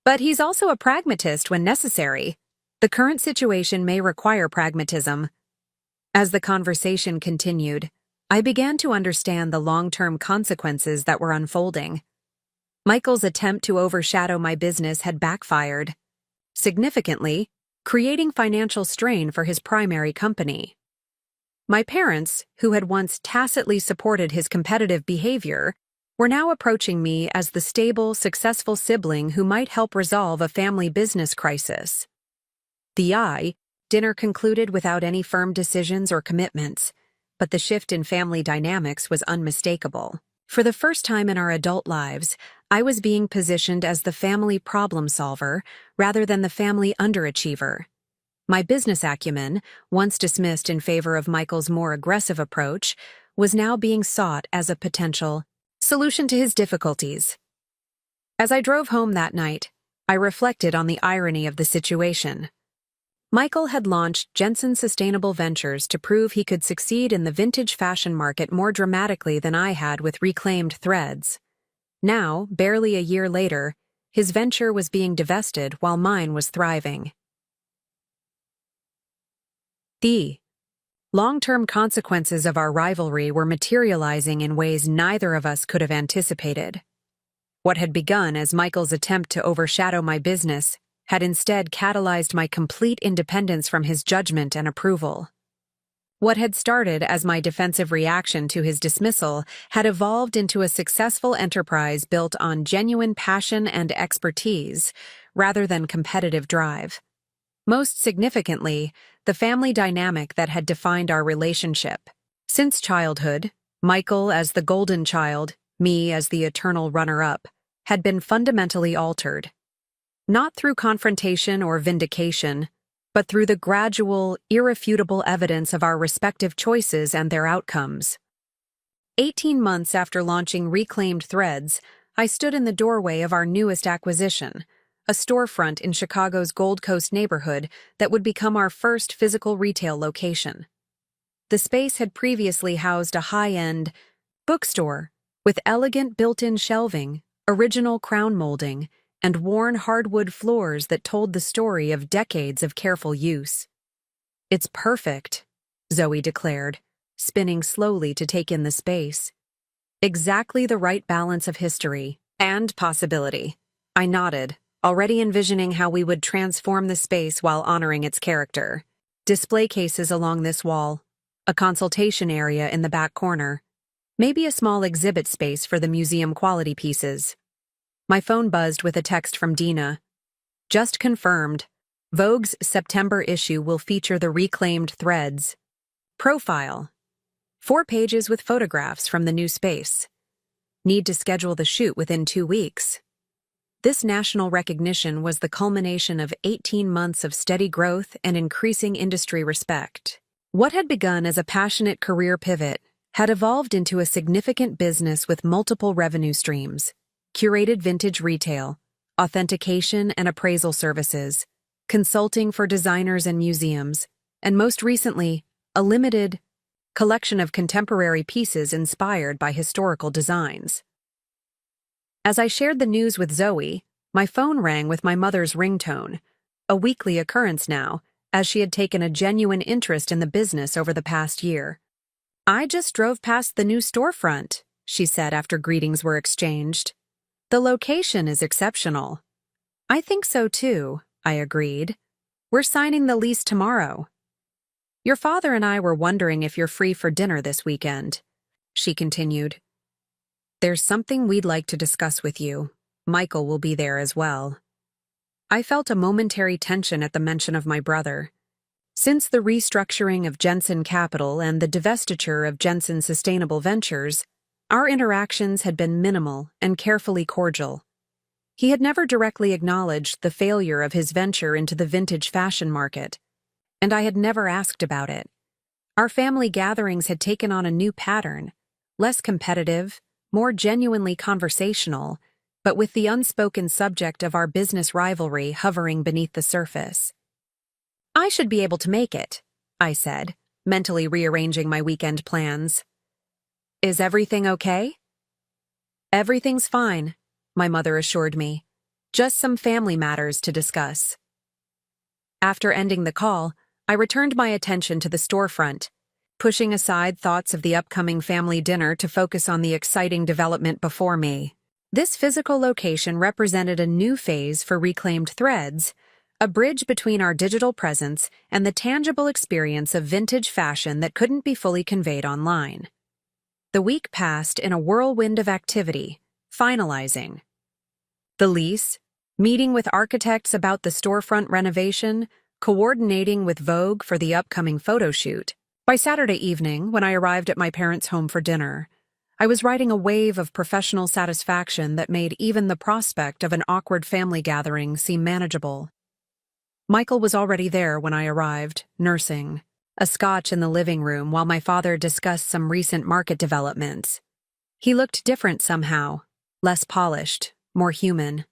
But he's also a pragmatist when necessary. The current situation may require pragmatism. As the conversation continued, I began to understand the long-term consequences that were unfolding. Michael's attempt to overshadow my business had backfired, significantly, creating financial strain for his primary company. My parents, who had once tacitly supported his competitive behavior, were now approaching me as the stable, successful sibling who might help resolve a family business crisis. Dinner concluded without any firm decisions or commitments, but the shift in family dynamics was unmistakable. For the first time in our adult lives, I was being positioned as the family problem solver rather than the family underachiever. My business acumen, once dismissed in favor of Michael's more aggressive approach, was now being sought as a potential solution to his difficulties. As I drove home that night, I reflected on the irony of the situation. Michael had launched Jensen Sustainable Ventures to prove he could succeed in the vintage fashion market more dramatically than I had with reclaimed threads. Now, barely a year later, his venture was being divested while mine was thriving. The long-term consequences of our rivalry were materializing in ways neither of us could have anticipated. What had begun as Michael's attempt to overshadow my business had instead catalyzed my complete independence from his judgment and approval. What had started as my defensive reaction to his dismissal had evolved into a successful enterprise built on genuine passion and expertise, rather than competitive drive. Most significantly, the family dynamic that had defined our relationship. Since childhood, Michael as the golden child, me as the eternal runner-up, had been fundamentally altered. Not through confrontation or vindication, but through the gradual, irrefutable evidence of our respective choices and their outcomes. 18 months after launching Reclaimed Threads, I stood in the doorway of our newest acquisition, a storefront in Chicago's Gold Coast neighborhood that would become our first physical retail location. The space had previously housed a high-end bookstore with elegant built-in shelving, original crown molding, and worn hardwood floors that told the story of decades of careful use. "It's perfect," Zoe declared, spinning slowly to take in the space. "Exactly the right balance of history and possibility." I nodded, already envisioning how we would transform the space while honoring its character. Display cases along this wall, a consultation area in the back corner, maybe a small exhibit space for the museum-quality pieces. My phone buzzed with a text from Dina. "Just confirmed. Vogue's September issue will feature the Reclaimed Threads profile. 4 pages with photographs from the new space. Need to schedule the shoot within 2 weeks." This national recognition was the culmination of 18 months of steady growth and increasing industry respect. What had begun as a passionate career pivot had evolved into a significant business with multiple revenue streams: curated vintage retail, authentication and appraisal services, consulting for designers and museums, and most recently, a limited collection of contemporary pieces inspired by historical designs. As I shared the news with Zoe, my phone rang with my mother's ringtone, a weekly occurrence now, as she had taken a genuine interest in the business over the past year. "I just drove past the new storefront," she said after greetings were exchanged. "The location is exceptional." "I think so too," I agreed. "We're signing the lease tomorrow." "Your father and I were wondering if you're free for dinner this weekend," she continued. "There's something we'd like to discuss with you. Michael will be there as well." I felt a momentary tension at the mention of my brother. Since the restructuring of Jensen Capital and the divestiture of Jensen Sustainable Ventures, our interactions had been minimal and carefully cordial. He had never directly acknowledged the failure of his venture into the vintage fashion market, and I had never asked about it. Our family gatherings had taken on a new pattern, less competitive, more genuinely conversational, but with the unspoken subject of our business rivalry hovering beneath the surface. "I should be able to make it," I said, mentally rearranging my weekend plans. "Is everything okay?" "Everything's fine," my mother assured me. "Just some family matters to discuss." After ending the call, I returned my attention to the storefront, pushing aside thoughts of the upcoming family dinner to focus on the exciting development before me. This physical location represented a new phase for Reclaimed Threads, a bridge between our digital presence and the tangible experience of vintage fashion that couldn't be fully conveyed online. The week passed in a whirlwind of activity, finalizing the lease, meeting with architects about the storefront renovation, coordinating with Vogue for the upcoming photo shoot. By Saturday evening, when I arrived at my parents' home for dinner, I was riding a wave of professional satisfaction that made even the prospect of an awkward family gathering seem manageable. Michael was already there when I arrived, nursing a scotch in the living room while my father discussed some recent market developments. He looked different somehow, less polished, more human.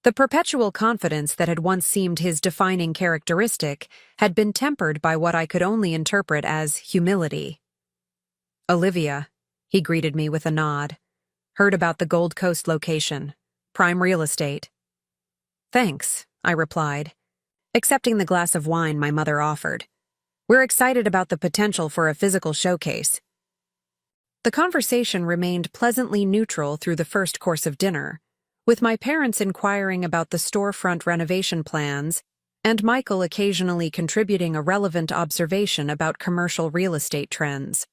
The perpetual confidence that had once seemed his defining characteristic had been tempered by what I could only interpret as humility. "Olivia," he greeted me with a nod. "Heard about the Gold Coast location. Prime real estate." "Thanks," I replied, accepting the glass of wine my mother offered. "We're excited about the potential for a physical showcase." The conversation remained pleasantly neutral through the first course of dinner, with my parents inquiring about the storefront renovation plans and Michael occasionally contributing a relevant observation about commercial real estate trends.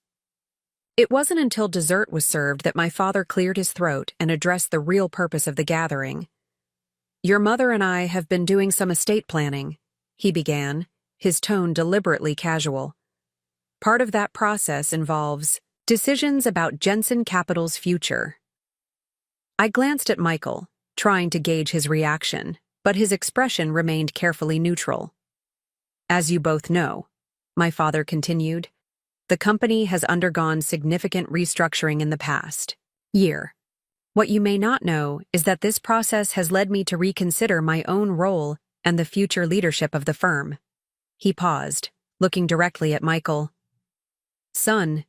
It wasn't until dessert was served that my father cleared his throat and addressed the real purpose of the gathering. "Your mother and I have been doing some estate planning," he began, his tone deliberately casual. "Part of that process involves decisions about Jensen Capital's future." I glanced at Michael, trying to gauge his reaction, but his expression remained carefully neutral. "As you both know," my father continued, "the company has undergone significant restructuring in the past year. What you may not know is that this process has led me to reconsider my own role and the future leadership of the firm." He paused, looking directly at Michael. "Son,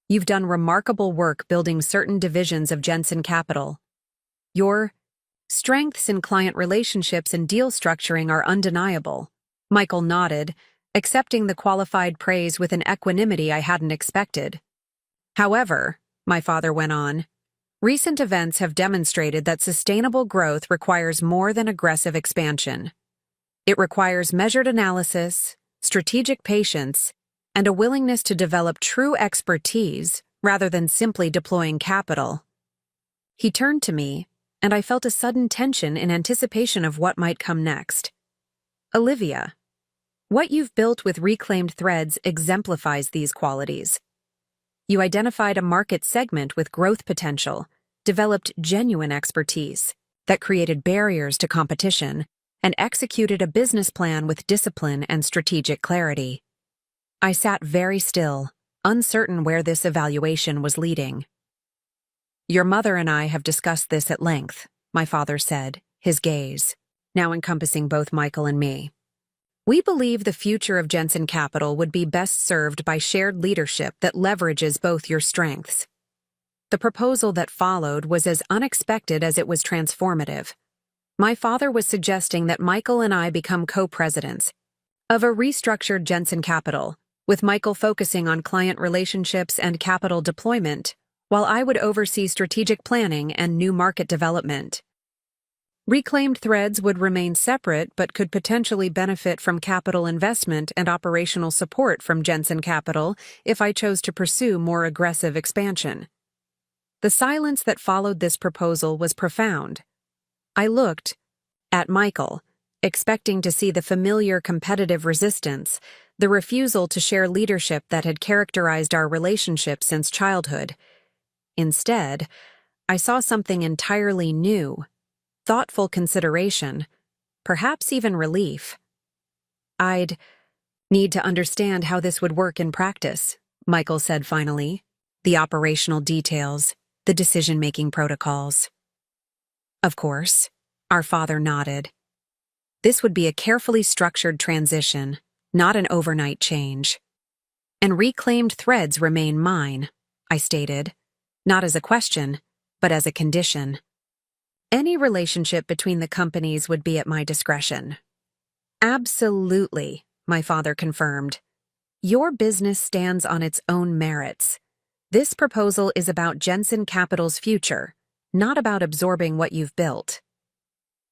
you've done remarkable work building certain divisions of Jensen Capital. Your strengths in client relationships and deal structuring are undeniable." Michael nodded, accepting the qualified praise with an equanimity I hadn't expected. "However," my father went on, "recent events have demonstrated that sustainable growth requires more than aggressive expansion. It requires measured analysis, strategic patience, and a willingness to develop true expertise rather than simply deploying capital." He turned to me, and I felt a sudden tension in anticipation of what might come next. "Olivia, what you've built with Reclaimed Threads exemplifies these qualities. You identified a market segment with growth potential, developed genuine expertise that created barriers to competition, and executed a business plan with discipline and strategic clarity." I sat very still, uncertain where this evaluation was leading. "Your mother and I have discussed this at length," my father said, his gaze now encompassing both Michael and me. "We believe the future of Jensen Capital would be best served by shared leadership that leverages both your strengths." The proposal that followed was as unexpected as it was transformative. My father was suggesting that Michael and I become co-presidents of a restructured Jensen Capital, with Michael focusing on client relationships and capital deployment, while I would oversee strategic planning and new market development. Reclaimed Threads would remain separate but could potentially benefit from capital investment and operational support from Jensen Capital if I chose to pursue more aggressive expansion. The silence that followed this proposal was profound. I looked at Michael, expecting to see the familiar competitive resistance, the refusal to share leadership that had characterized our relationship since childhood. Instead, I saw something entirely new, thoughtful consideration, perhaps even relief. "I'd need to understand how this would work in practice," Michael said finally. the operational details, the decision-making protocols. Of course, our father nodded. This would be a carefully structured transition, not an overnight change. And reclaimed threads remain mine, I stated, not as a question, but as a condition. Any relationship between the companies would be at my discretion. Absolutely, my father confirmed. Your business stands on its own merits. This proposal is about Jensen Capital's future, not about absorbing what you've built.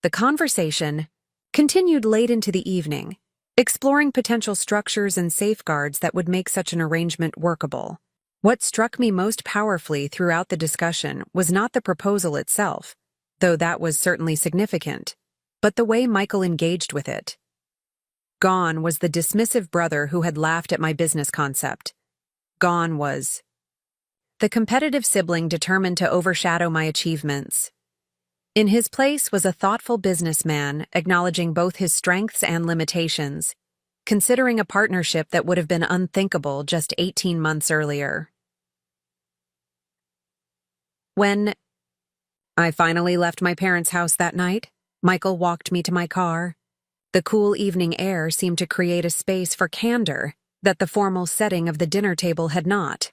The conversation continued late into the evening, exploring potential structures and safeguards that would make such an arrangement workable. What struck me most powerfully throughout the discussion was not the proposal itself, though that was certainly significant, but the way Michael engaged with it. Gone was the dismissive brother who had laughed at my business concept. Gone was the competitive sibling determined to overshadow my achievements. In his place was a thoughtful businessman acknowledging both his strengths and limitations, considering a partnership that would have been unthinkable just 18 months earlier. When I finally left my parents' house that night, Michael walked me to my car. The cool evening air seemed to create a space for candor that the formal setting of the dinner table had not.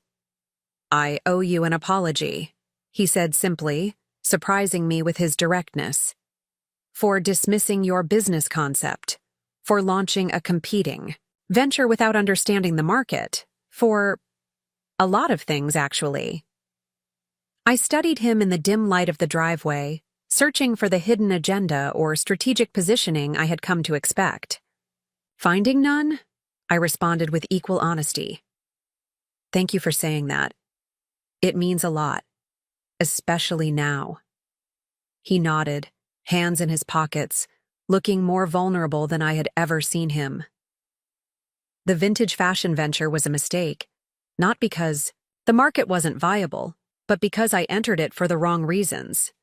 I owe you an apology, he said simply, surprising me with his directness. For dismissing your business concept, for launching a competing venture without understanding the market, for a lot of things, actually. I studied him in the dim light of the driveway, searching for the hidden agenda or strategic positioning I had come to expect. Finding none, I responded with equal honesty. Thank you for saying that. It means a lot, especially now. He nodded, hands in his pockets, looking more vulnerable than I had ever seen him. The vintage fashion venture was a mistake, not because the market wasn't viable, but because I entered it for the wrong reasons.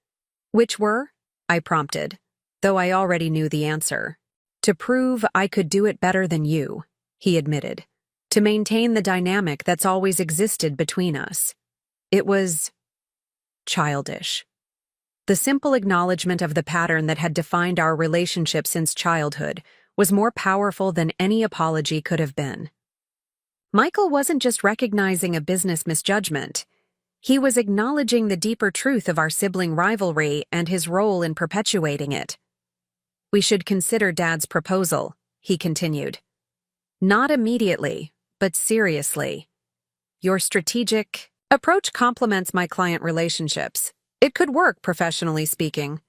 Which were? I prompted, though I already knew the answer. To prove I could do it better than you, he admitted. To maintain the dynamic that's always existed between us. It was childish. The simple acknowledgement of the pattern that had defined our relationship since childhood was more powerful than any apology could have been. Michael wasn't just recognizing a business misjudgment. He was acknowledging the deeper truth of our sibling rivalry and his role in perpetuating it. We should consider Dad's proposal, he continued. Not immediately, but seriously. Your strategic approach complements my client relationships. It could work, professionally speaking.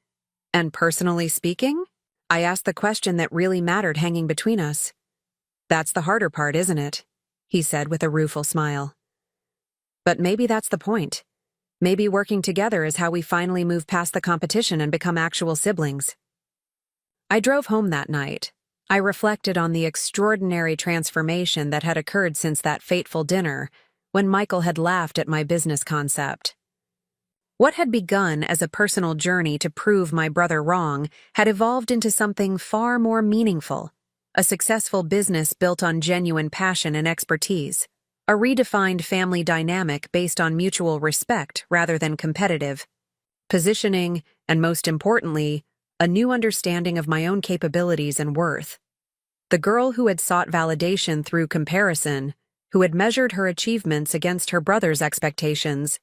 And personally speaking? I asked the question that really mattered hanging between us. That's the harder part, isn't it? He said with a rueful smile. But maybe that's the point. Maybe working together is how we finally move past the competition and become actual siblings. I drove home that night. I reflected on the extraordinary transformation that had occurred since that fateful dinner, when Michael had laughed at my business concept. What had begun as a personal journey to prove my brother wrong had evolved into something far more meaningful, a successful business built on genuine passion and expertise, a redefined family dynamic based on mutual respect rather than competitive positioning, and most importantly, a new understanding of my own capabilities and worth. The girl who had sought validation through comparison, who had measured her achievements against her brother's expectations,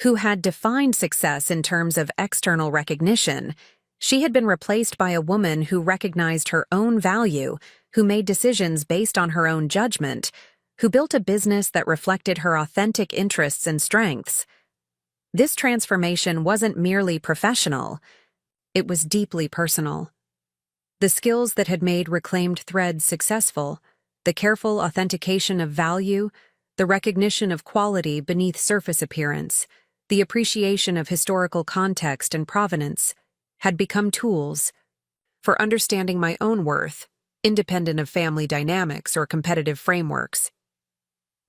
who had defined success in terms of external recognition, she had been replaced by a woman who recognized her own value, who made decisions based on her own judgment, who built a business that reflected her authentic interests and strengths. This transformation wasn't merely professional, it was deeply personal. The skills that had made Reclaimed Threads successful, the careful authentication of value, the recognition of quality beneath surface appearance, the appreciation of historical context and provenance, had become tools for understanding my own worth, independent of family dynamics or competitive frameworks.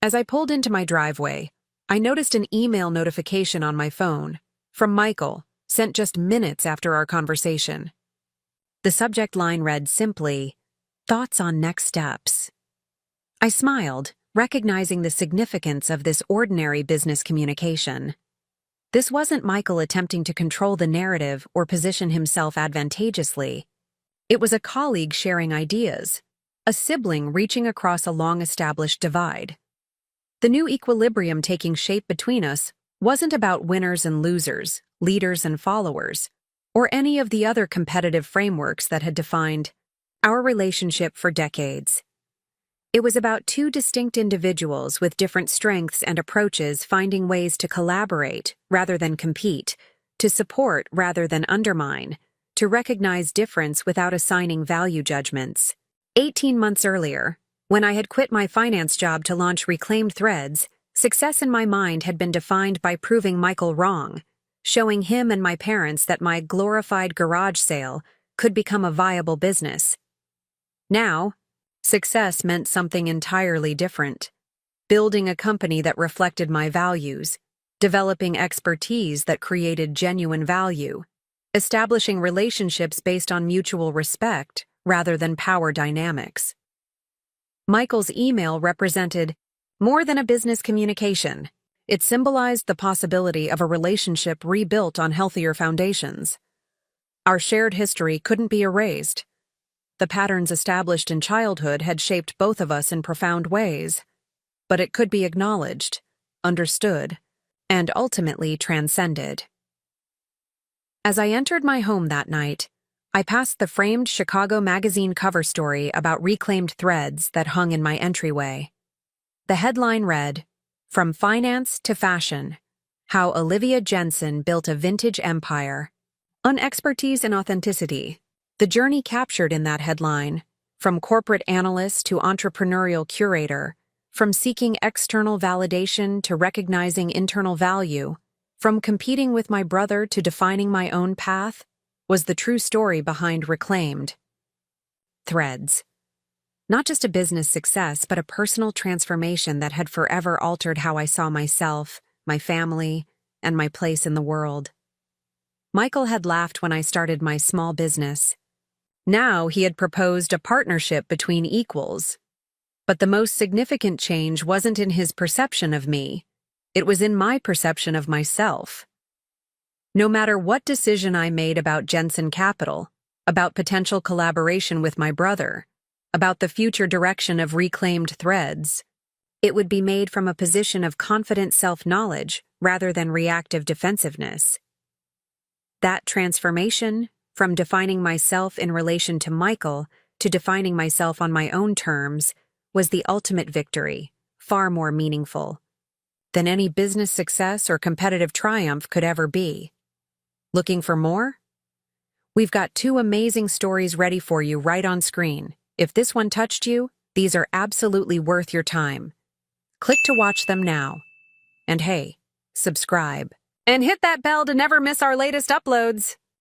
As I pulled into my driveway, I noticed an email notification on my phone from Michael, sent just minutes after our conversation. The subject line read simply, "Thoughts on next steps." I smiled, recognizing the significance of this ordinary business communication. This wasn't Michael attempting to control the narrative or position himself advantageously. It was a colleague sharing ideas, a sibling reaching across a long-established divide. The new equilibrium taking shape between us wasn't about winners and losers, leaders and followers, or any of the other competitive frameworks that had defined our relationship for decades. It was about two distinct individuals with different strengths and approaches finding ways to collaborate rather than compete, to support rather than undermine, to recognize difference without assigning value judgments. 18 months earlier, when I had quit my finance job to launch Reclaimed Threads, success in my mind had been defined by proving Michael wrong, showing him and my parents that my glorified garage sale could become a viable business. Now, success meant something entirely different. Building a company that reflected my values, developing expertise that created genuine value, establishing relationships based on mutual respect rather than power dynamics. Michael's email represented more than a business communication. It symbolized the possibility of a relationship rebuilt on healthier foundations. Our shared history couldn't be erased. The patterns established in childhood had shaped both of us in profound ways, but it could be acknowledged, understood, and ultimately transcended. As I entered my home that night, I passed the framed Chicago Magazine cover story about Reclaimed Threads that hung in my entryway. The headline read, "From Finance to Fashion: How Olivia Jensen Built a Vintage Empire." On expertise and authenticity, the journey captured in that headline, from corporate analyst to entrepreneurial curator, from seeking external validation to recognizing internal value, from competing with my brother to defining my own path, was the true story behind Reclaimed Threads. Not just a business success, but a personal transformation that had forever altered how I saw myself, my family, and my place in the world. Michael had laughed when I started my small business. Now he had proposed a partnership between equals. But the most significant change wasn't in his perception of me. It was in my perception of myself. No matter what decision I made about Jensen Capital, about potential collaboration with my brother, about the future direction of Reclaimed Threads, it would be made from a position of confident self-knowledge rather than reactive defensiveness. That transformation, from defining myself in relation to Michael to defining myself on my own terms, was the ultimate victory, far more meaningful than any business success or competitive triumph could ever be. Looking for more? We've got 2 amazing stories ready for you right on screen. If this one touched you, these are absolutely worth your time. Click to watch them now. And hey, subscribe. And hit that bell to never miss our latest uploads.